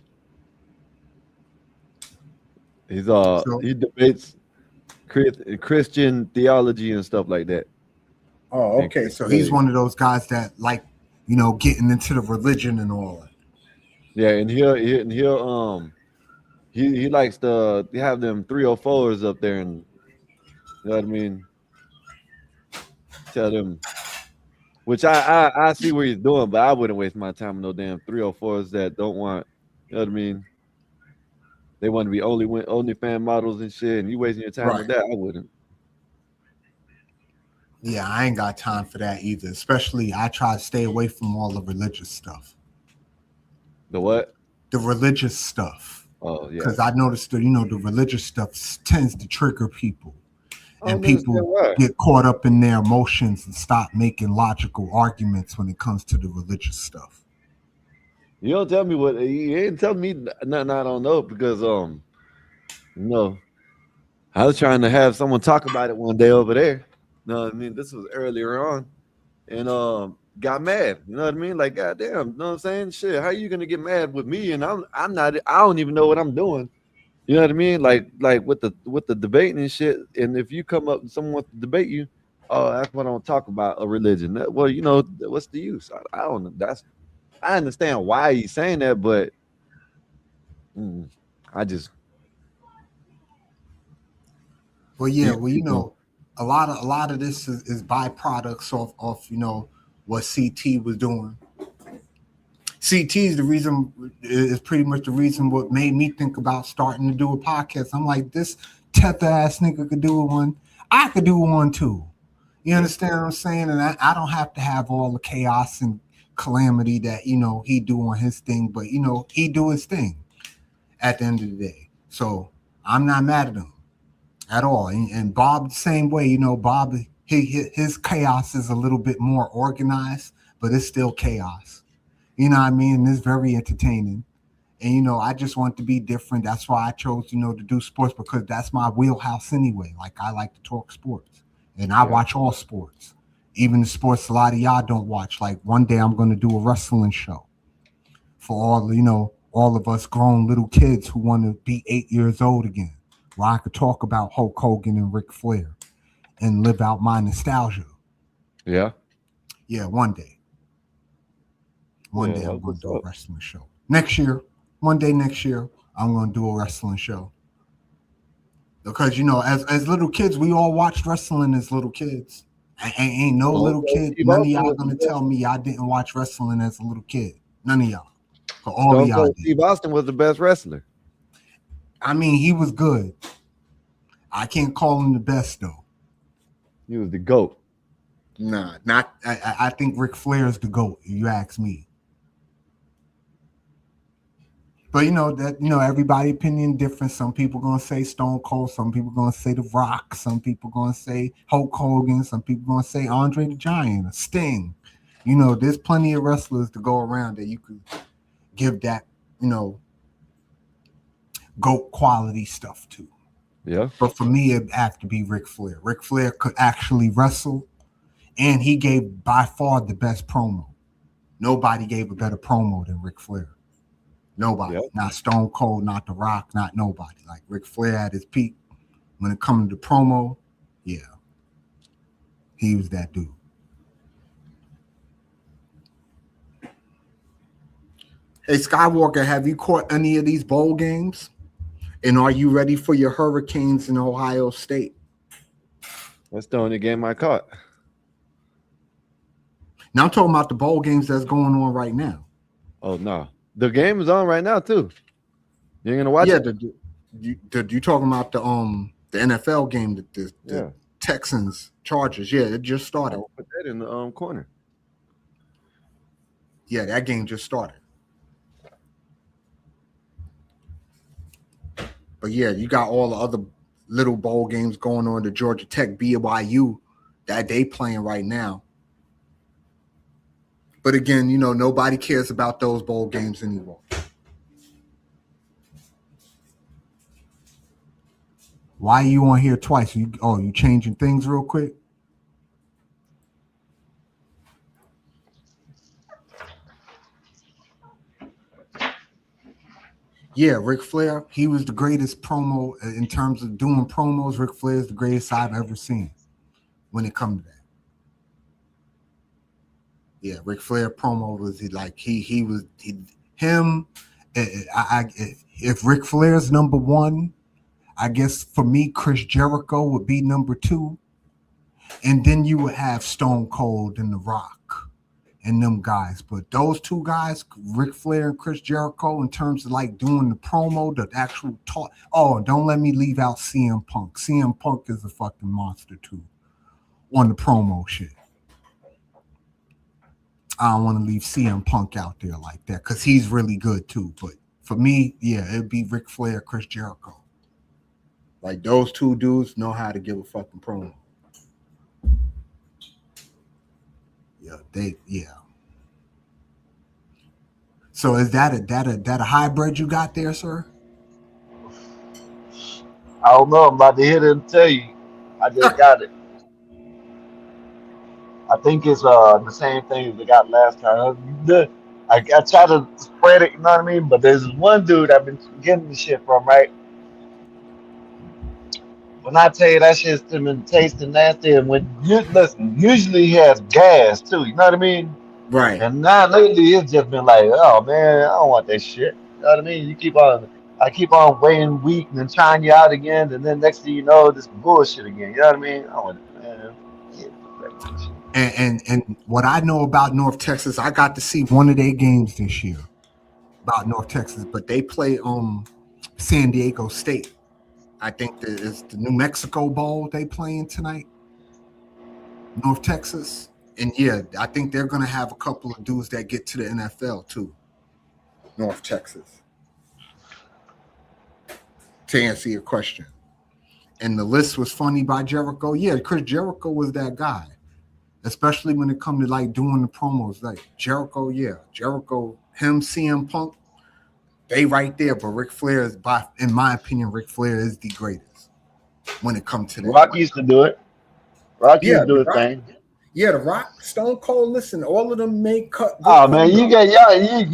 So, He debates Christian theology and stuff like that. oh, okay. So he's one of those guys that like, getting into the religion and all that. Yeah, and he likes to have them 304s up there, and you know what I mean. Tell them, which I see what he's doing, but I wouldn't waste my time on no damn 304s that don't want. You know what I mean? They want to be only fan models and shit, and you wasting your time with that. I wouldn't. Yeah, I ain't got time for that either. Especially, I try to stay away from all the religious stuff. The what? The religious stuff. Oh yeah. Because I noticed that the religious stuff tends to trigger people, and people get caught up in their emotions and stop making logical arguments when it comes to the religious stuff. You don't tell me what you ain't telling me nothing I don't know because I was trying to have someone talk about it one day over there. No, I mean this was earlier on, and got mad. You know what I mean? Like, goddamn, you know what I'm saying? Shit, how are you gonna get mad with me? And I'm not. I don't even know what I'm doing. You know what I mean? Like with the debating and shit. And if you come up and someone wants to debate you, oh, that's what I don't talk about a religion. Well, what's the use? I don't know. I understand why he's saying that, but I just. Well, yeah. Well, a lot of this is byproducts of what CT was doing. CT is pretty much the reason what made me think about starting to do a podcast. I'm like, this tether ass nigga could do one. I could do one too. You understand what I'm saying? And I don't have to have all the chaos and calamity that he do on his thing, but he do his thing at the end of the day. So I'm not mad at him at all. And Bob the same way. Bob, his chaos is a little bit more organized, but it's still chaos. You know what I mean? It's very entertaining. And, I just want to be different. That's why I chose, to do sports, because that's my wheelhouse anyway. Like, I like to talk sports. And I watch all sports. Even the sports a lot of y'all don't watch. Like, one day I'm going to do a wrestling show for all of us grown little kids who want to be 8 years old again, where I could talk about Hulk Hogan and Ric Flair and live out my nostalgia. Yeah. Yeah, one day. One day I'm going to do a wrestling show. Next year, I'm going to do a wrestling show. Because, as little kids, we all watched wrestling as little kids. Ain't no little kid, none of y'all going to tell me I didn't watch wrestling as a little kid. None of y'all. For all of y'all did. Steve Austin was the best wrestler. I mean, he was good. I can't call him the best, though. He was the GOAT. Nah, not. I think Ric Flair is the GOAT, if you ask me. But everybody opinion different. Some people gonna say Stone Cold, some people gonna say The Rock, some people gonna say Hulk Hogan, some people gonna say Andre the Giant, Sting. There's plenty of wrestlers to go around that you could give that, GOAT quality stuff to. Yeah. But for me, it'd have to be Ric Flair. Ric Flair could actually wrestle, and he gave by far the best promo. Nobody gave a better promo than Ric Flair. Nobody. Yep. Not Stone Cold, not The Rock, not nobody. Like Ric Flair at his peak. When it comes to promo, yeah. He was that dude. Hey, Skywalker, have you caught any of these bowl games? And are you ready for your Hurricanes in Ohio State? That's the only game I caught. Now I'm talking about the bowl games that's going on right now. Oh, no. The game is on right now, too. You ain't going to watch it? Yeah, you talking about the NFL game, the Texans, Chargers. Yeah, it just started. I'll put that in the corner. Yeah, that game just started. But yeah, you got all the other little bowl games going on. The Georgia Tech BYU that they playing right now. But again, nobody cares about those bowl games anymore. Why are you on here twice? You changing things real quick? Yeah, Ric Flair, he was the greatest promo in terms of doing promos. Ric Flair is the greatest I've ever seen when it comes to that. Yeah, Ric Flair promo was him. If Ric Flair's number one, I guess for me, Chris Jericho would be number two. And then you would have Stone Cold and The Rock and them guys. But those two guys, Ric Flair and Chris Jericho, in terms of like doing the promo, the actual talk. Oh, don't let me leave out CM Punk. CM Punk is a fucking monster too on the promo shit. I don't want to leave CM Punk out there like that because he's really good too. But for me, yeah, it'd be Ric Flair, Chris Jericho. Like those two dudes know how to give a fucking promo. Yeah. So is that a hybrid you got there, sir? I don't know. I'm about to hit it and tell you. I just got it. I think it's the same thing as we got last time. I try to spread it, you know what I mean? But there's one dude I've been getting the shit from, right? When I tell you that shit's been tasting nasty, and usually he has gas too, you know what I mean? Right. And now lately it's just been like, oh man, I don't want that shit. You know what I mean? I keep on waiting weak and then trying you out again, and then next thing you know, this bullshit again. You know what I mean? I want man. And what I know about North Texas, I got to see one of their games this year about North Texas, but they play San Diego State. I think it's the New Mexico Bowl they playing tonight. North Texas. And yeah, I think they're gonna have a couple of dudes that get to the NFL too. North Texas. To answer your question. And the list was funny by Jericho. Yeah, Chris Jericho was that guy. Especially when it comes to like doing the promos. Like Jericho, him, CM Punk, they right there. But Ric Flair is, in my opinion, Ric Flair is the greatest when it comes to that. Rock used to do it. Rock used to do a thing. Yeah, The Rock, Stone Cold, listen, all of them make cut. Oh man, you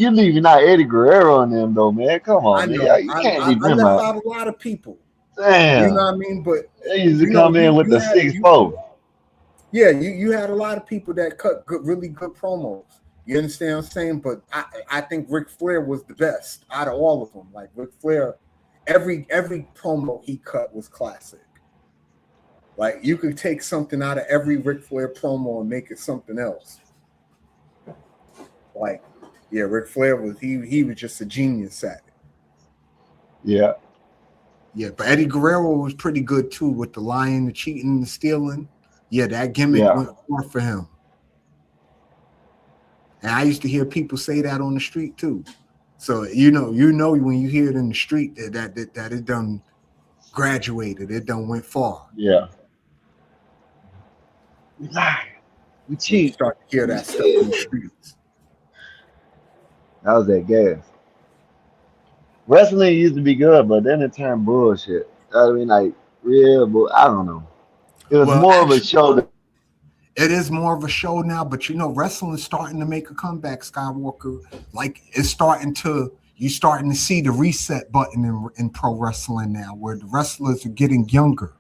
leaving out Eddie Guerrero and them though, man. Come on, man. You can't leave him out. I left out a lot of people. Damn. You know what I mean? But they used to come in with the 6'4". Yeah, you had a lot of people that cut really good promos. You understand what I'm saying? But I think Ric Flair was the best out of all of them. Like Ric Flair, every promo he cut was classic. Like you could take something out of every Ric Flair promo and make it something else. Like, yeah, Ric Flair was he was just a genius at it. Yeah. Yeah, but Eddie Guerrero was pretty good too with the lying, the cheating, the stealing. Yeah, that gimmick went forth for him. And I used to hear people say that on the street too. So you know when you hear it in the street that it done graduated, it done went far. Yeah. We lie. We When you cheat. start to hear We that stuff in the steal. streets. That was that gas. Wrestling used to be good, but then it turned bullshit. I mean, like real, but I don't know. It was Well, more of a actually, show than it is more of a show now, but wrestling is starting to make a comeback, Skywalker. Like it's starting to you starting to see the reset button in pro wrestling now, where the wrestlers are getting younger.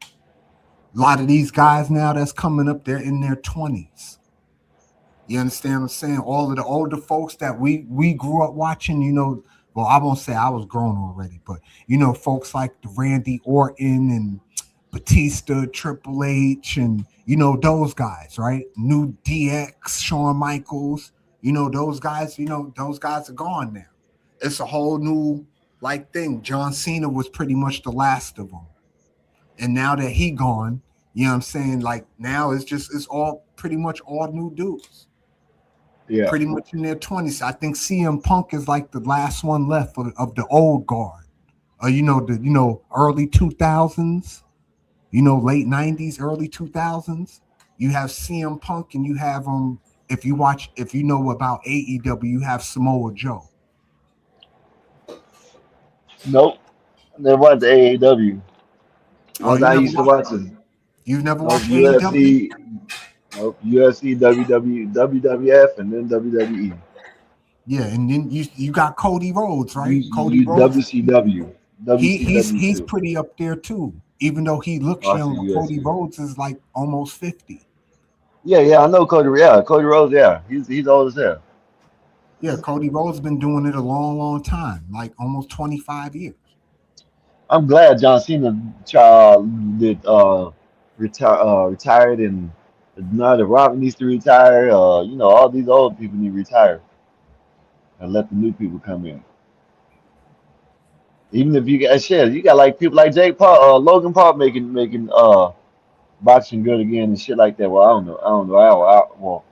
A lot of these guys now that's coming up, they're in their 20s. You understand what I'm saying? All of the older folks that we grew up watching, well, I won't say I was grown already, but folks like the Randy Orton and Batista, Triple H, and those guys, right? New DX, Shawn Michaels, those guys, those guys are gone now. It's a whole new like thing. John Cena was pretty much the last of them. And now that he gone, you know what I'm saying? Like now it's all pretty much all new dudes. yeah. Pretty much in their 20s. I think CM Punk is like the last one left of the old guard. The early 2000s, late 90s, early 2000s. You have CM Punk and you have if you know about AEW, you have Samoa Joe. Nope. Never watched AAW. Oh, Ones you I never used to watched watch is you've never nope, watched AEW? UFC, nope, UFC, WWF, and then WWE. Yeah, and then you got Cody Rhodes, right? Cody You Rhodes. WCW, WCW He's too. pretty up there too. Even though he looks Also young, Cody UFC. Rhodes is like almost 50. Yeah, I know Cody. Yeah, Cody Rhodes. Yeah, he's old as hell. Yeah, Cody Rhodes been doing it a long, long time, like almost 25 years. I'm glad John Cena did retired, and now the Rock needs to retire. All these old people need to retire and let the new people come in. Even if you got shit, you got like people like Jake Paul, Logan Paul making boxing good again and shit like that. Well, I don't know. Well,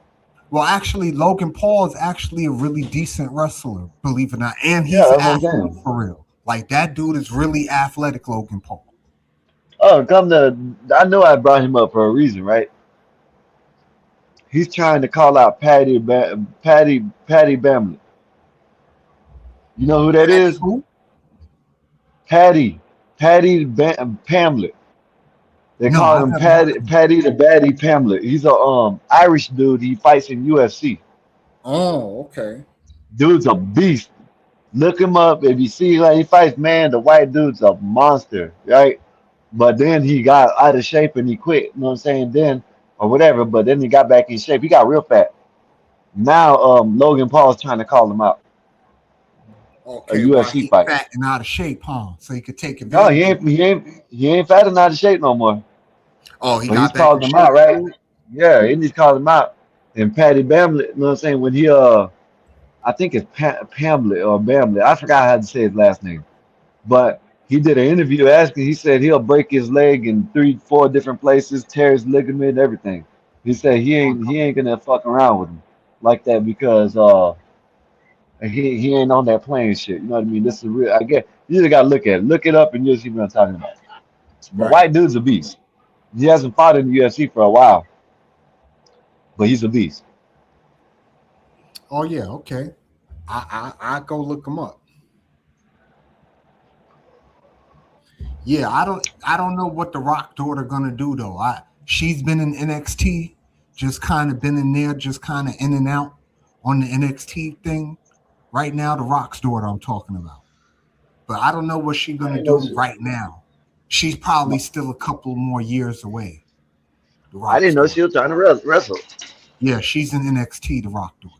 Well, actually, Logan Paul is actually a really decent wrestler, believe it or not, and yeah, he's an that's what I'm athlete saying. for real. Like that dude is really athletic, Logan Paul. Oh, I know I brought him up for a reason, right? He's trying to call out Patty Bamlett. You know who that Patty is? who? Patty, Pamlet. They No, call I've him never heard of him. Patty the Baddie Pamlet. He's a Irish dude. He fights in UFC. Oh, okay. Dude's a beast. Look him up. If you see how he fights, man, the white dude's a monster, right? But then he got out of shape and he quit. You know what I'm saying? Then or whatever. But then he got back in shape. He got real fat. Now Logan Paul's trying to call him out. A Okay, while UFC he's fight. fat and out of shape, huh? So he could take No, he advantage of ain't it. he ain't he ain't fat and out of shape no more. Oh, he But he's got back in calling him out, shape. right? Yeah, and he's calling him out. And Patty Bamlet, you know what I'm saying? When he I think it's Pamlet or Bamlet. I forgot how to say his last name. But he did an interview asking, he said he'll break his leg in 3, 4 different places, tear his ligament, everything. He said he ain't gonna fuck around with him like that because he ain't on that playing shit. You know what I mean? This is real. I get you just gotta look at it. Look it up and you'll see what I'm talking about. The Right. white dude's a beast. He hasn't fought in the UFC for a while, but he's a beast. Oh yeah, okay. I go look him up. Yeah, I don't know what the Rock daughter gonna do though. She's been in NXT, just kind of been in there, just kind of in and out on the NXT thing. Right now, the Rock's daughter I'm talking about. But I don't know what she's I gonna didn't know do she, right now. She's probably still a couple more years away. The I didn't Rock's know daughter. she was trying to wrestle. Yeah, she's in NXT, the Rock daughter.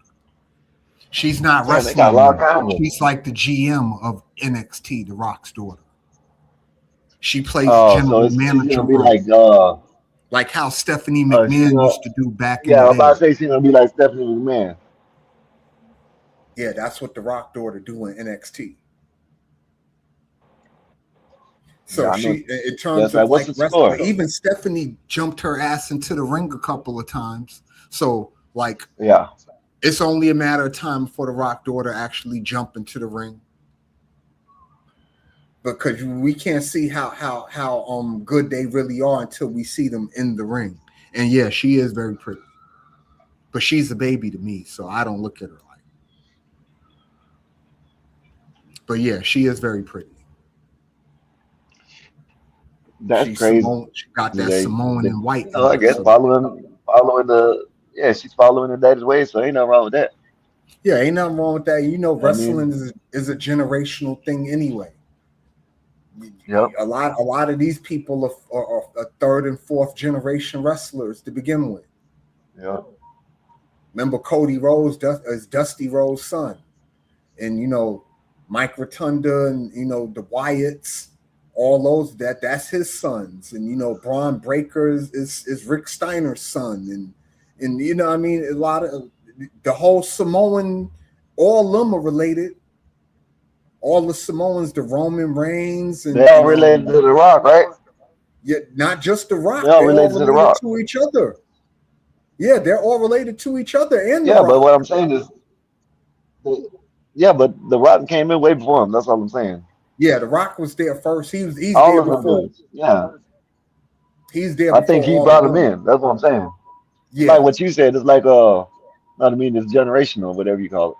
She's not Damn, they got a wrestling lot of now. combos. She's like the GM of NXT, the Rock's daughter. She plays Oh, so general she's manager gonna be role, like how Stephanie she's McMahon gonna used to do back in yeah, the I'm about day. to say she's gonna be like Stephanie McMahon. Yeah, that's what the Rock daughter do in NXT. Yeah, So I know. in That's terms right. of What's like the wrestling, score? even Stephanie jumped her ass into the ring a couple of times. So like Yeah, It's only a matter of time before the Rock daughter actually jump into the ring, because we can't see how good they really are until we see them in the ring. And yeah, she is very pretty, but she's a baby to me, so I don't look at her like. But yeah, she is very pretty. That's She's crazy. She got that Samoan and white. I guess following she's following her daddy's ways, so ain't nothing wrong with that. Yeah, ain't nothing wrong with that. You know, wrestling is a generational thing anyway. Yep. A lot of these people are third and fourth generation wrestlers to begin with. Yeah. Remember Cody Rhodes is Dusty Rhodes' son, and you know Mike Rotunda and you know the Wyatts, all those that's his sons, and you know Braun Breaker is Rick Steiner's son, and you know I mean a lot of the whole Samoan, all of them are related. All the Samoans, the Roman Reigns, and they all related to The Rock, right? Yeah, not just The Rock. They're all related to The Rock. To each other. Yeah, they're all related to each other. And yeah, but what I'm saying is, but The Rock came in way before him. That's all I'm saying. Yeah, The Rock was there first. He's all there of them before. Yeah, he's there. I think he brought him in. That's what I'm saying. Yeah, like what you said. It's like know what I mean? It's generational, whatever you call it.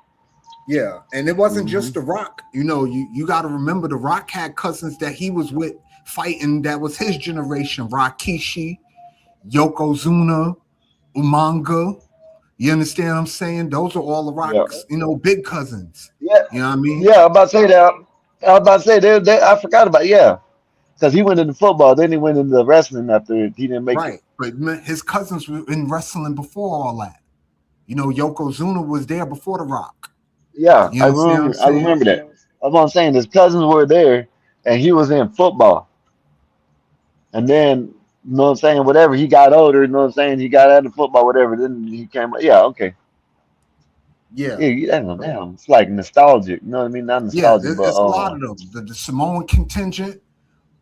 Yeah, and it wasn't just The Rock. You know, you got to remember The Rock had cousins that he was with fighting that was his generation. Rikishi, Yokozuna, Umaga. You understand what I'm saying? Those are all The Rock's, you know, big cousins. Yeah. You know what I mean? Yeah, I'm about to say that. I was about to say I forgot about because he went into football, then he went into wrestling after he didn't make it. But his cousins were in wrestling before all that. You know, Yokozuna was there before The Rock. Yeah, I remember that. That's what I'm saying. His cousins were there, and he was in football. And then, you know what I'm saying, whatever, he got older, you know what I'm saying, he got out of football, whatever, then he came, okay. Yeah, damn, it's like nostalgic, you know what I mean? Not nostalgic, but it's a lot of them. The Samoan contingent,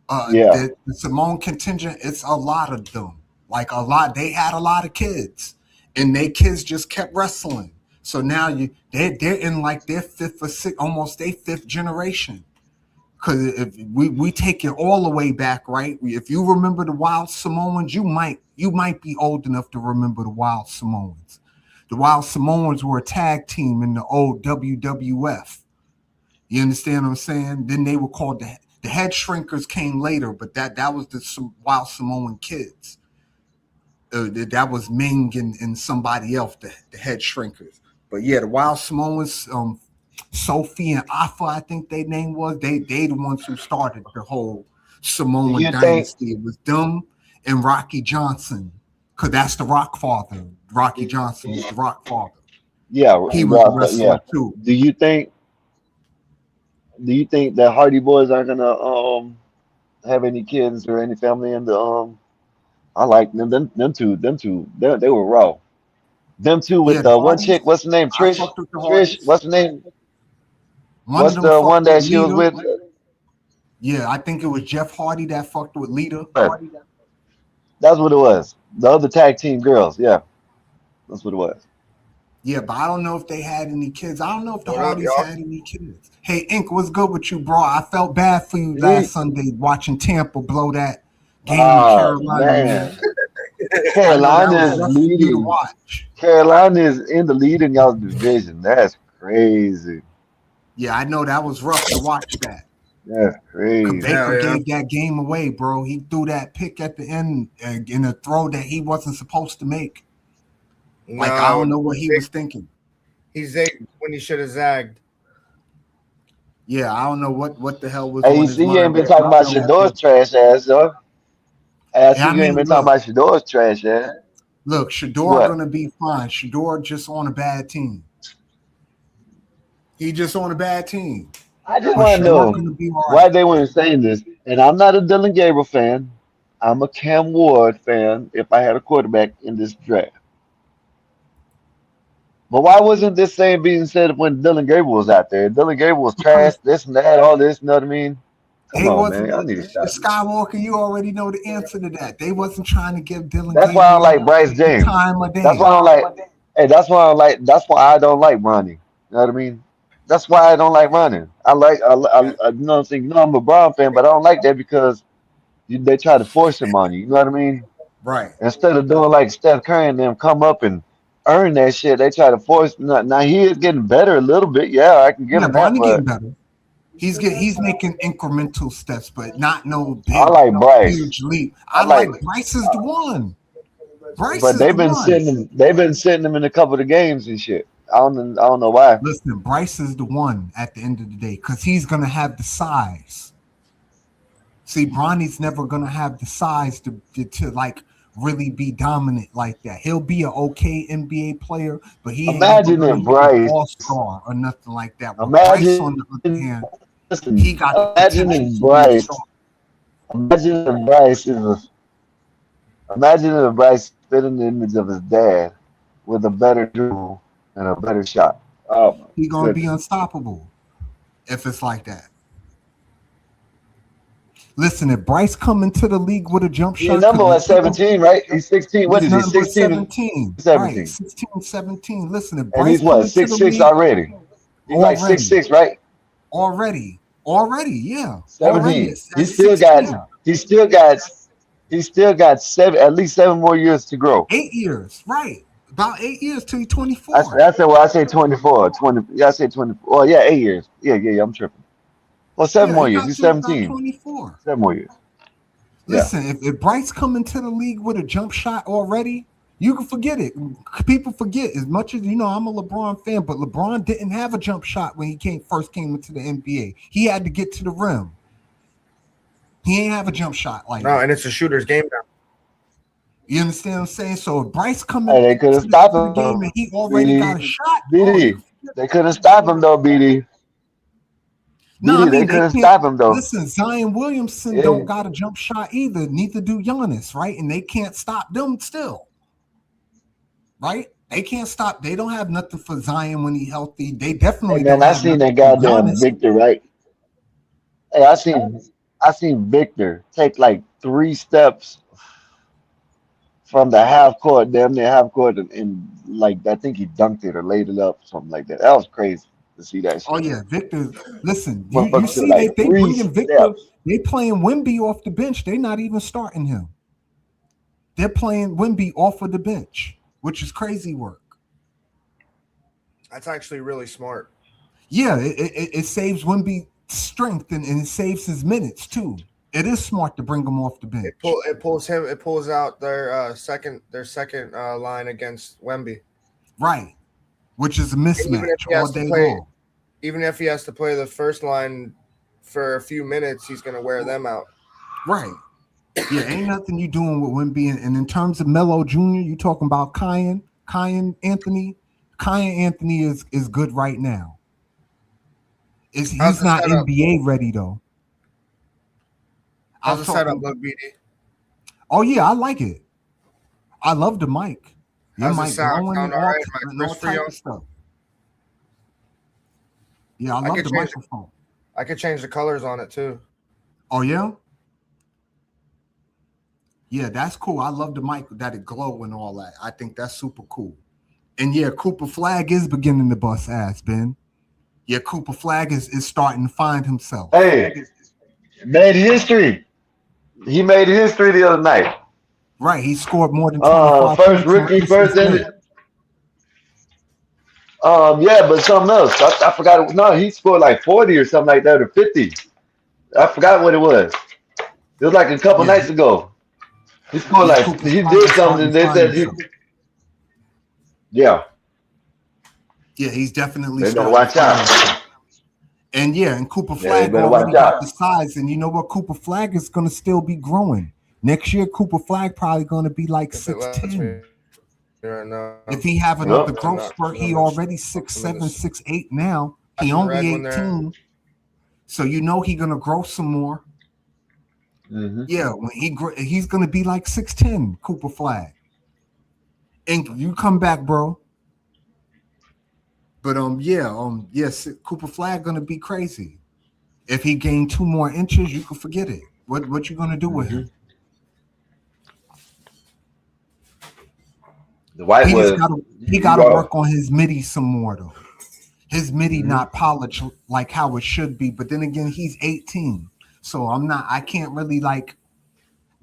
the Samoan contingent, it's a lot of them. Like a lot, they had a lot of kids, and their kids just kept wrestling. So now they're in like their fifth or sixth, almost their fifth generation. Because if we take it all the way back, right? If you remember the Wild Samoans, you might be old enough to remember the Wild Samoans. The Wild Samoans were a tag team in the old WWF. You understand what I'm saying? Then they were called the Head Shrinkers came later, but that was the Wild Samoan Kids. That was Ming and somebody else, the Head Shrinkers. But yeah, the Wild Samoans, Sophie and Afa, I think their name was. They the ones who started the whole Samoan dynasty. It was them and Rocky Johnson, because that's the Rock father. Rocky Johnson was the Rock father. Yeah, he was a wrestler too. Do you think that Hardy Boys aren't gonna have any kids or any family in the I like them two. They were raw. Them two with the one chick. What's the name? Trish. What's the name? What's the one that she was with? Yeah, I think it was Jeff Hardy that fucked with Lita. That's what it was. The other tag team girls. Yeah, that's what it was. Yeah, but I don't know if they had any kids. I don't know if the Hardys had any kids. Hey, Ink, what's good with you, bro? I felt bad for you last Sunday watching Tampa blow that game in Carolina. Man. Carolina is leading. Carolina is in the lead in y'all's division. That's crazy. Yeah, I know that was rough to watch that. That's crazy. Baker gave that game away, bro. He threw that pick at the end in a throw that he wasn't supposed to make. Like, I don't know what he was thinking. He zagged when he should have zagged. Yeah, I don't know what the hell was. Hey, you see, you ain't been talking about Shador's trash ass, though. You ain't been talking about Shador's trash ass. Look, Shador gonna be fine. Shador just on a bad team. He just on a bad team. I just want to know why they weren't saying this. And I'm not a Dylan Gabriel fan. I'm a Cam Ward fan if I had a quarterback in this draft. But why wasn't this same being said when Dylan Gabriel was out there? Dylan Gabriel was trash, this and that, all this, you know what I mean? Come on, man. I need a shot. Skywalker, you already know the answer to that. They wasn't trying to give Dylan That's why I don't like Bryce James. That's why I don't like Hey, that's why I like. That's why I don't like running. You know what I mean? That's why I don't like running. You know what I'm saying? You know, I'm a Brown fan, but I don't like that because they try to force him on you. You know what I mean? Right. Instead of doing like Steph Curry and them come up and earn that shit, they try to force. Now he is getting better a little bit. Yeah, I can give Yeah, him that, Bronny getting but better. He's making incremental steps, but not no I big, like Bryce. huge leap. I I like, like Bryce is the one. Bryce but is the one. they've been sitting him in a couple of the games and shit. I don't know why. Listen, Bryce is the one at the end of the day because he's gonna have the size. See, Bronny's never gonna have the size to like really be dominant like that. He'll be an okay NBA player, but he ain't never Imagine gonna if be an Bryce. all-star or nothing like that. With Bryce, on Imagine. the other hand, he Listen. got the potential to be a star. Imagine if Bryce is a. Imagine if Bryce fit in the image of his dad with a better dribble and a better shot. Oh my He's gonna be goodness. unstoppable if it's like that. Listen, if Bryce come into the league with a jump He shot, number was 17, right? He's 16. What he's is he? nothing but 16 and 17. Right, 17. 16, 17. Listen, if And Bryce he's come what, into the 6'6" league already? He's like six already, six, right? already, yeah, already 17. at 16. He still got he still got at least 7 more years to grow. 8 years, right? About 8 years till he's I 24. said, well, I say 24. 20, yeah, I say 24. Oh, yeah, 8 years. Yeah, I'm tripping. Well, seven Yeah, more he years. got He's till about 17. 24. 7 more years. Yeah. Listen, if Bryce come into the league with a jump shot already, you can forget it. People forget as much as I'm a LeBron fan, but LeBron didn't have a jump shot when he first came into the NBA. He had to get to the rim. He ain't have a jump shot like No, that. and it's a shooter's game now. You understand what I'm saying? So if Bryce coming Hey, they to couldn't stop the game him, and he already got a BD. shot, oh, you BD. can forget. They couldn't stop him though, BD. No, I BD, they mean they couldn't can't. stop him though. Listen, Zion Williamson don't Yeah. got a jump shot either. Neither do Giannis, right? And they can't stop them still, right? They can't stop. They don't have nothing for Zion when he's healthy. They Hey definitely man, don't I have seen nothing that for goddamn Giannis. Victor, right? Hey, I seen Victor take like 3 steps from the half court, damn near half court, and like I think he dunked it or laid it up, something like that. That was crazy to see that Oh shit. yeah, Victor. Listen, you Motherfucker took see like they three bringing Victor. steps. They playing Wemby off the bench. They not even starting him. They're playing Wemby off of the bench, which is crazy work. That's actually really smart. Yeah, it saves Wemby strength and it saves his minutes too. It is smart to bring him off the bench. It pulls out their second line against Wemby. Right, which is a Even if mismatch he all has to day play, long. even if he has to play the first line for a few minutes, he's gonna wear them out. Right. Yeah, ain't nothing you doing with Wemby. And in terms of Melo Jr., you talking about Kyan Anthony. Kyan Anthony is good right now. How's He's the not setup? NBA ready though. I How's was the setup talking. look, BD? Oh yeah, I like it. I love the mic. Your How's the mic sound? glowing Sound all right? Am I and all crisp for type y'all? of stuff. Yeah, I I love could the change. microphone. I could change the colors on it too. Oh yeah, yeah, that's cool. I love the mic that it glow and all that. I think that's super cool. And yeah, Cooper Flag is beginning to bust ass, Ben. Yeah, Cooper Flag is starting to find himself. Hey, made history. He made history the other night. Right, he scored more than 25 First points on rookie, Christmas first Day. in. Yeah, but something else. I forgot. No, he scored like 40 or something like that, or 50. I forgot what it was. It was like a couple Yeah, nights ago. He scored yeah, like Cooper he Flag did is starting something. to They find said himself. yeah, Yeah, he's definitely they better starting to watch find out. himself. And yeah, and Cooper Yeah, they Flag better already watch got the out. size. And you know what? Cooper Flag is going to still be growing. Next year, Cooper Flag probably going to be like If it lets me 6'10". right now. If he have Yep. another growth spurt, he already 6'7", 6'8" now. He Flashing red only when they're 18. So you know he's going to grow some more. Hmm. Yeah, when he's going to be like 6'10", Cooper Flag. And you come back, bro. But yes, Cooper Flag going to be crazy. If he gained 2 more inches, you can forget it. What you going to do with him? The White He was. just got to work on his MIDI some more though. His MIDI not polished like how it should be. But then again, he's 18, so I can't really like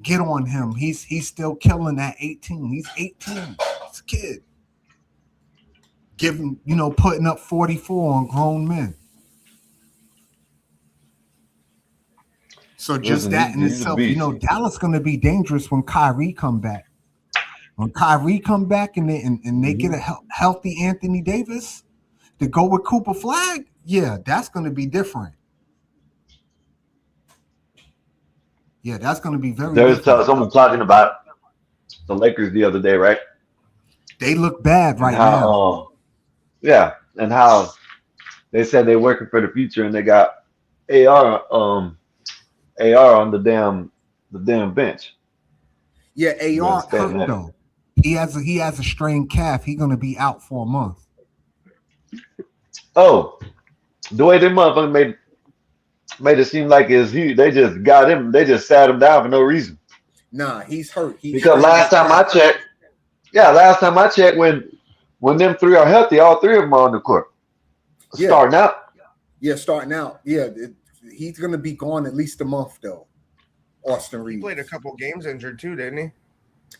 get on him. He's still killing at 18. He's 18. He's a kid. Giving, putting up 44 on grown men. So just that in itself, Dallas going to be dangerous when Kyrie come back. When Kyrie come back and they get a healthy Anthony Davis to go with Cooper Flag, yeah, that's going to be different. Yeah, that's going to be very different. Someone talking about the Lakers the other day, right? They look bad right now. Yeah, and how they said they're working for the future and they got AR on the damn bench. Yeah, AR hurt though. He has a strained calf. He's gonna be out for a month. Oh, the way they motherfucker made it seem like they just got him. They just sat him down for no reason. Nah, he's hurt. Because last time I checked, when them three are healthy, all three of them are on the court. Yeah. Starting out. Yeah, starting out. Yeah, he's gonna be gone at least a month though. Austin Reeves. He played a couple games injured too, didn't he?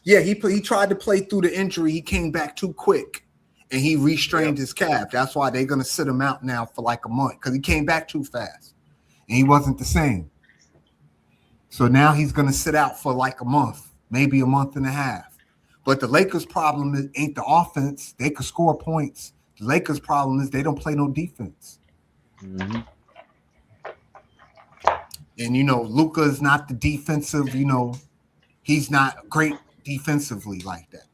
Yeah, he tried to play through the injury. He came back too quick, and he restrained his calf. That's why they're gonna sit him out now for like a month because he came back too fast, and he wasn't the same. So now he's gonna sit out for like a month, maybe a month and a half. But the Lakers' problem ain't the offense. They could score points. The Lakers' problem is they don't play no defense. Mm-hmm. And Luka is not the defensive. He's not great defensively like that.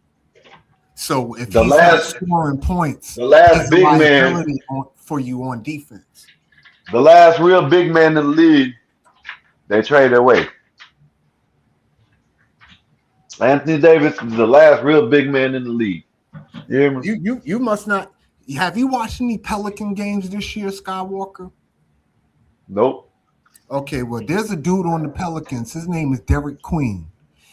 So if he's not scoring points, the last big man for you on defense, the last real big man in the league, they traded away. Anthony Davis is the last real big man in the league. You hear me? You must not. Have you watched any Pelican games this year, Skywalker? Nope. Okay, well, there's a dude on the Pelicans. His name is Derek Queen,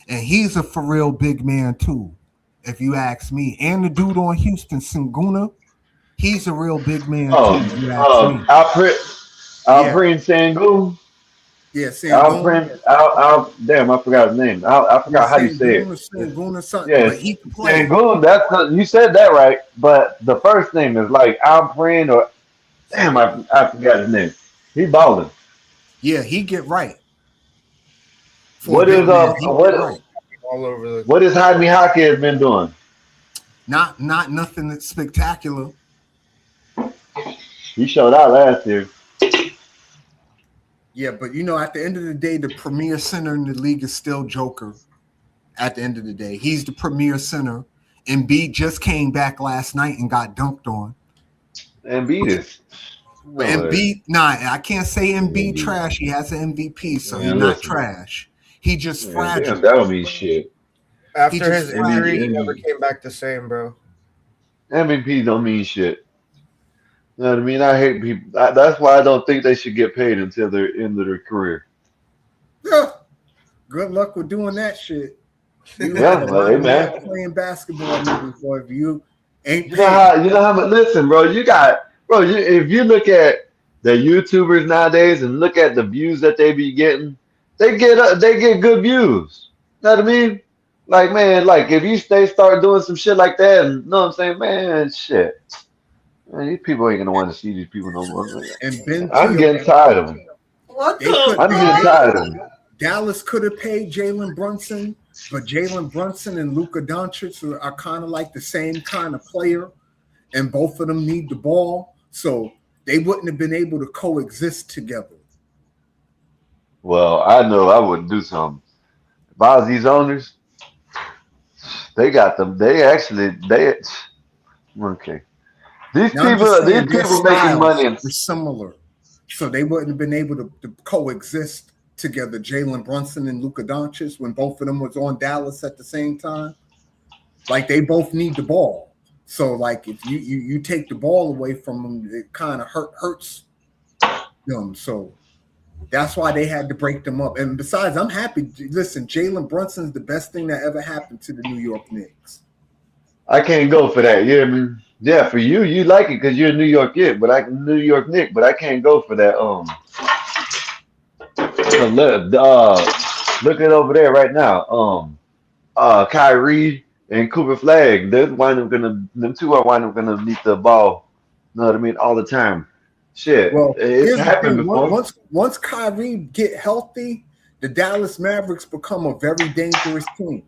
and he's a for real big man too, if you ask me. And the dude on Houston, Sengun, he's a real big man too. If you ask me. Alperen Sengun. Yeah, Sengun. Damn, I forgot his name. I forgot how you say it. Sengun or something. Yeah, but he can play. Sengun. You said that right, but the first name is like Alperen or damn, I forgot his name. He balling. Yeah, he get right. What is right. All over the. What is Jaime Jaquez been doing? Not nothing that's spectacular. He showed out last year. Yeah, but at the end of the day, the premier center in the league is still Joker. At the end of the day, he's the premier center. Embiid just came back last night and got dunked on. Embiid is. But Embiid, I can't say Embiid trash. He has an MVP, so he's not trash. He just fragile. That don't mean shit. After his injury, he never came back the same, bro. MVP don't mean shit. You know what I mean? I hate people. That's why I don't think they should get paid until they're end of their career. Yeah. Good luck with doing that shit. Man. Playing basketball before if you ain't. You know how much? Listen, bro. If you look at the YouTubers nowadays and look at the views that they be getting, they get good views. You know what I mean? Like, man, like if they start doing some shit like that, and you know what I'm saying, man, shit. Man, these people ain't gonna want to see these people no more. I'm getting tired of them. I'm getting tired of them. Dallas could have paid Jalen Brunson, but Jalen Brunson and Luka Doncic are kind of like the same kind of player, and both of them need the ball, so they wouldn't have been able to coexist together. Well, I know I wouldn't do something. If I was these owners, they got them. Okay. These people making money. They're similar, so they wouldn't have been able to coexist together. Jalen Brunson and Luka Doncic, when both of them was on Dallas at the same time, like they both need the ball. So, like if you take the ball away from them, it kind of hurts them. So that's why they had to break them up. And besides, I'm happy. Listen, Jalen Brunson's the best thing that ever happened to the New York Knicks. I can't go for that. You know what I mean? Yeah, for you, you like it because you're a New York kid, but I New York Nick, but I can't go for that. So look at over there right now. Kyrie and Cooper Flag. Them two are wind up gonna meet the ball. You know what I mean? All the time. Shit, Well, it's here's the happened thing. before. Once Kyrie get healthy, the Dallas Mavericks become a very dangerous team.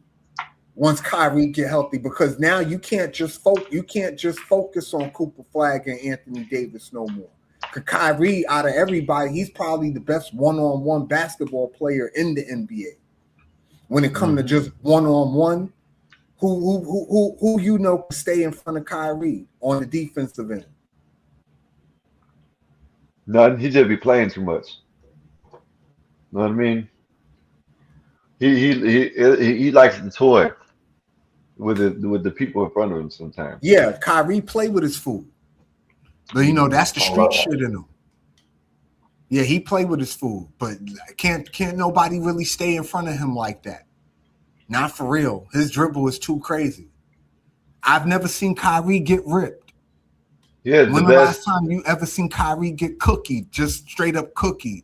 Once Kyrie get healthy, because now you can't just focus on Cooper Flag and Anthony Davis no more. Because Kyrie, out of everybody, he's probably the best one-on-one basketball player in the NBA. When it comes to just one-on-one, who you know can stay in front of Kyrie on the defensive end? Nothing. He just be playing too much. Know what I mean? He likes to toy with the people in front of him sometimes. Yeah, Kyrie play with his food. But you know, that's the street shit in him. Yeah, he play with his food, but can't nobody really stay in front of him like that. Not for real. His dribble is too crazy. I've never seen Kyrie get ripped. Yeah, the When the last best. time you ever seen Kyrie get cookied, just straight up cookied?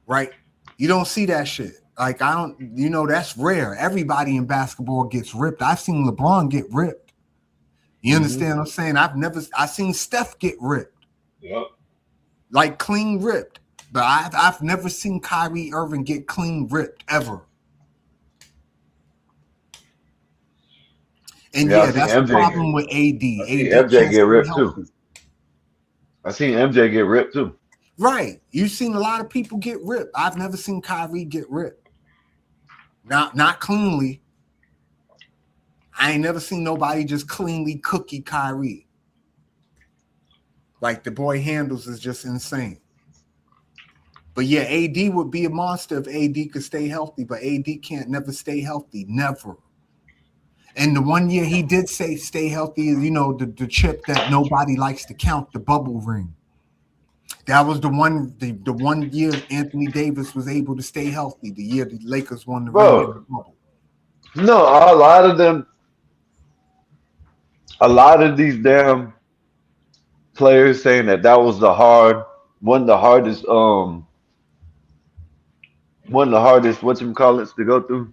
Right? You don't see that shit. Like, I don't, you know, that's rare. Everybody in basketball gets ripped. I've seen LeBron get ripped. You understand what I'm saying? I seen Steph get ripped. Yep. Like clean ripped. But I've never seen Kyrie Irving get clean ripped ever. And Yeah, I yeah, seen that's the MJ problem with AD. I seen AD MJ can't get stay ripped healthy. too. I seen MJ get ripped too. Right. You've seen a lot of people get ripped. I've never seen Kyrie get ripped. Not cleanly. I ain't never seen nobody just cleanly cookie Kyrie. Like the boy handles is just insane. But yeah, AD would be a monster if AD could stay healthy, but AD can't never stay healthy. Never. And the one year he did say stay healthy is, you know, the chip that nobody likes to count, the bubble ring. That was the one year Anthony Davis was able to stay healthy, the year the Lakers won the ring in the Bro, bubble. no, a lot of these damn players saying that was one of the hardest, whatchamacallits to go through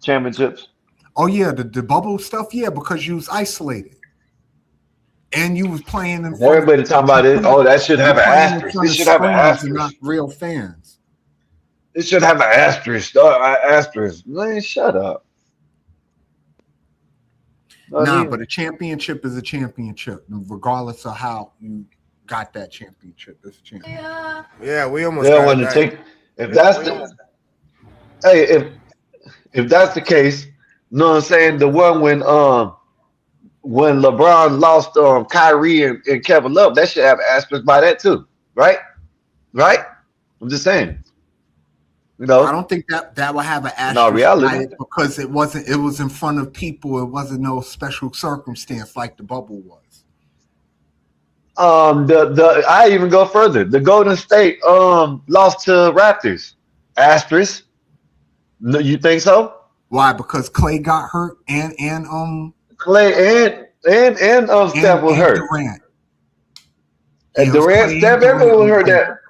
championships. Oh yeah, the bubble stuff, yeah, because you was isolated. And you was playing in And front of everybody talking about it. Oh, that should you have an playing in asterisk. front It of should have an screens and not asterisk. real fans. It should have an asterisk. Asterisk. Man, shut up. Know what I Nah, mean? but a championship is a championship, regardless of how you got that championship. It's a championship. Yeah, we almost They don't got it want to back. take. If that's the hey, if that's the case, you know what I'm saying? The one when LeBron lost Kyrie and Kevin Love, that should have aspects by that too, right? Right? I'm just saying, you I know, don't think that will have an in all asterisk by reality, it because it was in front of people. It wasn't no special circumstance like the bubble was. the I even go further. The Golden State lost to Raptors. Asterisk. No, you think so? Why? Because Clay got hurt and Clay and Steph was hurt. Durant. Yeah, And it was Durant, Clay and Steph, Durant everyone on heard the that. paper.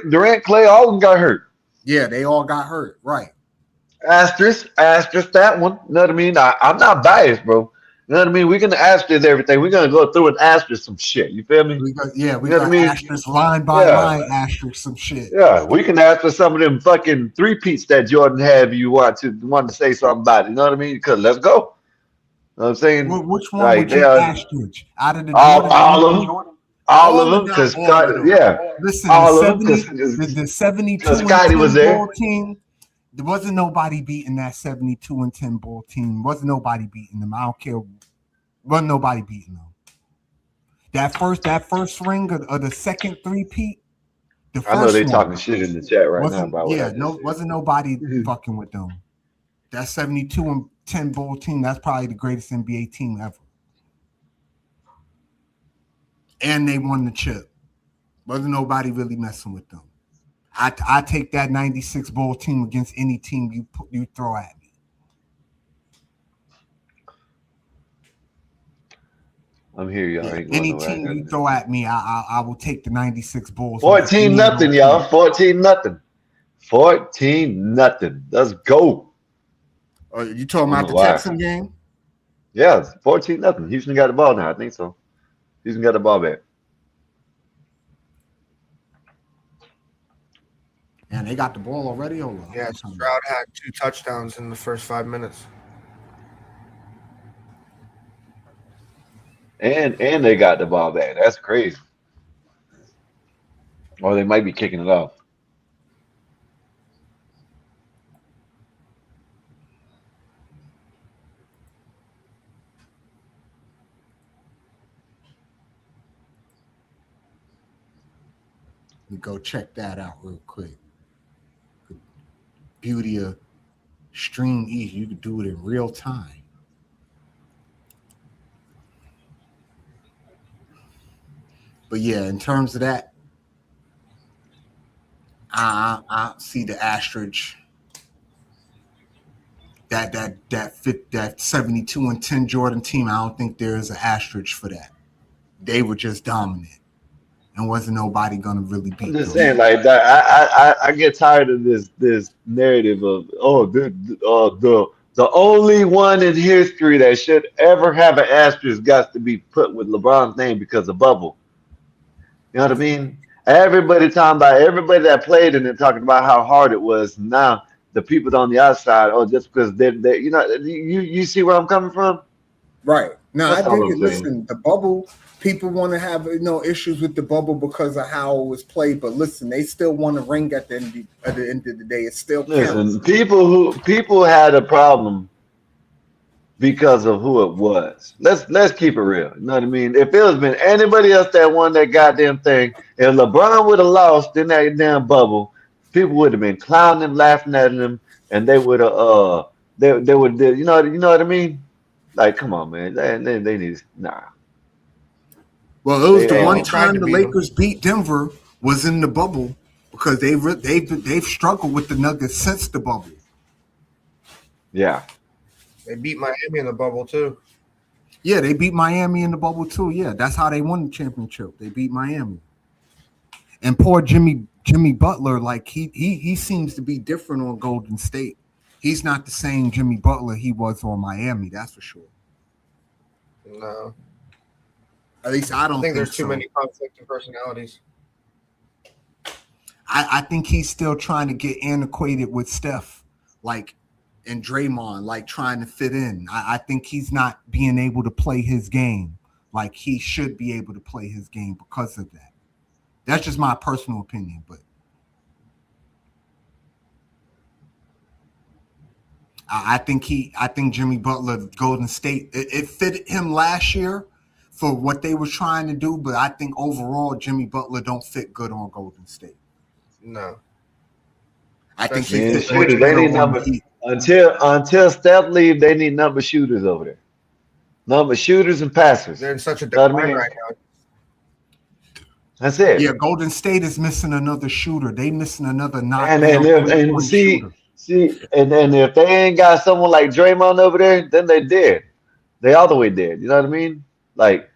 Durant, Clay, all of them got hurt. Yeah, they all got hurt. Right. Asterisk that one. You know what I mean? I'm not biased, bro. You know what I mean? We're gonna asterisk everything. We're gonna go through and asterisk some shit. You feel me? We got You know what I mean? asterisk line by Yeah, line asterisk some shit. yeah. We can ask for some of them fucking three peats that Jordan had if you want to say something about it. You know what I mean? Because let's go. You know what I'm saying? Which one Like would they you are asterisk out of the all Jordan? all of All of them, not because all of them. yeah, Listen, all of them, the 72 because and Scotty 10 was there. ball team. There wasn't nobody beating that 72 and 10 ball team. Wasn't nobody beating them. I don't care. Wasn't nobody beating them. That first ring of the second three-peat, the I know first they one talking shit in the chat right now about what I just said. wasn't nobody fucking with them. That 72 and 10 ball team, that's probably the greatest NBA team ever. And they won the chip. Wasn't nobody really messing with them. I take that 96 ball team against any team you throw at me. I'm here, y'all. Yeah, Ain't going any nowhere. team you throw at me, I will take the 96 Bulls. 14-0, y'all. 14-0. 14-0. Let's go. You talking I don't about know the why. Texan game? Yeah, it's 14-0. Houston got the ball now. I think so. Houston got the ball back. And they got the ball already. Hold on. Yeah, Stroud had 2 touchdowns in the first 5 minutes. And they got the ball back. That's crazy. Or they might be kicking it off. Let me go check that out real quick. Beauty of Stream East, you can do it in real time. But yeah, in terms of that, I see the asterisk. That 72-10 Jordan team. I don't think there is an asterisk for that. They were just dominant, and wasn't nobody gonna really beat I'm just them. saying, like that. I get tired of this narrative of the only one in history that should ever have an asterisk got to be put with LeBron's name because of bubble. You know what I mean? Everybody talking about everybody that played in it talking about how hard it was. Now the people on the outside, just because they you see where I'm coming from? Right. No, That's I all dig I'm it. saying. Listen, the bubble, people want to have issues with the bubble because of how it was played. But listen, they still want a ring at the end of the day. It still counts. Listen, people had a problem because of who it was. Let's keep it real. You know what I mean? If it was been anybody else that won that goddamn thing, if LeBron would have lost in that damn bubble, people would have been clowning him, laughing at him, and they would have they would you know what I mean? Like, come on, man. They need nah. Well, it was the They one They tried time to the beat 'em. Lakers beat Denver was in the bubble because they've struggled with the Nuggets since the bubble. Yeah. They beat Miami in the bubble too. Yeah, they beat Miami in the bubble too. Yeah, that's how they won the championship. They beat Miami. And poor Jimmy Butler, like he seems to be different on Golden State. He's not the same Jimmy Butler he was on Miami, that's for sure. No, At least I don't I think there's too so. many conflicting personalities. I think he's still trying to get antiquated with Steph, like, and Draymond, like trying to fit in. I think he's not being able to play his game like he should be able to play his game because of that. That's just my personal opinion, but I think Jimmy Butler, Golden State, it fit him last year for what they were trying to do, but I think overall Jimmy Butler don't fit good on Golden State. No, I think Man, he the fit much shooters, they better need on number the Heat. until Steph leave, they need number shooters over there. Number shooters and passers. they're in such a Know what I decline mean? right now. That's it. Yeah, Golden State is missing another shooter. They missing another And knockdown see, shooter. and if they ain't got someone like Draymond over there, then they dead. They all the way dead. You know what I mean? Like,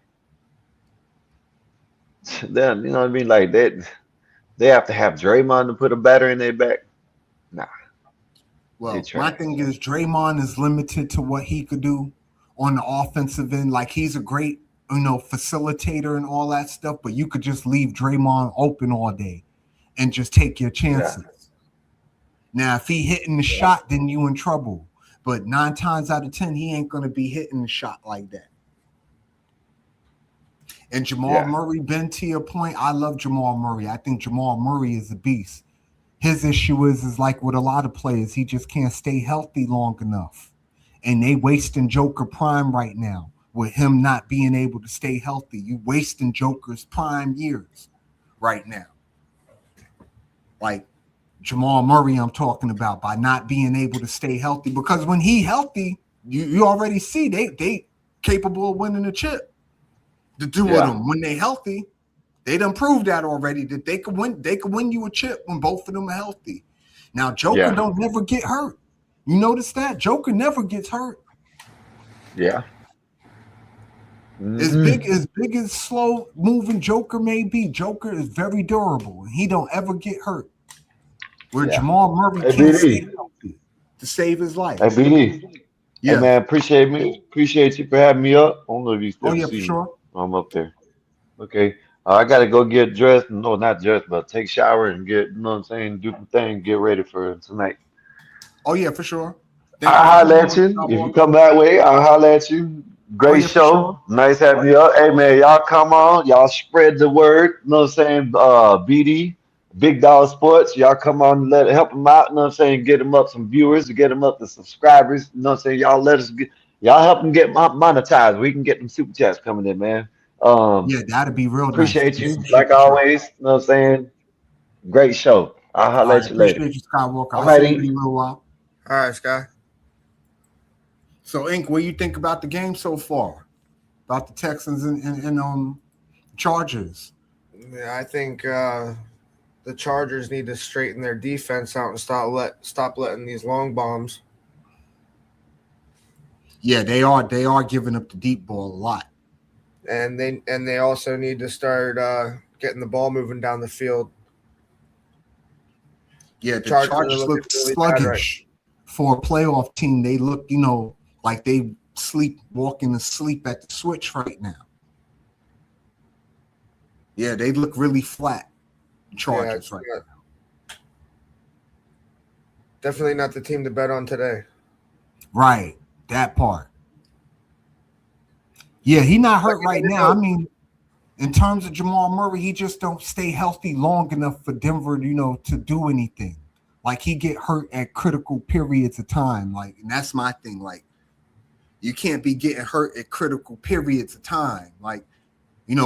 then you know what I mean? Like they have to have Draymond to put a batter in their back. Nah, Well, they my trash. thing is Draymond is limited to what he could do on the offensive end. Like he's a great, facilitator and all that stuff, but you could just leave Draymond open all day and just take your chances. Now, if he hitting the shot, then you in trouble. But 9 times out of 10, he ain't gonna be hitting the shot like that. And Jamal Murray, Ben, to your point, I love Jamal Murray. I think Jamal Murray is a beast. His issue is like with a lot of players, he just can't stay healthy long enough. And they wasting Joker prime right now with him not being able to stay healthy. You wasting Joker's prime years right now. Like Jamal Murray, I'm talking about, by not being able to stay healthy. Because when he healthy, you already see they capable of winning a chip. The two of them, when they healthy, they done proved that already that they could win you a chip when both of them are healthy. Now Joker don't never get hurt. You notice that? Joker never gets hurt. Yeah. As big as slow moving Joker may be, Joker is very durable. He don't ever get hurt. Where Yeah. Jamal Murray Hey, can't BD. stay healthy to save his life. Hey, BD. Hey, Yeah. man, appreciate you for having me up. I don't know if you Oh still yeah, for see me. sure. I'm up there. Okay. I gotta go get dressed. No, not dressed, but take shower and get, you know what I'm saying, do the thing, get ready for tonight. Oh yeah, for sure. Thank you I'll for holler coming at on, you. Scott If you Walker. come that way, I'll holler at you. Oh Great yeah, for show. sure. Nice having you up. Hey man, y'all come on. Y'all spread the word. You know what I'm saying? BD, Big Dog Sports. Y'all come on and help them out. You know what I'm saying? Get them up some viewers, get them up to subscribers. You know what I'm saying? Y'all help them get monetized. We can get them super chats coming in, man. Um, Yeah, that'd be real nice to appreciate get some you, like super chat. always. You know what I'm saying? Great show. I'll All holler right, at you later. appreciate you, Scott Walker. All I'll see you in a righty. little while. All right, Sky. So, Ink, what do you think about the game so far? About the Texans and Chargers? Yeah, I think the Chargers need to straighten their defense out and stop letting these long bombs. Yeah, they are giving up the deep ball a lot. And they also need to start getting the ball moving down the field. Yeah, the Chargers are Chargers looking look really bad sluggish for a playoff team. They look, like they walking to sleep at the switch right now. Yeah, they look really flat. Chargers right now. Definitely not the team to bet on today. Right, that part. Yeah, he not hurt right now. I mean, in terms of Jamal Murray, he just don't stay healthy long enough for Denver, to do anything. Like he get hurt at critical periods of time. Like, and that's my thing. Like, you can't be getting hurt at critical periods of time. Like,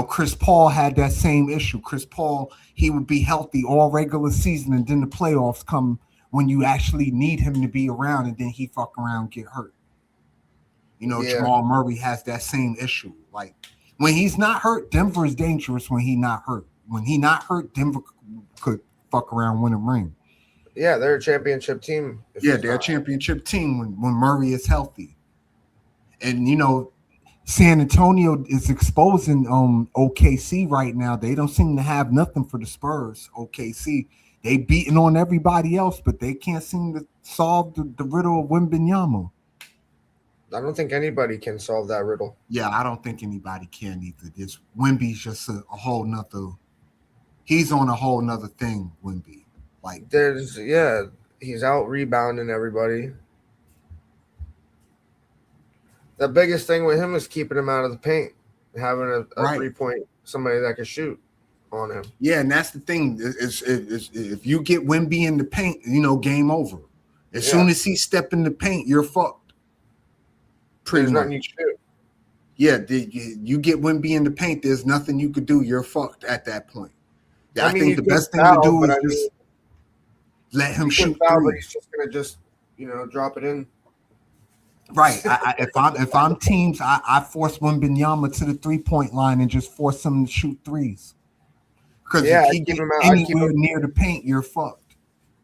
Chris Paul had that same issue. Chris Paul, he would be healthy all regular season, and then the playoffs come when you actually need him to be around, and then he fuck around and get hurt. Jamal Murray has that same issue. Like, when he's not hurt, Denver is dangerous when he's not hurt. When he's not hurt, Denver could fuck around, win a ring. Yeah, they're a championship team. Yeah, they're a championship team when Murray is healthy. And, San Antonio is exposing OKC right now. They don't seem to have nothing for the Spurs. OKC, they beating on everybody else, but they can't seem to solve the riddle of Wembanyama. I don't think anybody can solve that riddle. Yeah, I don't think anybody can either. This Wemby's just a whole nother. He's on a whole nother thing. Wemby, like he's out rebounding everybody. The biggest thing with him is keeping him out of the paint, having a 3-point somebody that can shoot on him. Yeah, and that's the thing. Is if you get Wemby in the paint, game over. As soon as he step in the paint, you're fucked. Pretty much. You can do. Yeah, you get Wemby in the paint. There's nothing you could do. You're fucked at that point. Yeah, I think the best thing to do is just let him shoot foul, but threes. he's just gonna drop it in. Right. If I'm teams, I force Wembanyama to the 3-point line and just force him to shoot threes. Because if he gets anywhere near the paint, you're fucked.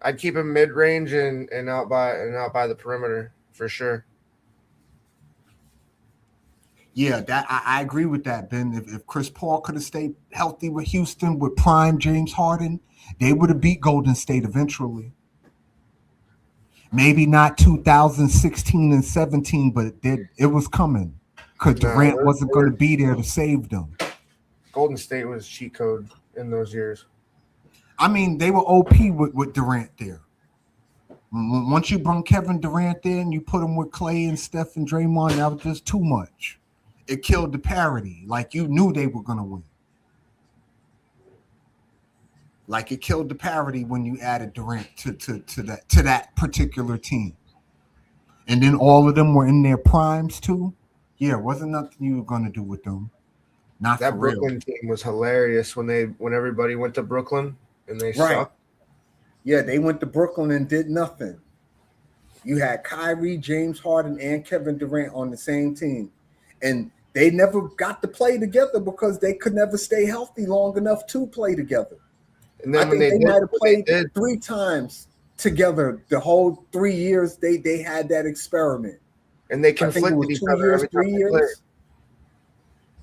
I'd keep him mid range and out by the perimeter for sure. Yeah, that I agree with that, Ben. If Chris Paul could have stayed healthy with Houston with prime James Harden, they would have beat Golden State eventually. Maybe not 2016 and 17, but it was coming because Durant wasn't going to be there to save them. Golden State was cheat code in those years. I mean, they were OP with Durant there. Once you bring Kevin Durant there and you put him with Clay and Steph and Draymond, that was just too much. It killed the parity. Like, you knew they were going to win. Like, it killed the parity when you added Durant to that particular team. And then all of them were in their primes too. Yeah, wasn't nothing you were going to do with them. Not that for Brooklyn real. team was hilarious when everybody went to Brooklyn and they sucked. Yeah, they went to Brooklyn and did nothing. You had Kyrie, James Harden, and Kevin Durant on the same team. And they never got to play together because they could never stay healthy long enough to play together. And then I think they might have played 3 times together the whole 3 years they had that experiment. And they conflicted each other every 3 time years.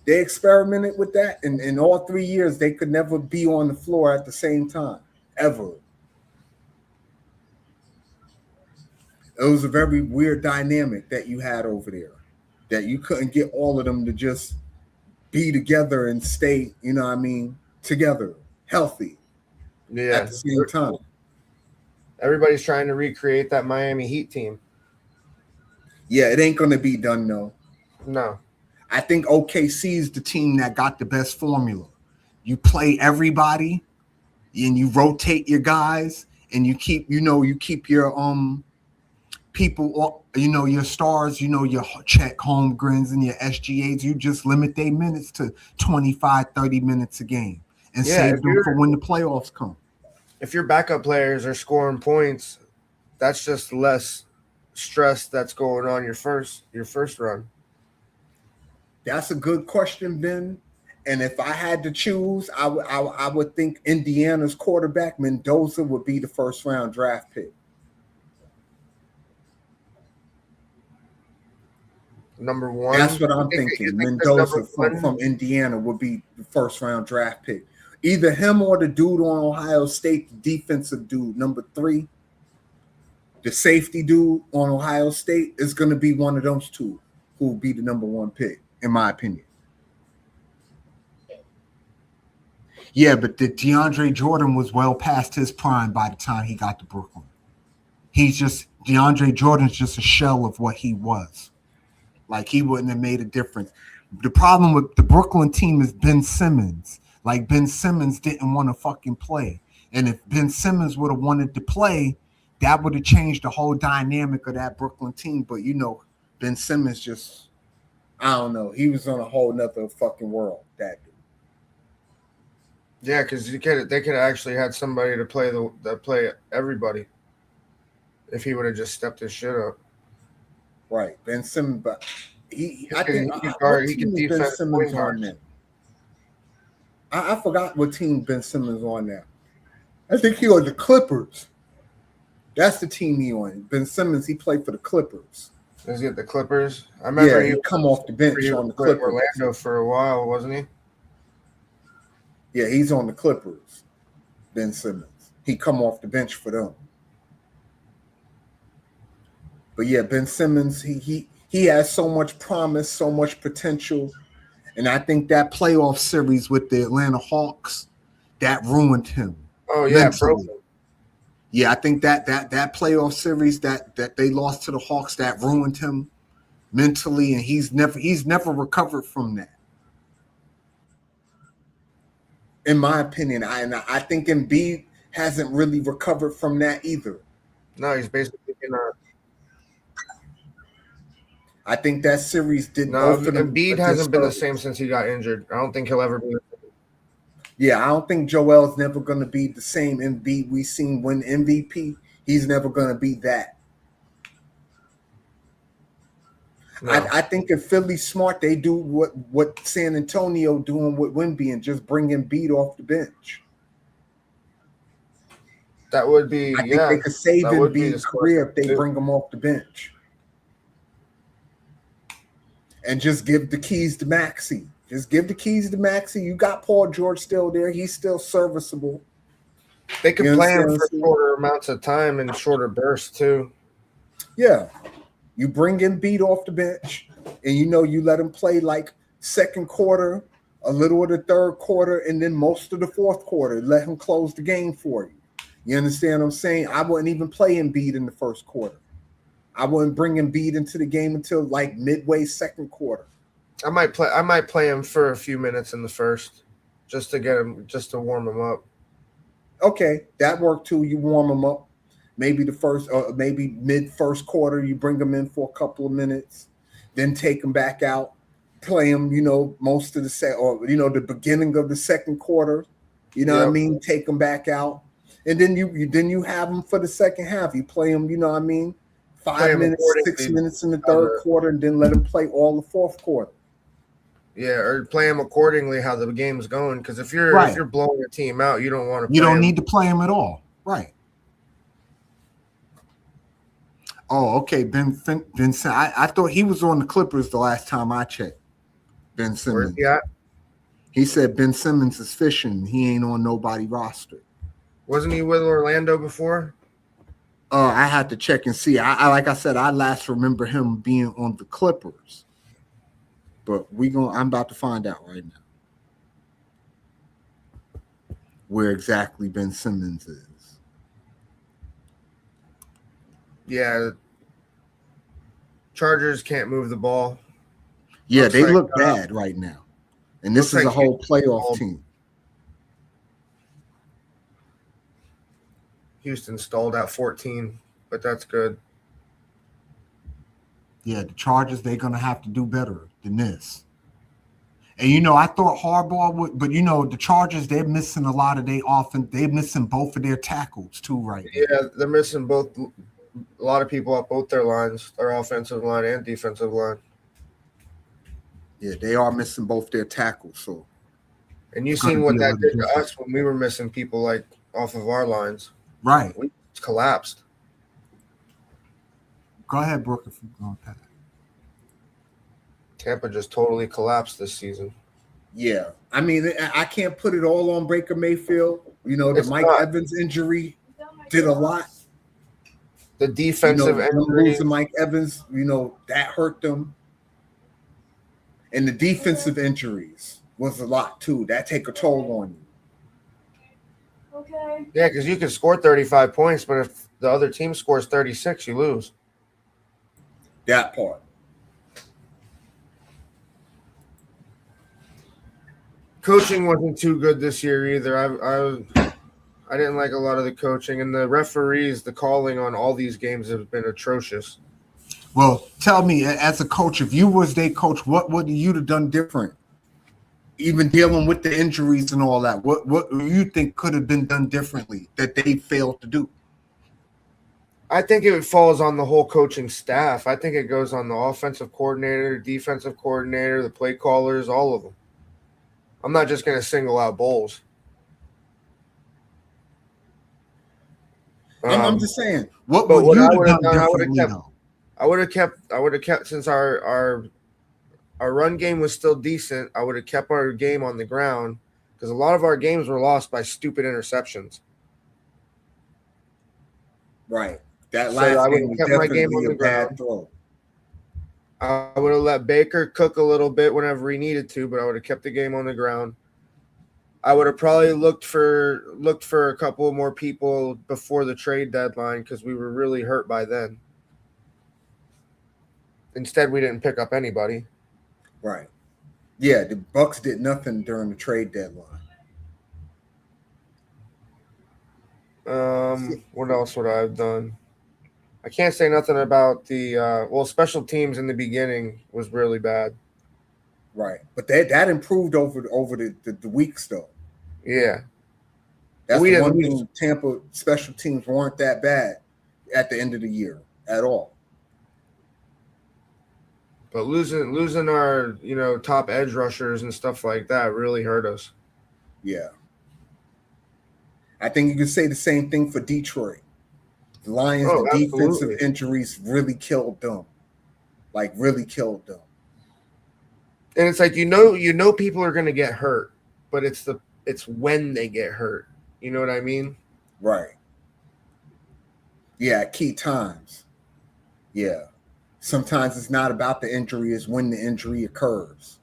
They experimented with that, and in all 3 years, they could never be on the floor at the same time, ever. It was a very weird dynamic that you had over there, that you couldn't get all of them to just be together and stay, you know what I mean, together, healthy at the same time. Everybody's trying to recreate that Miami Heat team. Yeah, it ain't going to be done, though. No. I think OKC is the team that got the best formula. You play everybody, and you rotate your guys, and you keep your people, your stars, your Chet Holmgrens and your SGAs. You just limit their minutes to 25, 30 minutes a game and save them for when the playoffs come. If your backup players are scoring points, that's just less stress that's going on your first run. That's a good question, Ben. And if I had to choose, I would think Indiana's quarterback Mendoza would be the first round draft pick. Number one. That's what I'm thinking. Mendoza from Indiana would be the first round draft pick. Either him or the dude on Ohio State, the defensive dude, number 3. The safety dude on Ohio State is going to be one of those two who will be the number 1 pick, in my opinion. Yeah, but the DeAndre Jordan was well past his prime by the time he got to Brooklyn. DeAndre Jordan's just a shell of what he was. Like, he wouldn't have made a difference. The problem with the Brooklyn team is Ben Simmons. Like, Ben Simmons didn't want to fucking play. And if Ben Simmons would have wanted to play, that would have changed the whole dynamic of that Brooklyn team. But, Ben Simmons just, I don't know. He was on a whole nother fucking world, that dude. Yeah, because they could have actually had somebody to play everybody if he would have just stepped his shit up. Right, Ben Simmons, but he can defend Ben Simmons on now. I forgot what team Ben Simmons on now. I think he on the Clippers. That's the team he on. Ben Simmons, he played for the Clippers. Is he at the Clippers? I remember he come off the bench on the Clippers. Orlando for a while, wasn't he? Yeah, he's on the Clippers. Ben Simmons. He come off the bench for them. But yeah, Ben Simmons, he has so much promise, so much potential. And I think that playoff series with the Atlanta Hawks, that ruined him. Oh, yeah, bro. Yeah, I think that playoff series that they lost to the Hawks, that ruined him mentally, and he's never recovered from that. In my opinion, I think Embiid hasn't really recovered from that either. No, he's basically I think that series did. No, Embiid hasn't been the same since he got injured. I don't think he'll ever be. Yeah, I don't think Joel's never going to be the same Embiid we seen win MVP. He's never going to be that. No. I think if Philly's smart, they do what San Antonio doing with Wemby and just bring Embiid off the bench. That would be. I think they could save Embiid's career if they bring him off the bench. And just give the keys to Maxey. Just give the keys to Maxey. You got Paul George still there. He's still serviceable. They could play him for shorter amounts of time and shorter bursts too. Yeah. You bring Embiid off the bench and you let him play like second quarter, a little of the third quarter, and then most of the fourth quarter. Let him close the game for you. You understand what I'm saying? I wouldn't even play Embiid in the first quarter. I wouldn't bring Embiid into the game until like midway second quarter. I might play him for a few minutes in the first, just to warm him up. Okay, that worked too. You warm him up. Maybe the first, maybe mid first quarter, you bring him in for a couple of minutes, then take him back out, play him. Most of the the beginning of the second quarter. What I mean? Take him back out, and then you have him for the second half. You play him. 5 minutes, 6 minutes in the third quarter, and then let him play all the fourth quarter. Yeah, or play him accordingly how the game's going. Because if you're blowing a team out, you don't want to. You don't need to play him at all, right? Oh, okay. Ben Simmons. I thought he was on the Clippers the last time I checked. Ben Where's Simmons. he at? He said Ben Simmons is fishing. He ain't on nobody roster. Wasn't he with Orlando before? I had to check and see. I like I said, I last remember him being on the Clippers. But I'm about to find out right now where exactly Ben Simmons is. Yeah. Chargers can't move the ball. Yeah, Looks they like, look bad right now. And this looks is a like whole playoff team. Houston stalled at 14, but that's good. Yeah, the Chargers, they're going to have to do better than this. And, I thought Harbaugh would, but, the Chargers, they're missing a lot of their offense. They're missing both of their tackles, too, right now. Yeah, they're missing both. A lot of people off both their lines, their offensive line and defensive line. Yeah, they are missing both their tackles. So, and you've gonna seen what be a that little did to us when we were missing people like off of our lines. right. We collapsed. Go ahead, Brooke, if you're going past. Tampa just totally collapsed this season. Yeah. I mean, I can't put it all on Baker Mayfield. The It's Mike not. Evans injury did a lot. The defensive them injuries. losing Mike Evans, that hurt them. And the defensive injuries was a lot, too. That take a toll on you. Okay. Yeah, because you can score 35 points, but if the other team scores 36, you lose. That part. Coaching wasn't too good this year either. I didn't like a lot of the coaching, and the referees, the calling on all these games has been atrocious. Well, tell me, as a coach, if you was their coach, what would you have done different? Even dealing with the injuries and all that, what do you think could have been done differently that they failed to do? I think it falls on the whole coaching staff. I think it goes on the offensive coordinator, defensive coordinator, the play callers, all of them. I'm not just going to single out Bowles. I'm just saying, what but would what you I have would done have done, differently, though? I would have kept since our run game was still decent. I would have kept our game on the ground because a lot of our games were lost by stupid interceptions. Right. That So last I game would've was kept my game definitely on a the bad ground. throw. I would have let Baker cook a little bit whenever he needed to, but I would have kept the game on the ground. I would have probably looked for a couple more people before the trade deadline because we were really hurt by then. Instead, we didn't pick up anybody. Right. Yeah, the Bucks did nothing during the trade deadline. What else would I have done? I can't say nothing about the special teams in the beginning was really bad. Right. But that improved over the weeks, though. Yeah. That's We the didn't one lose. thing. Tampa special teams weren't that bad at the end of the year at all. But losing our, top edge rushers and stuff like that really hurt us. Yeah. I think you could say the same thing for Detroit. The Lions, Oh, the defensive absolutely. injuries really killed them. Like, really killed them. And it's like people are going to get hurt, but it's when they get hurt. You know what I mean? Right. Yeah, key times. Yeah. Sometimes it's not about the injury, it's when the injury occurs.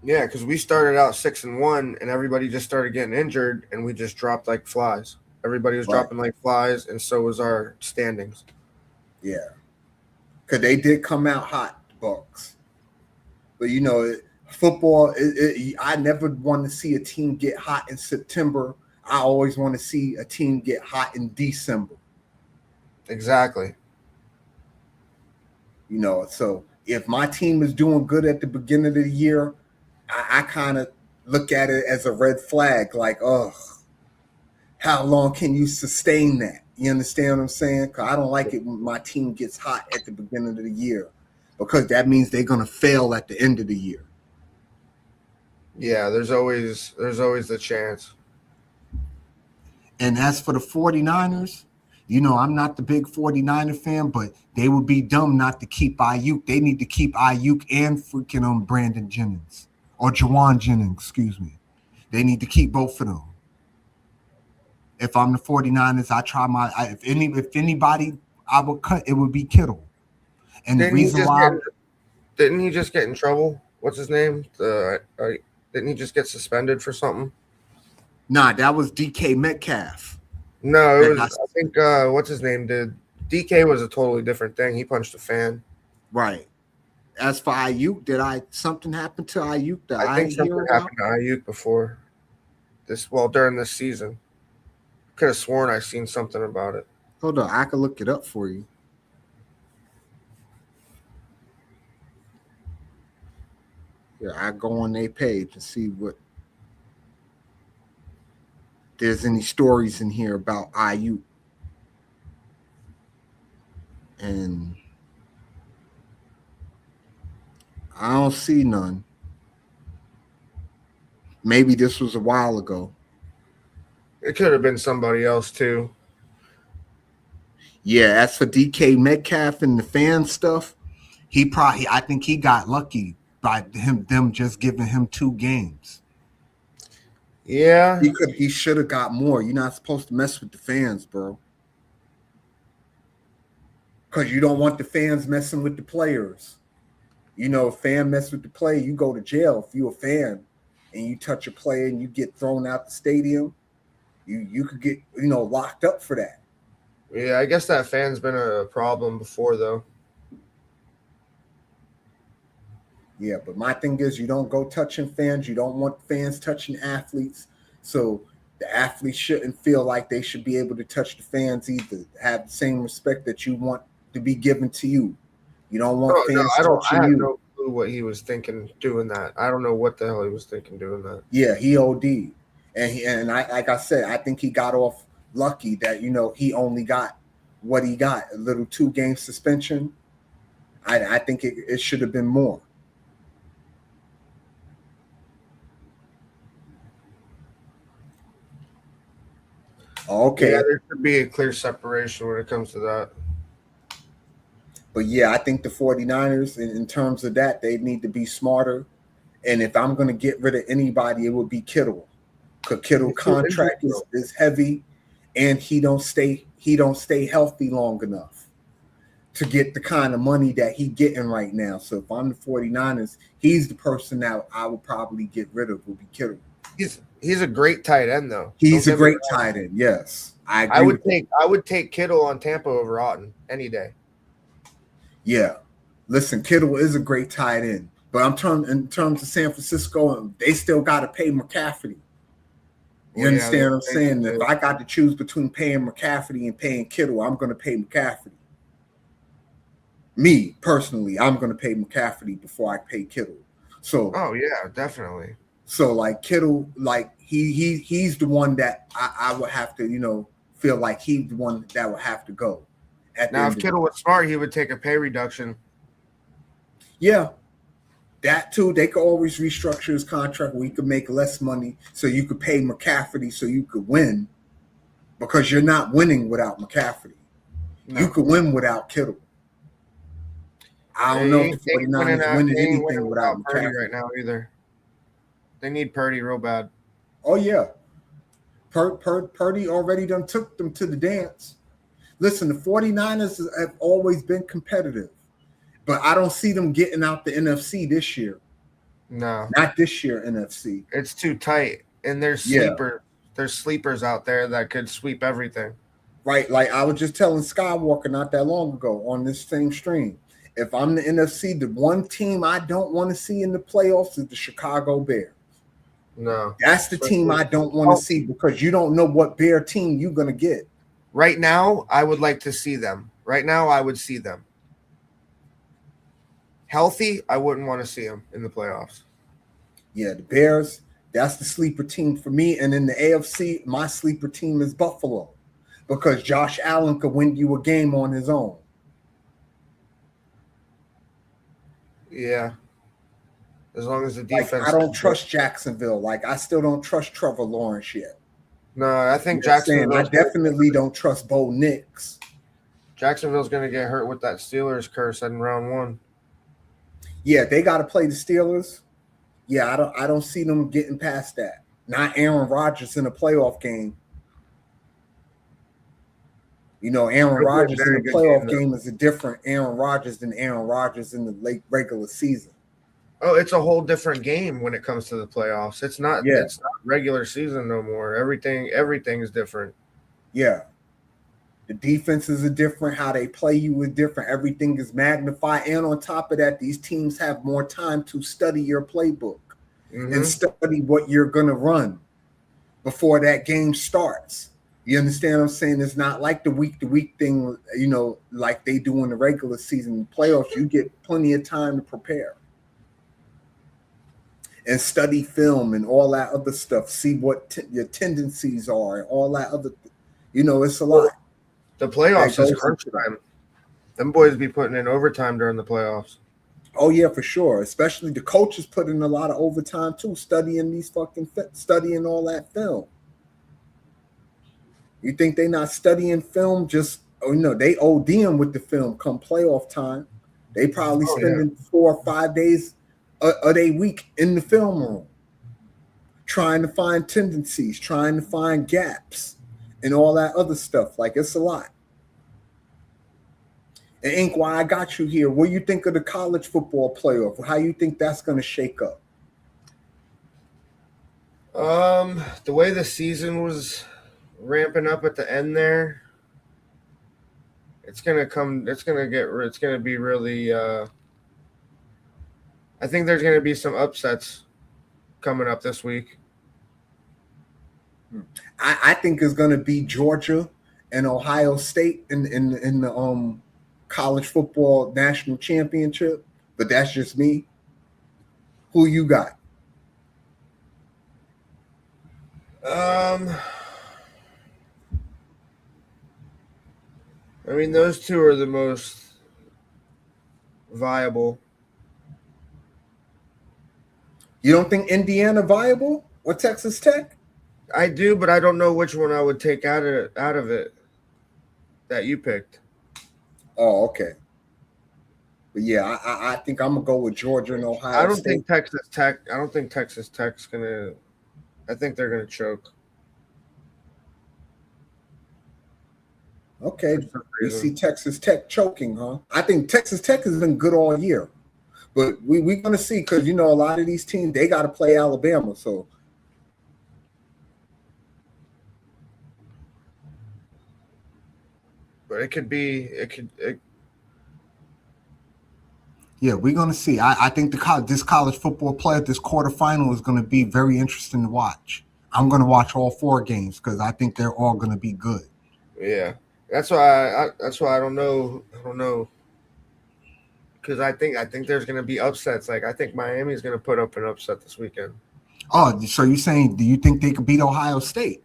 Yeah, because we started out 6-1, and everybody just started getting injured, and we just dropped like flies. Everybody was Right. dropping like flies, and so was our standings. Yeah. Because they did come out hot, the Bucks. But, football, I never want to see a team get hot in September. I always want to see a team get hot in December. Exactly. So if my team is doing good at the beginning of the year, I kind of look at it as a red flag, like, how long can you sustain that? You understand what I'm saying? Because I don't like it when my team gets hot at the beginning of the year, because that means they're going to fail at the end of the year. Yeah, there's always the chance. And as for the 49ers, I'm not the big 49er fan, but they would be dumb not to keep Ayuk. They need to keep Ayuk and freaking Brandon Jennings or Jawan Jennings, excuse me. They need to keep both of them. If I'm the 49ers, I try if anybody I would cut, it would be Kittle. And the reason why didn't he just get in trouble? What's his name? Didn't he just get suspended for something? Nah, that was DK Metcalf. No, it was. I think what's his name did. DK was a totally different thing. He punched a fan. Right. As for Ayuk, something happen to Ayuk? I think something happened to Ayuk before during this season. Could have sworn I seen something about it. Hold on, I can look it up for you. Yeah, I go on their page and see what there's any stories in here about Ayuk. And I don't see none. Maybe this was a while ago. It could have been somebody else too. Yeah, as for DK Metcalf and the fan stuff, I think he got lucky by them just giving him 2 games. Yeah. He should have got more. You're not supposed to mess with the fans, bro. Because you don't want the fans messing with the players. If fan mess with the player, you go to jail. If you're a fan and you touch a player and you get thrown out the stadium, you could get locked up for that. Yeah, I guess that fan's been a problem before though. Yeah, but my thing is you don't go touching fans. You don't want fans touching athletes. So the athletes shouldn't feel like they should be able to touch the fans either. Have the same respect that you want to be given to you. You don't want fans touching you. I have no clue what he was thinking doing that. I don't know what the hell he was thinking doing that. Yeah, he OD'd. And I like I said, I think he got off lucky that, he only got what he got, a little 2-game suspension. I think it should have been more. Okay. Yeah, there should be a clear separation when it comes to that. But yeah, I think the 49ers, in terms of that, they need to be smarter. And if I'm going to get rid of anybody, it would be Kittle. Because Kittle contract is heavy, and he don't stay healthy long enough to get the kind of money that he's getting right now. So if I'm the 49ers, he's the person that I would probably get rid of, would be Kittle. He's a great tight end though. He's a great tight end. Yes, I agree. I would take Kittle on Tampa over Otten any day. Yeah, listen, Kittle is a great tight end, but in terms of San Francisco, they still got to pay McCaffrey. You understand what I'm saying? If I got to choose between paying McCaffrey and paying Kittle, I'm going to pay McCaffrey. Me personally, I'm going to pay McCaffrey before I pay Kittle. So, oh yeah, definitely. So like Kittle, like he's the one that I would have to, feel like he's the one that would have to go. Now, if Kittle was smart, he would take a pay reduction. Yeah, that too. They could always restructure his contract where he could make less money, so you could pay McCaffrey so you could win, because you're not winning without McCaffrey. No. You could win without Kittle. I don't know if the 49ers winning anything without McCaffrey right now either. They need Purdy real bad. Oh, yeah. Purdy already done took them to the dance. Listen, the 49ers have always been competitive, but I don't see them getting out the NFC this year. No. Not this year, NFC. It's too tight, and there's sleepers. There's sleepers out there that could sweep everything. Right, like I was just telling Skywalker not that long ago on this same stream. If I'm the NFC, the one team I don't want to see in the playoffs is the Chicago Bears. No. That's the team I don't want to see, because you don't know what Bear team you're going to get. Right now, I would like to see them. Right now, I would see them. Healthy, I wouldn't want to see them in the playoffs. Yeah, the Bears, that's the sleeper team for me. And in the AFC, my sleeper team is Buffalo, because Josh Allen could win you a game on his own. Yeah. As long as the defense. I don't trust Jacksonville. I still don't trust Trevor Lawrence yet. No, I think Jacksonville. I definitely don't trust Bo Nix. Jacksonville's going to get hurt with that Steelers curse in round 1. Yeah, they got to play the Steelers. Yeah, I don't see them getting past that. Not Aaron Rodgers in a playoff game. You know, Aaron It'll be a Rodgers in very a good playoff game, game is a different Aaron Rodgers than Aaron Rodgers in the late regular season. Oh, it's a whole different game when it comes to the playoffs. It's not Yeah. regular season no more. Everything is different. Yeah. The defenses are different. How they play you is different. Everything is magnified. And on top of that, these teams have more time to study your playbook and study what you're going to run before that game starts. You understand what I'm saying? It's not like the week-to-week thing, you know, like they do in the regular season playoffs. You get plenty of time to prepare and study film and all that other stuff. See what your tendencies are and all that other, you know, it's a lot. The playoffs That is goes crunch into that. time. Them boys be putting in overtime during the playoffs. Oh yeah, for sure. Especially the coaches put in a lot of overtime too, studying studying all that film. You think they not studying film? Just they ODing with the film come playoff time. They probably spending 4 or 5 days of their week in the film room, trying to find tendencies, trying to find gaps, and all that other stuff. Like it's a lot. And Ink, why I got you here? What do you think of the college football playoff? How you think that's going to shake up? The way the season was ramping up at the end there, it's gonna be really. I think there's gonna be some upsets coming up this week. I think it's going to be Georgia and Ohio State in the college football national championship, but that's just me. Who you got? I mean, those two are the most viable. You don't think Indiana viable or Texas Tech? I do, but I don't know which one I would take out of it that you picked. Oh, okay. But yeah, I think I'm gonna go with Georgia and Ohio I don't State. think Texas Tech's gonna. I think they're gonna choke. Okay, For some you reason. see Texas Tech choking, huh? I think Texas Tech has been good all year, but we're gonna see because a lot of these teams they got to play Alabama, so. But it could be. Yeah, we're going to see. I think this college football playoff, this quarterfinal is going to be very interesting to watch. I'm going to watch all 4 games because I think they're all going to be good. Yeah, that's why. That's why I don't know. Because I think there's going to be upsets. Like I think Miami's going to put up an upset this weekend. Oh, so you're saying? Do you think they could beat Ohio State?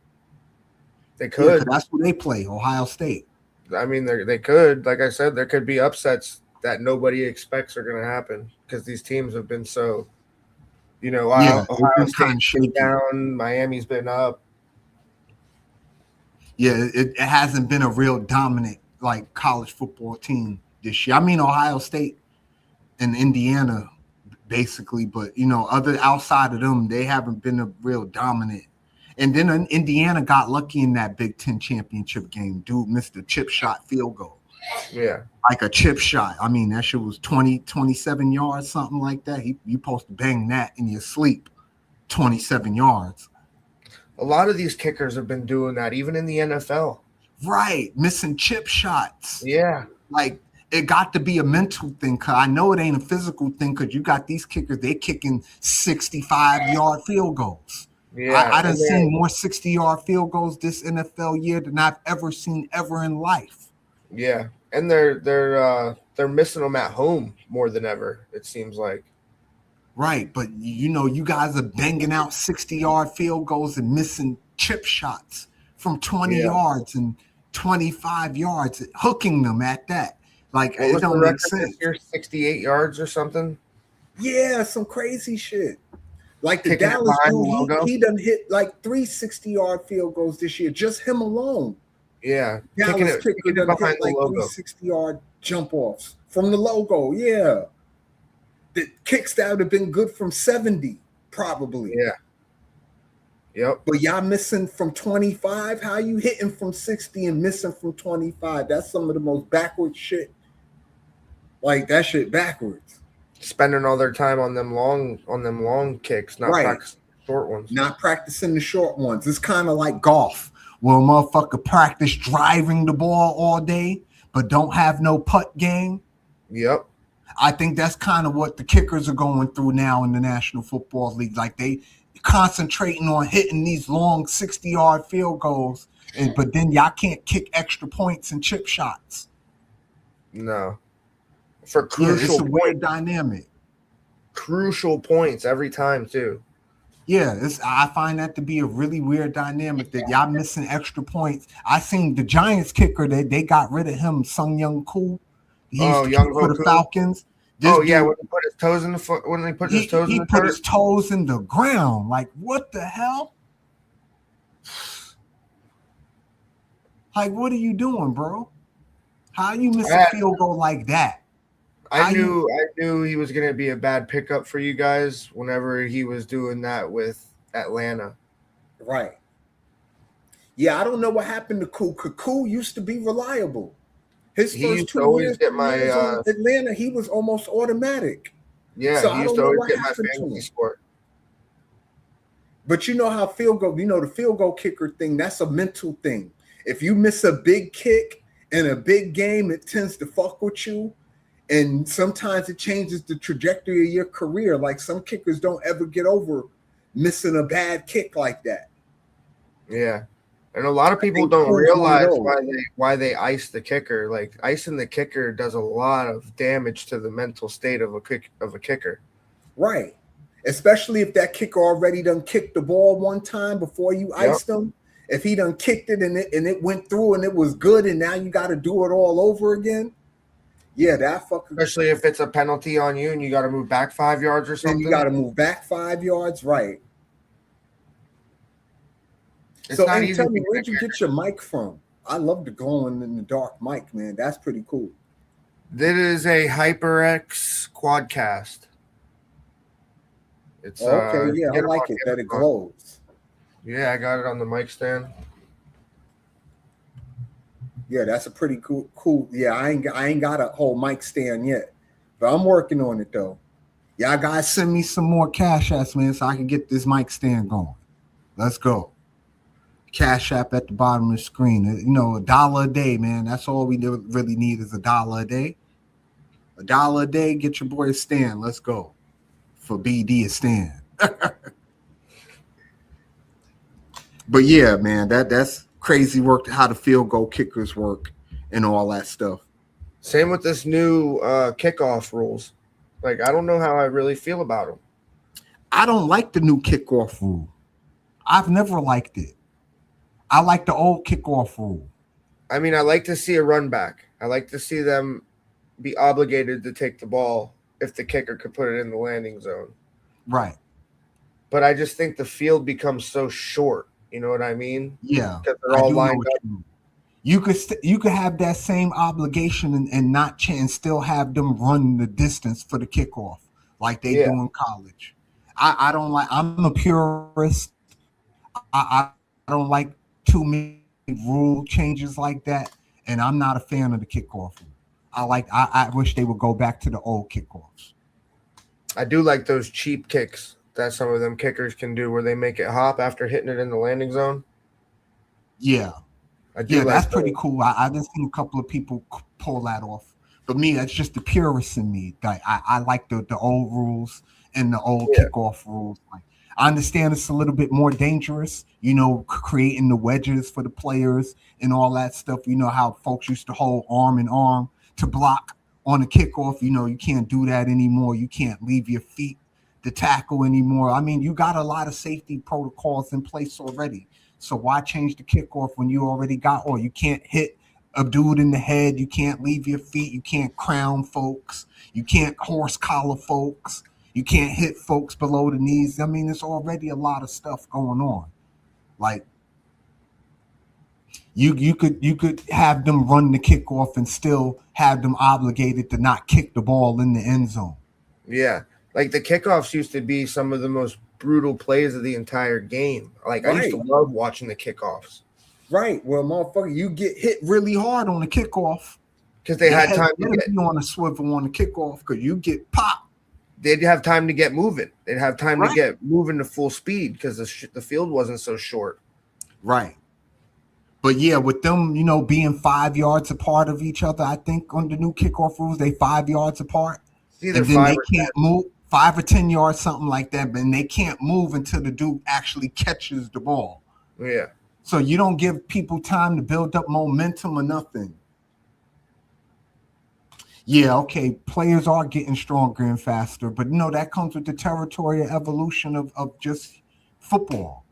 They Yeah, could. 'cause that's who they play, Ohio State. I mean, they could. Like I said, there could be upsets that nobody expects are going to happen because these teams have been so. Yeah, Ohio it's been State's kinda shaky. been down, Miami's been up. Yeah, it hasn't been a real dominant like college football team this year. I mean, Ohio State and Indiana, basically, but other outside of them, they haven't been a real dominant. And then Indiana got lucky in that Big Ten championship game. Dude missed a chip shot field goal. Yeah. Like a chip shot. I mean, that shit was 27 yards, something like that. You supposed to bang that in your sleep, 27 yards. A lot of these kickers have been doing that, even in the NFL. Right, missing chip shots. Yeah. Like, it got to be a mental thing, because I know it ain't a physical thing, because you got these kickers, they kicking 65-yard field goals. Yeah. I done seen more 60-yard field goals this NFL year than I've ever seen ever in life. Yeah. And they're missing them at home more than ever, it seems like. Right, but you guys are banging out 60-yard field goals and missing chip shots from 20 yards and 25 yards, hooking them at that. Like, it don't make sense. You're 68 yards or something? Yeah, some crazy shit. Like the Kicking it Dallas behind the logo? dude, he done hit like 3 60-yard field goals this year, just him alone. Yeah. Dallas Kicking kicker it done behind hit the like logo. 3 60-yard jump offs from the logo. Yeah. The kicks that would have been good from 70. probably. Yeah. Yep. But y'all missing from 25. How you hitting from 60 and missing from 25? That's some of the most backward shit. Like that shit backwards. Spending all their time on them long kicks, not Right. practicing short ones. Not practicing the short ones. It's kind of like golf, where a motherfucker practice driving the ball all day, but don't have no putt game. Yep. I think that's kind of what the kickers are going through now in the National Football League. Like they concentrating on hitting these long 60-yard field goals, but then y'all can't kick extra points and chip shots. No. For Yeah, crucial it's a weird dynamic. crucial points every time too. Yeah, I find that to be a really weird dynamic that y'all missing extra points. I seen the Giants kicker, they got rid of him, Sung Young Koo. He used to Young kick for the Koo. Falcons. Yeah, Dude, when he put his toes in the foot, when he put his toes in he the put dirt. his toes in the ground. Like, what the hell? Like, what are you doing, bro? How you miss a field goal like that? I knew he was going to be a bad pickup for you guys whenever he was doing that with Atlanta. Right. Yeah, I don't know what happened to Koo. Koo used to be reliable. His He first used to 2 always years, get 3 my, years on Atlanta, he was almost automatic. Yeah, So he I used don't to know always what get my happened to fantasy him. score. But you know how the field goal kicker thing, that's a mental thing. If you miss a big kick in a big game, it tends to fuck with you. And sometimes it changes the trajectory of your career. Like some kickers don't ever get over missing a bad kick like that. Yeah. And a lot of people think don't Koo's realize one of those. why they ice the kicker. Like icing the kicker does a lot of damage to the mental state of a kicker. Right. Especially if that kicker already done kicked the ball one time before you iced him. If he done kicked it and it went through and it was good and now you got to do it all over again. Yeah, that fucking. Especially if it's a penalty on you and you got to move back 5 yards or Then something. you got to move back 5 yards, right? It's So, not and easy tell to me, be where'd a you get your mic from? I love the glowing in the dark mic, man. That's pretty cool. This is a HyperX Quadcast. It's Okay, yeah, I get like on it that it Amazon. glows. Yeah, I got it on the mic stand. Yeah, that's a pretty cool. Yeah, I ain't got a whole mic stand yet, but I'm working on it though. Y'all guys send me some more Cash Apps, man, so I can get this mic stand going. Let's go. Cash App at the bottom of the screen. You know, $1 a day, man. That's all we really need is $1 a day. $1 a day, get your boy a stand. Let's go. For BD a stand. But yeah, man, that's crazy work how the field goal kickers work and all that stuff. Same with this new kickoff rules. Like, I don't know how I really feel about them. I don't like the new kickoff rule. I've never liked it. I like the old kickoff rule. I mean, I like to see a run back. I like to see them be obligated to take the ball if the kicker could put it in the landing zone. Right. But I just think the field becomes so short. You know what I mean? Yeah. Because they're all do know lined what up. you mean. You could have that same obligation and not and still have them run the distance for the kickoff like they do in college. I don't like. I'm a purist. I don't like too many rule changes like that, and I'm not a fan of the kickoff rule. I wish they would go back to the old kickoffs. I do like those cheap kicks that some of them kickers can do where they make it hop after hitting it in the landing zone. Yeah. I do Yeah, like that's those. pretty cool. I just seen a couple of people pull that off. But me, that's just the purist in me. Like I like the old rules and the old kickoff rules. Like I understand it's a little bit more dangerous, you know, creating the wedges for the players and all that stuff. You know how folks used to hold arm in arm to block on a kickoff. You know, you can't do that anymore. You can't leave your feet to tackle anymore. I mean, you got a lot of safety protocols in place already. So why change the kickoff when you already got, or you can't hit a dude in the head, you can't leave your feet, you can't crown folks, you can't horse collar folks, you can't hit folks below the knees. I mean, there's already a lot of stuff going on. Like you could have them run the kickoff and still have them obligated to not kick the ball in the end zone. Yeah. Like the kickoffs used to be some of the most brutal plays of the entire game. Like I used to Right. love watching the kickoffs Right. Well, motherfucker, you get hit really hard on the kickoff. because they had time to better get. be on a swivel on the kickoff because you get popped. They'd have time to get moving. They'd have time Right. to get moving to full speed because the field wasn't so short. Right. But yeah, with them, being 5 yards apart of each other, I think on the new kickoff rules, they 5 yards apart. It's either And then 5 they or can't move 5 or 10 yards, something like that. But they can't move until the dude actually catches the ball. 10. Yeah. So you don't give people time to build up momentum or nothing. Yeah, okay, players are getting stronger and faster, but that comes with the territorial evolution of just football.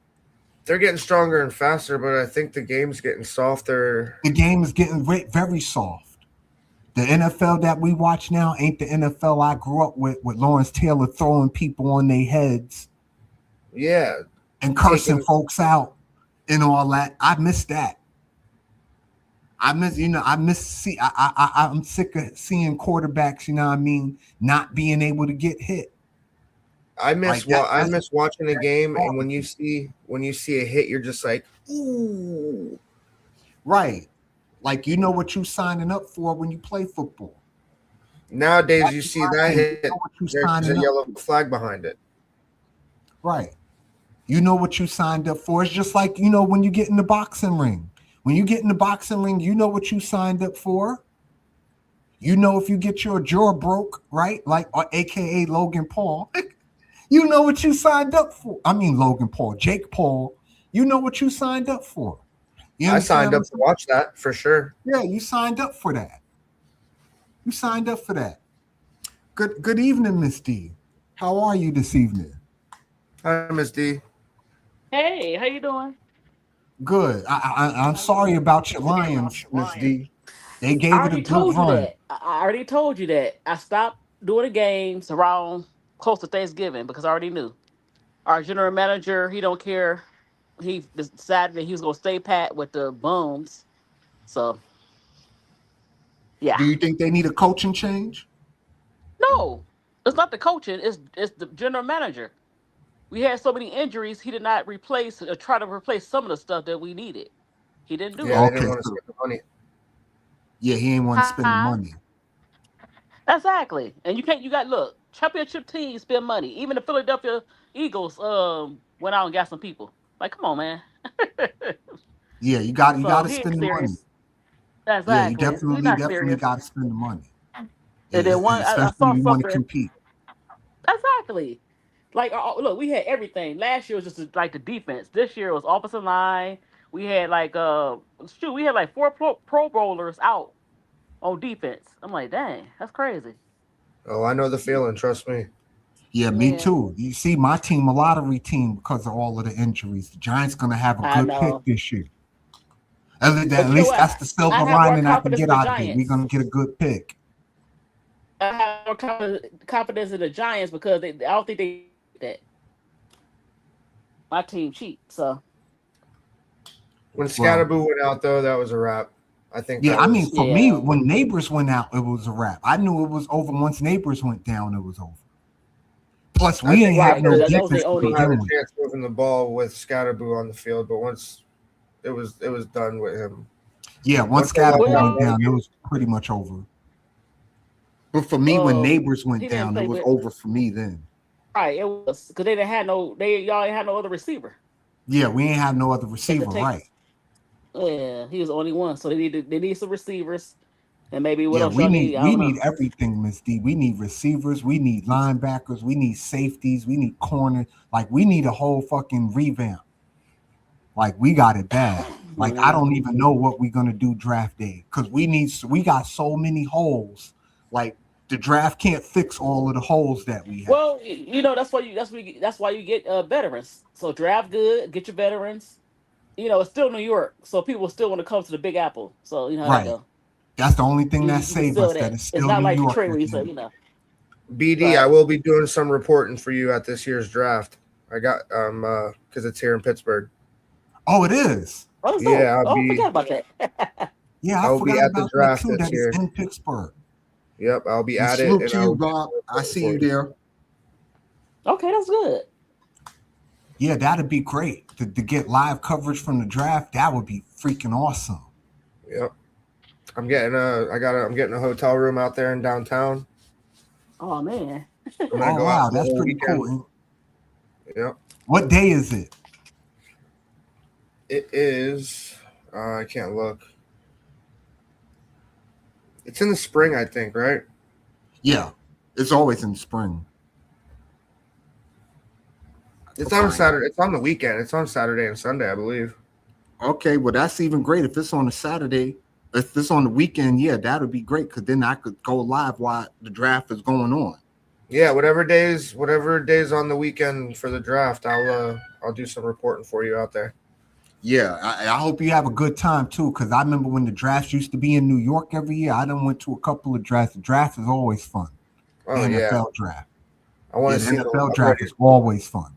They're getting stronger and faster, but I think the game's getting softer. The game is getting very soft. The NFL that we watch now ain't the NFL I grew up with Lawrence Taylor throwing people on their heads Yeah. and cursing folks out and all that. I miss that. I'm sick of seeing quarterbacks, not being able to get hit. I miss Like that- I miss watching a game, and when you see a hit, you're just like, ooh. Right. Like what you signing up for when you play football. Nowadays, That's you see why that you hit, know what you there's signing a up yellow flag behind it. Right. You know what you signed up for. It's just like, when you get in the boxing ring. When you get in the boxing ring, you know what you signed up for. If you get your jaw broke, right? Like, or AKA Logan Paul. You know what you signed up for. I mean, Logan Paul, Jake Paul. You know what you signed up for. You I understand signed up what to watch that for sure. Yeah, you signed up for that. You signed up for that. Good evening, Miss D. How are you this evening? Hi, Miss D. Hey, how you doing? Good. I'm sorry about your Lions, Miss D. They gave I it a already good told you run. that. I already told you that. I stopped doing the games around close to Thanksgiving because I already knew. Our general manager, he don't care. He decided that he was gonna stay pat with the bums. So, yeah. Do you think they need a coaching change? No, it's not the coaching. It's the general manager. We had so many injuries. He did not replace or try to replace some of the stuff that we needed. He didn't do Yeah, that. they didn't Okay, want to so- spend the money. Yeah, he ain't want to spend the Uh-huh. money. Exactly. And you got look, championship teams spend money. Even the Philadelphia Eagles went out and got some people. Like, come on, man. Yeah, you got So to he ain't spend the money. serious. Yeah, you Exactly. He's not definitely serious. got to spend the money. And then one, I Especially saw if you want to something. compete. Exactly. Like, look, we had everything. Last year was just like the defense. This year was offensive line. We had like we had like 4 pro bowlers out on defense. I'm like, dang, that's crazy. Oh, I know the feeling. Trust me. Yeah, me Yeah. too. You see, my team, a lottery team, because of all of the injuries. The Giants gonna have a I good know. pick this year. At But you know least what? that's the I silver have more lining I can confidence get in the out of it. We're Giants. gonna get a good pick. I have more confidence in the Giants because I don't think they that. My team cheat, so When Well, Scatterboo went out, though, that was a wrap. I think. yeah, that I was- mean, for me, Yeah. when Neighbors went out, it was a wrap. I knew it was over once Neighbors went down. It was over. Plus, I we think ain't right, have no that was defense the to only- he had begin a with. chance moving the ball with Scatterboo on the field, but once it was done with him. Yeah, once Once they Scatterboo let went him- down, it was pretty much over. But for me, when Neighbors went he didn't down, play it was with- over for me then. right, it was because they didn't have y'all ain't had no other receiver. Yeah, we ain't have no other receiver, take- right? Yeah, he was the only one, so they need some receivers, and maybe what Yeah, else we y'all need I we don't know. need everything, Miss D. We need receivers, we need linebackers, we need safeties, we need corner. Like we need a whole fucking revamp. Like we got it bad. Like I don't even know what we're gonna do draft day because we got so many holes. Like the draft can't fix all of the holes that we have. Well, that's why you get veterans. So draft good, get your veterans. It's still New York, so people still want to come to the Big Apple. So you know how Right. that go. That's the only thing You that can saves still us. That it's still it's not New like York. Detroit where you at the say, end. BD, Right. I will be doing some reporting for you at this year's draft. I got because it's here in Pittsburgh. Oh, it is. Oh, it's Yeah, dope. I'll Oh, be- forget about that. Yeah, I I'll be forgot at the about that draft too. this That year. is in Pittsburgh. Yep, I'll be And at it. salute And to you, Bob. I see you there. Okay, that's good. Yeah, that'd be great to get live coverage from the draft. That would be freaking awesome. Yep. I'm getting a hotel room out there in downtown. Oh man. I'm gonna Oh go out wow, for the that's whole pretty weekend. cool. Yep. What day is it? It is. I can't look. It's in the spring, I think, right? Yeah, it's always in spring. It's on a Saturday. It's on the weekend. It's on Saturday and Sunday, I believe. Okay, well that's even great. If it's on a Saturday, if it's on the weekend, yeah, that would be great because then I could go live while the draft is going on. Yeah, whatever days on the weekend for the draft, I'll do some reporting for you out there. Yeah, I hope you have a good time too, because I remember when the drafts used to be in New York every year. I done went to a couple of drafts. The draft is always fun. Oh The yeah, NFL draft. I want Yeah, to the see NFL draft is always fun.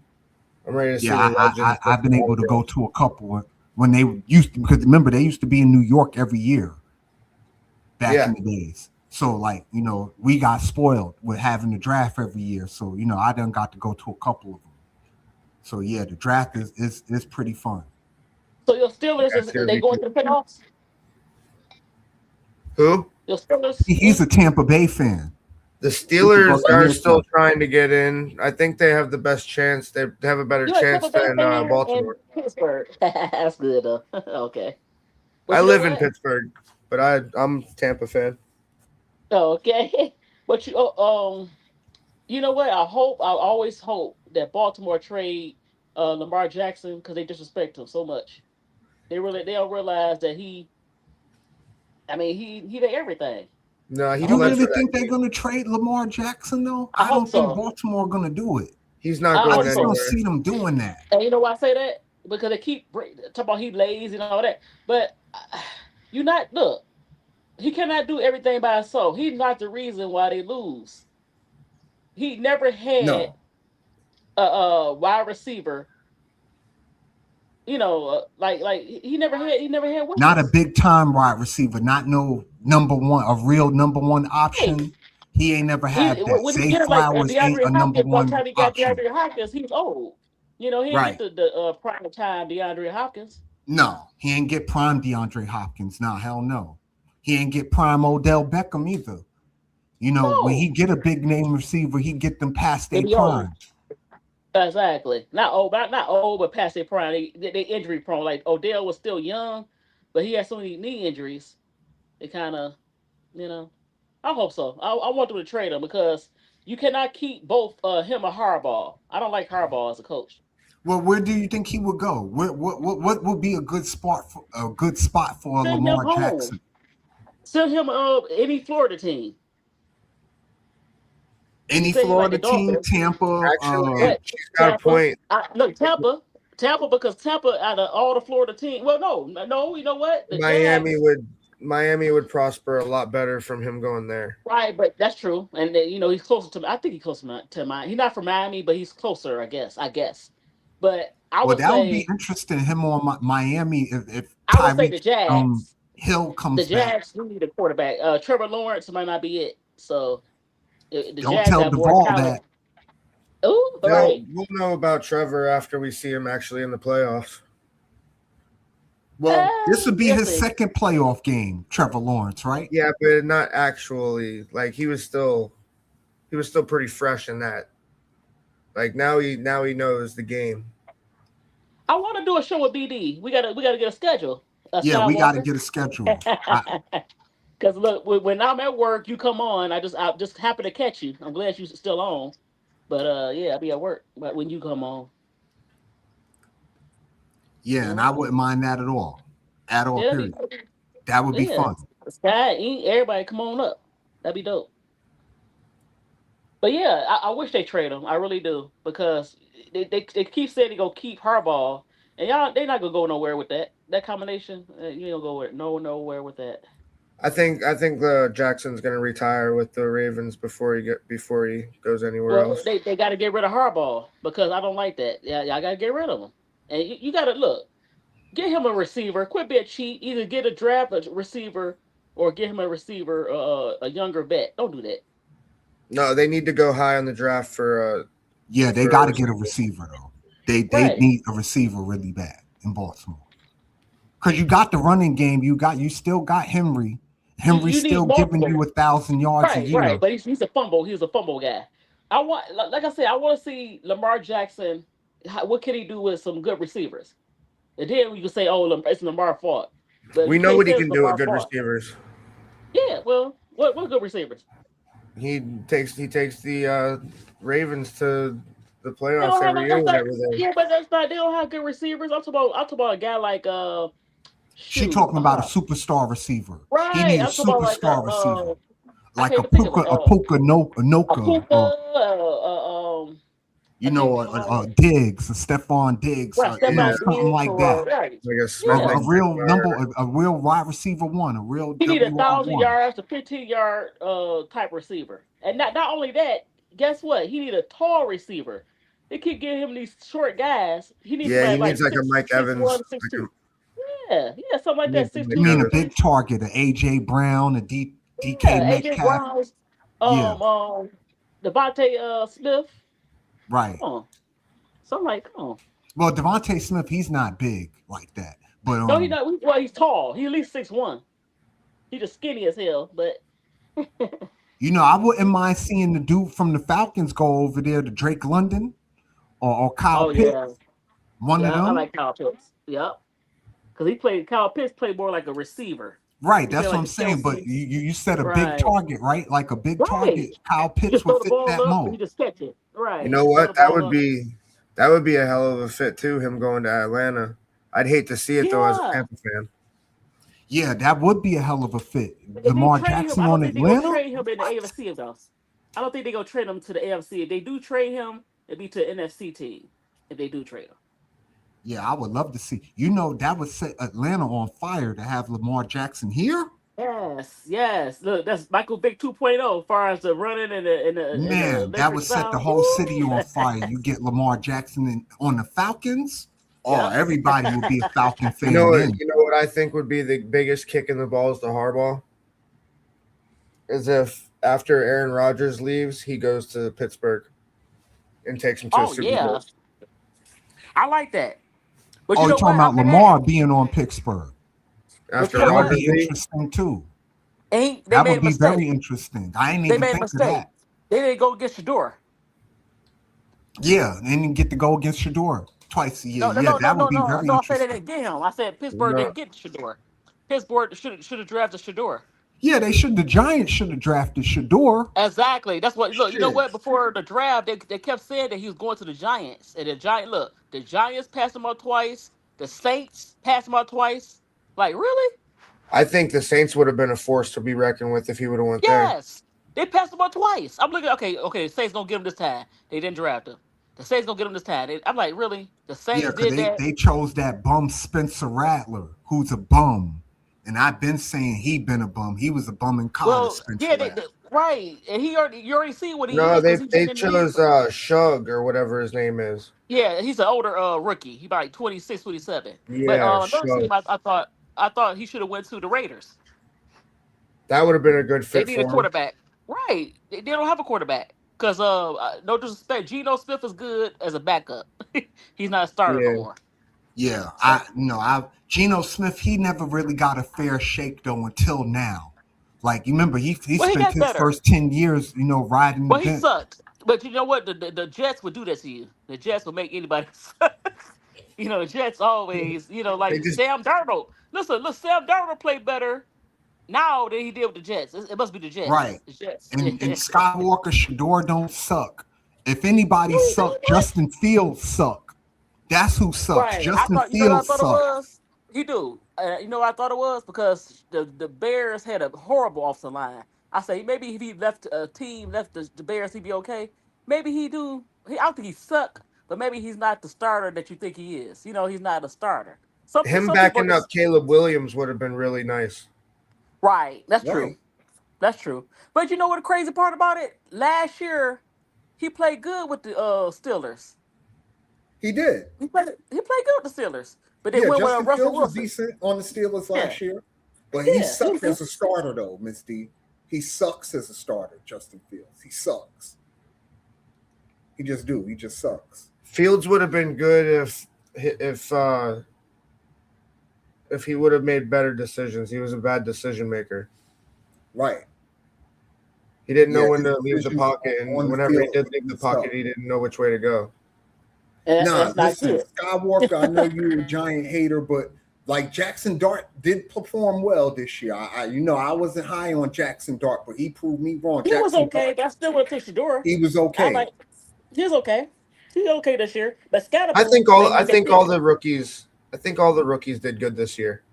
I'm ready to see Yeah, the legends. I've been able to go to a couple when they used to, because remember they used to be in New York every year back in the days. So like, you know, we got spoiled with having the draft every year. So, you know, I done got to go to a couple of them. So yeah, the draft is pretty fun. So your Steelers That's gonna they be going cool. to the playoffs? Who? Your Steelers. He's a Tampa Bay fan. The Steelers are Buccaneers still fan. trying to get in. I think they have the best chance. They have a better You a chance Tampa Bay than fan Baltimore. and Pittsburgh. That's good though. Okay. But I you know live in what? Pittsburgh, but I'm a Tampa fan. Oh, okay. But you know what? I always hope that Baltimore trade Lamar Jackson because they disrespect him so much. They don't realize that he did everything. No, he You played really for that think they're team. going to trade Lamar Jackson though? I I hope don't think so. Baltimore going to do it. He's not I I going just hope don't so. anywhere. see them doing that. And you know why I say that? Because they keep talking about he lazy and all that. But you not look. He cannot do everything by himself. He's not the reason why they lose. He never had No, a wide receiver. You know, like he never had not a weapons. big time wide receiver, not no number one, a real number one Hey, option. He ain't never had that. when he Zay get like Flowers ain't DeAndre a number Hopkins, by the one time he got option. DeAndre Hopkins, he was old. You know, he didn't get Right. the prime time DeAndre Hopkins. No, he ain't get prime DeAndre Hopkins. Nah, hell no. He ain't get prime Odell Beckham either. You know, when he No, get a big name receiver, he get them past they their be old. prime. Exactly. Not old, but past their prime. They injury prone. Like Odell was still young, but he had so many knee injuries. It kind of, you know. I hope so. I want them to trade him because you cannot keep both him or Harbaugh. I don't like Harbaugh as a coach. Well, where do you think he would go? What would be a good spot for Send him Lamar home. Jackson? Send him any Florida team. You Any say you like Florida the team, Dolphins, Tampa, Actually, but she's got a Tampa. point. Look, Tampa, because Tampa out of all the Florida teams. Well, no. You know what? The Miami Jags. would prosper a lot better from him going there. Right, but that's true, and then, he's closer to. I think he's closer to Miami. He's not from Miami, but he's closer. I guess. But I well, would that would be say, interesting. Him on Miami if the Tyreek Jags. Hill The comes back. Jags do need a quarterback. Trevor Lawrence might not be it. So the Don't Jags tell got more Duvall talent. that. Oh, right. We'll know about Trevor after we see him actually in the playoffs. Well, this would be We'll his see. second playoff game, Trevor Lawrence, right? Yeah, but not actually. Like he was still pretty fresh in that. Like now he knows the game. I want to do a show with BD. We gotta get a schedule. Yeah, we got to Skywalker. get a schedule. Because look, when I'm at work, you come on. I just happen to catch you. I'm glad you're still on. But yeah, I'll be at work. But when you come on, Yeah, and I wouldn't mind that at all. At all, yeah, period. That would be fun. Sky, everybody, come on up. That'd be dope. But yeah, I wish they trade him. I really do because they keep saying they gonna keep Harbaugh, and they not gonna go nowhere with that. That combination, you don't go nowhere with that. I think Jackson's going to retire with the Ravens before he goes anywhere Well, else. they got to get rid of Harbaugh because I don't like that. Yeah, y'all got to get rid of him. And you got to look, get him a receiver. Quit being cheap. Either get a receiver or get him a receiver, a younger vet. Don't do that. No, they need to go high on the draft for Yeah, they for got to get a receiver though. They Right. need a receiver really bad in Baltimore. Because you got the running game, you still got Henry. Henry's You need still giving multiple. you 1,000 yards a Right, right. year. But he's a fumble. He was a fumble guy. I want, like I said, I want to see Lamar Jackson. What can he do with some good receivers? And then you can say, "Oh, it's Lamar's fault," but We you know can't what say he it's can do with Lamar's good fault. receivers. Yeah, well, what good receivers? He takes the Ravens to the They playoffs don't have every year that's not, whenever they. yeah, but that's not. They don't have good receivers. I'm talking about a guy like She shoot, talking about a superstar receiver. He right. need a I'm talking about like superstar receiver. I Like can't even think of A Puka a Noka, Puka, or I think Diggs, a Stephon Diggs, right, Yeah, Stephon something Diggs like or that. right. like a Yeah, A Smith. real a real wide receiver one, a real he need WR 1,000 one. yards to 15-yard type receiver, and not only that. Guess what? He need a tall receiver. They keep giving him these short guys. He needs Yeah, somebody he like needs like a Mike Evans. 6'1", Like 6'2". Yeah, something like he that. needs a Six Mike You two, mean a six Evans. three. big target, a AJ Brown, a DK Yeah, AJ Metcalf. Brown, Yeah, Devontae Smith. right. Come on, something like come on. Well, Devontae Smith, he's not big like that, but No, he's not. Well, he's tall. He at least 6'1". He's just skinny as hell, but I wouldn't mind seeing the dude from the Falcons go over there to Drake London or Kyle oh Pitts, yeah, one of yeah, I them. like Kyle Pitts. Yep, because Kyle Pitts played more like a receiver. Right, He played that's what like I'm a saying. But Kelsey. you said a big Right, target, right? Like a big right. target. Kyle He Pitts just throw would the fit ball that up and he mold. just catch it. You Right, know just throw what? the ball up. That would be a hell of a fit too. Him going to Atlanta. I'd hate to see it though as a Yeah. Tampa fan. Yeah, that would be a hell of a fit. If they Lamar trade him, Jackson I don't on think they're gonna Atlanta? trade him in the What? AFC though. I don't think they're gonna trade him to the AFC. If they do trade him, it'd be to an NFC team. If they do trade him. Yeah, I would love to see. That would set Atlanta on fire to have Lamar Jackson here. Yes. Look, that's Michael Vick 2.0 as far as the running and the Man, that would Lakers set the style. whole city on fire. You Yes. get Lamar Jackson on the Falcons. Oh, Yep. everybody would be a Falcon You fan know what? then. You know what I think would be the biggest kick in the balls to Harbaugh is if after Aaron Rodgers leaves, he goes to Pittsburgh and takes him to a Oh Super yeah. Bowl. I like that. But Oh, you you're know talking what? about After Lamar being on Pittsburgh. After you know That would what? Rodgers be leaves, interesting too. They That made would a be mistake. very interesting. I ain't They even made a think of mistake. that. They didn't go get Shador. Yeah, and then get to go against Shador twice a year. No, no, Yeah, no, no, that would no, be no. very No, I said they interesting. didn't get him. I said Pittsburgh no, didn't get Shador. Pittsburgh should have drafted Shador. Yeah, the Giants should have drafted Shador. Exactly. That's what. Look, you know Shit. what? Before the draft, they kept saying that he was going to the Giants, and the Giants passed him up twice. The Saints passed him up twice. Like really? I think the Saints would have been a force to be reckoned with if he would have went there. Yes. They passed him up twice. I'm looking. Okay. The Saints gonna get him this time. They didn't draft him. The Saints gonna get him this time. I'm like, really? The Yeah, Saints because did that? they chose that bum Spencer Rattler, who's a bum. And I've been saying he been a bum. He was a bum in college, Well, Spencer yeah, Rattler. right. And you already see what he No, is they because he's been they in the league. chose Shug or whatever his name is. Yeah, he's an older rookie. He about like 26, 27. But Yeah, another Shug. team I thought he should have went to the Raiders. That would have been a good They fit need for a him. quarterback. Right. They don't have a quarterback. Because no disrespect, Geno Smith is good as a backup. He's not a starter no Yeah. more. Yeah, Geno Smith, he never really got a fair shake though until now. Like you remember, he Well, he spent got his better. first 10 years, riding the But he bench. sucked. But you know what? The Jets would do that to you. The Jets would make anybody suck. The Jets always, They like just Sam Darnold. Listen, look, Sam Darnold played better now than he did with the Jets. It must be the Jets. Right. The Jets. And Skywalker, Shador don't suck. If anybody suck, Justin Fields suck. That's who sucks. Right. Justin What I Fields thought it sucks. was? He do. You know what I thought it was? Because the Bears had a horrible offensive line. I say maybe if he left the Bears, he'd be okay. Maybe he do. I don't think he suck, but maybe he's not the starter that you think he is. He's not a starter. Some him people backing just, up Caleb Williams would have been really nice. right. That's Right. true. That's true. But you know what the crazy part about it? Last year, he played good with the Steelers. He did. He played good with the Steelers. But they Yeah, went with Justin Russell Fields was Wilson. decent on the Steelers last year, but Yeah, he sucked he- as a starter, though, Miss D. He sucks as a starter, Justin Fields. He sucks. He just sucks. Fields would have been good if he would have made better decisions. He was a bad decision maker. Right. He didn't know Yeah, when his to leave the decisions pocket, on and the whenever he field did leave the pocket, he didn't know which way to go. And Nah, that's not listen, good. Skywalker, I know you're a giant hater, but like Jackson Dart did perform well this year. I wasn't high on Jackson Dart, but he proved me wrong. He was Jackson okay, Dart, but I still would have took Shador. he was I okay. like. He was okay. He was okay this year, but I Scatterboo think made me all the rookies did good this year.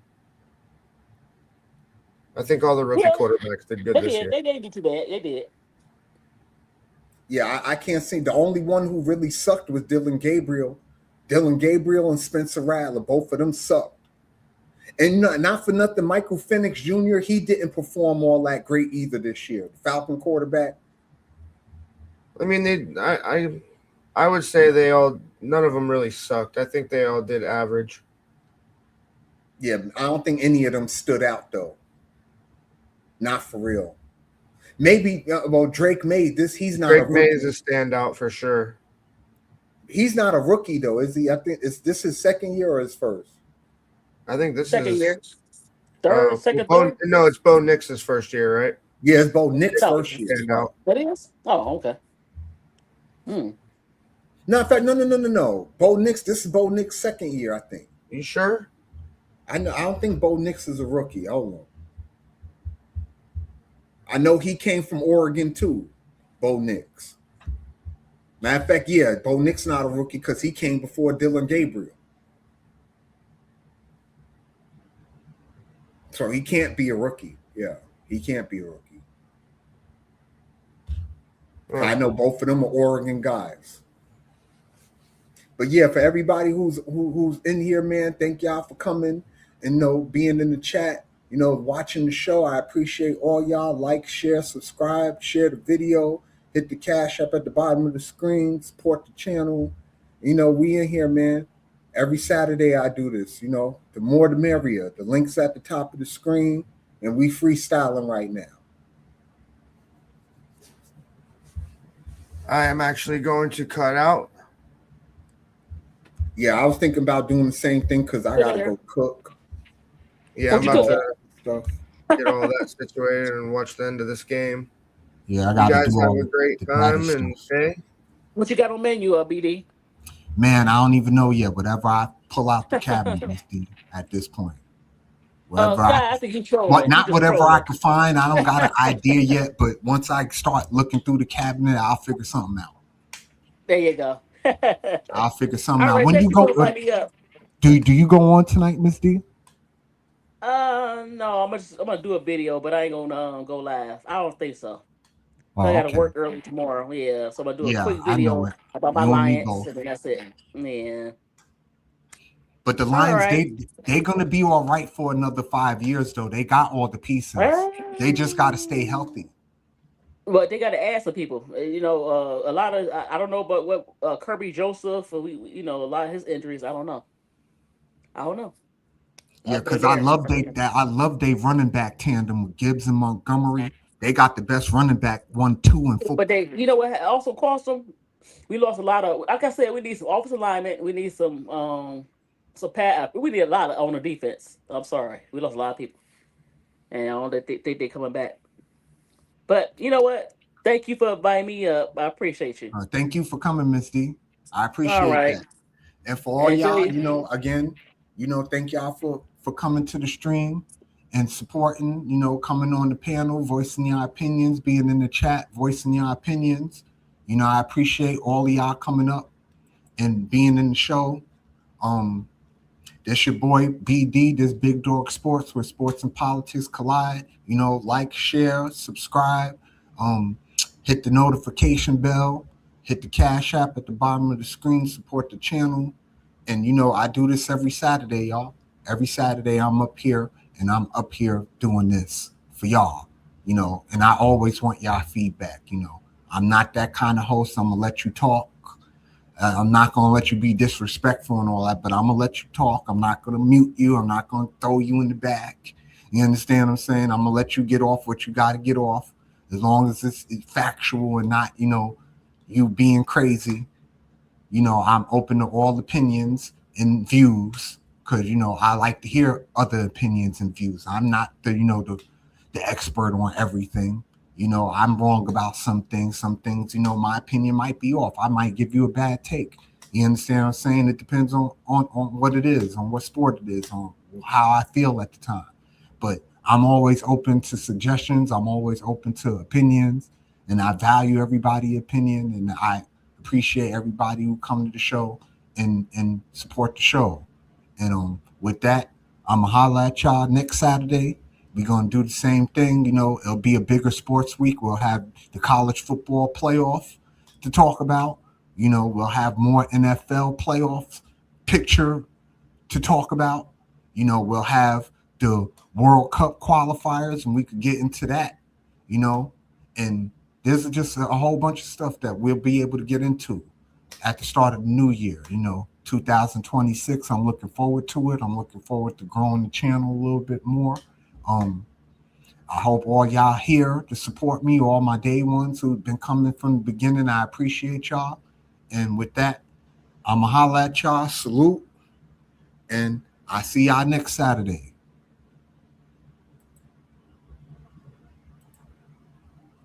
I think all the rookie Yeah. quarterbacks did good They this did. year. They didn't do too bad. They did. Yeah, I can't see. The only one who really sucked was Dylan Gabriel. Dylan Gabriel and Spencer Rattler, both of them sucked. And not for nothing, Michael Penix Jr., he didn't perform all that great either this year. The Falcon quarterback. I mean, I would say none of them really sucked. I think they all did average. Yeah, I don't think any of them stood out, though. Not for real. Maybe, Drake May, he's not Drake a May rookie. is a standout for sure. He's not a rookie, though, is he? I think, is this his second year or his first? I think this Second is year. Third, second, third. No, it's Bo Nix's first year, right? Yeah, it's Bo Nix' No. first year. Standout. What is? Oh, okay. No, in fact, no. Bo Nix, this is Bo Nix' second year, I think. You sure? I don't think Bo Nix is a rookie. Hold on. I know he came from Oregon too, Bo Nix. Matter of fact, yeah, Bo Nix not a rookie because he came before Dylan Gabriel. So he can't be a rookie. Yeah, he can't be a rookie. I know both of them are Oregon guys. But yeah, for everybody who's in here, man, thank y'all for coming and being in the chat, watching the show. I appreciate all y'all. Like, share, subscribe, share the video, hit the cash up at the bottom of the screen, support the channel. We in here, man. Every Saturday I do this, the more the merrier. The link's at the top of the screen, and we freestyling right now. I am actually going to cut out. Yeah, I was thinking about doing the same thing because I gotta go cook. Yeah, I'm What you about cooking? to get all that situated and watch the end of this game. Yeah, I You gotta guys do have all a great the time body and stuff. stay. What you got on menu, BD? Man, I don't even know yet. Whatever I pull out the cabinet at this point. Whatever I think he's trolling. not whatever I can find. I don't got an idea yet, but once I start looking through the cabinet, I'll figure something out. There you go. I'll figure something All out. right, When thank you you go, for inviting me up. do you go on tonight, Miss D? No, I'm gonna do a video, but I ain't gonna go live. I don't think so. Oh, I gotta okay. work early tomorrow. Yeah, so I'm gonna do a Yeah, quick I know video it. about my You and me Lions, both. and then that's it. Yeah. But the Lions, right. they're gonna be all right for another 5 years, though. They got all the pieces. They just got to stay healthy. But they got to add some people. A lot of I don't know about what Kirby Joseph. A lot of his injuries. I don't know. Yeah, because I love they running back tandem with Gibbs and Montgomery. They got the best running back 1-2 in football. But they, what also cost them? We lost a lot of. Like I said, we need some offensive alignment. We need some pad. We need a lot on the defense. I'm sorry, we lost a lot of people, and I don't think they're coming back. But you know what? Thank you for inviting me up. I appreciate you. Thank you for coming, Miss D. I appreciate that. And for all y'all, again, thank y'all for coming to the stream and supporting, coming on the panel, voicing your opinions, being in the chat, voicing your opinions. I appreciate all of y'all coming up and being in the show. This your boy BD, this Big Dog Sports, where sports and politics collide. Like, share, subscribe, hit the notification bell, hit the cash app at the bottom of the screen, support the channel. And I do this every Saturday, y'all. Every Saturday I'm up here and I'm up here doing this for y'all, and I always want y'all feedback. I'm not that kind of host. I'm gonna let you talk. I'm not going to let you be disrespectful and all that, but I'm going to let you talk. I'm not going to mute you. I'm not going to throw you in the back. You understand what I'm saying? I'm going to let you get off what you got to get off, as long as it's factual and not, you being crazy. I'm open to all opinions and views because, I like to hear other opinions and views. I'm not the expert on everything. I'm wrong about some things. Some things, my opinion might be off. I might give you a bad take. You understand what I'm saying? It depends on what it is, on what sport it is, on how I feel at the time. But I'm always open to suggestions. I'm always open to opinions, and I value everybody's opinion, and I appreciate everybody who come to the show and support the show. And with that, I'm gonna holla at y'all next Saturday. We're gonna do the same thing. It'll be a bigger sports week. We'll have the college football playoff to talk about. We'll have more NFL playoffs picture to talk about. We'll have the World Cup qualifiers, and we could get into that. And there's just a whole bunch of stuff that we'll be able to get into at the start of the new year. 2026. I'm looking forward to it. I'm looking forward to growing the channel a little bit more. I hope all y'all here to support me, all my day ones who've been coming from the beginning. I appreciate y'all. And with that, I'm going to holla at y'all. Salute. And I see y'all next Saturday.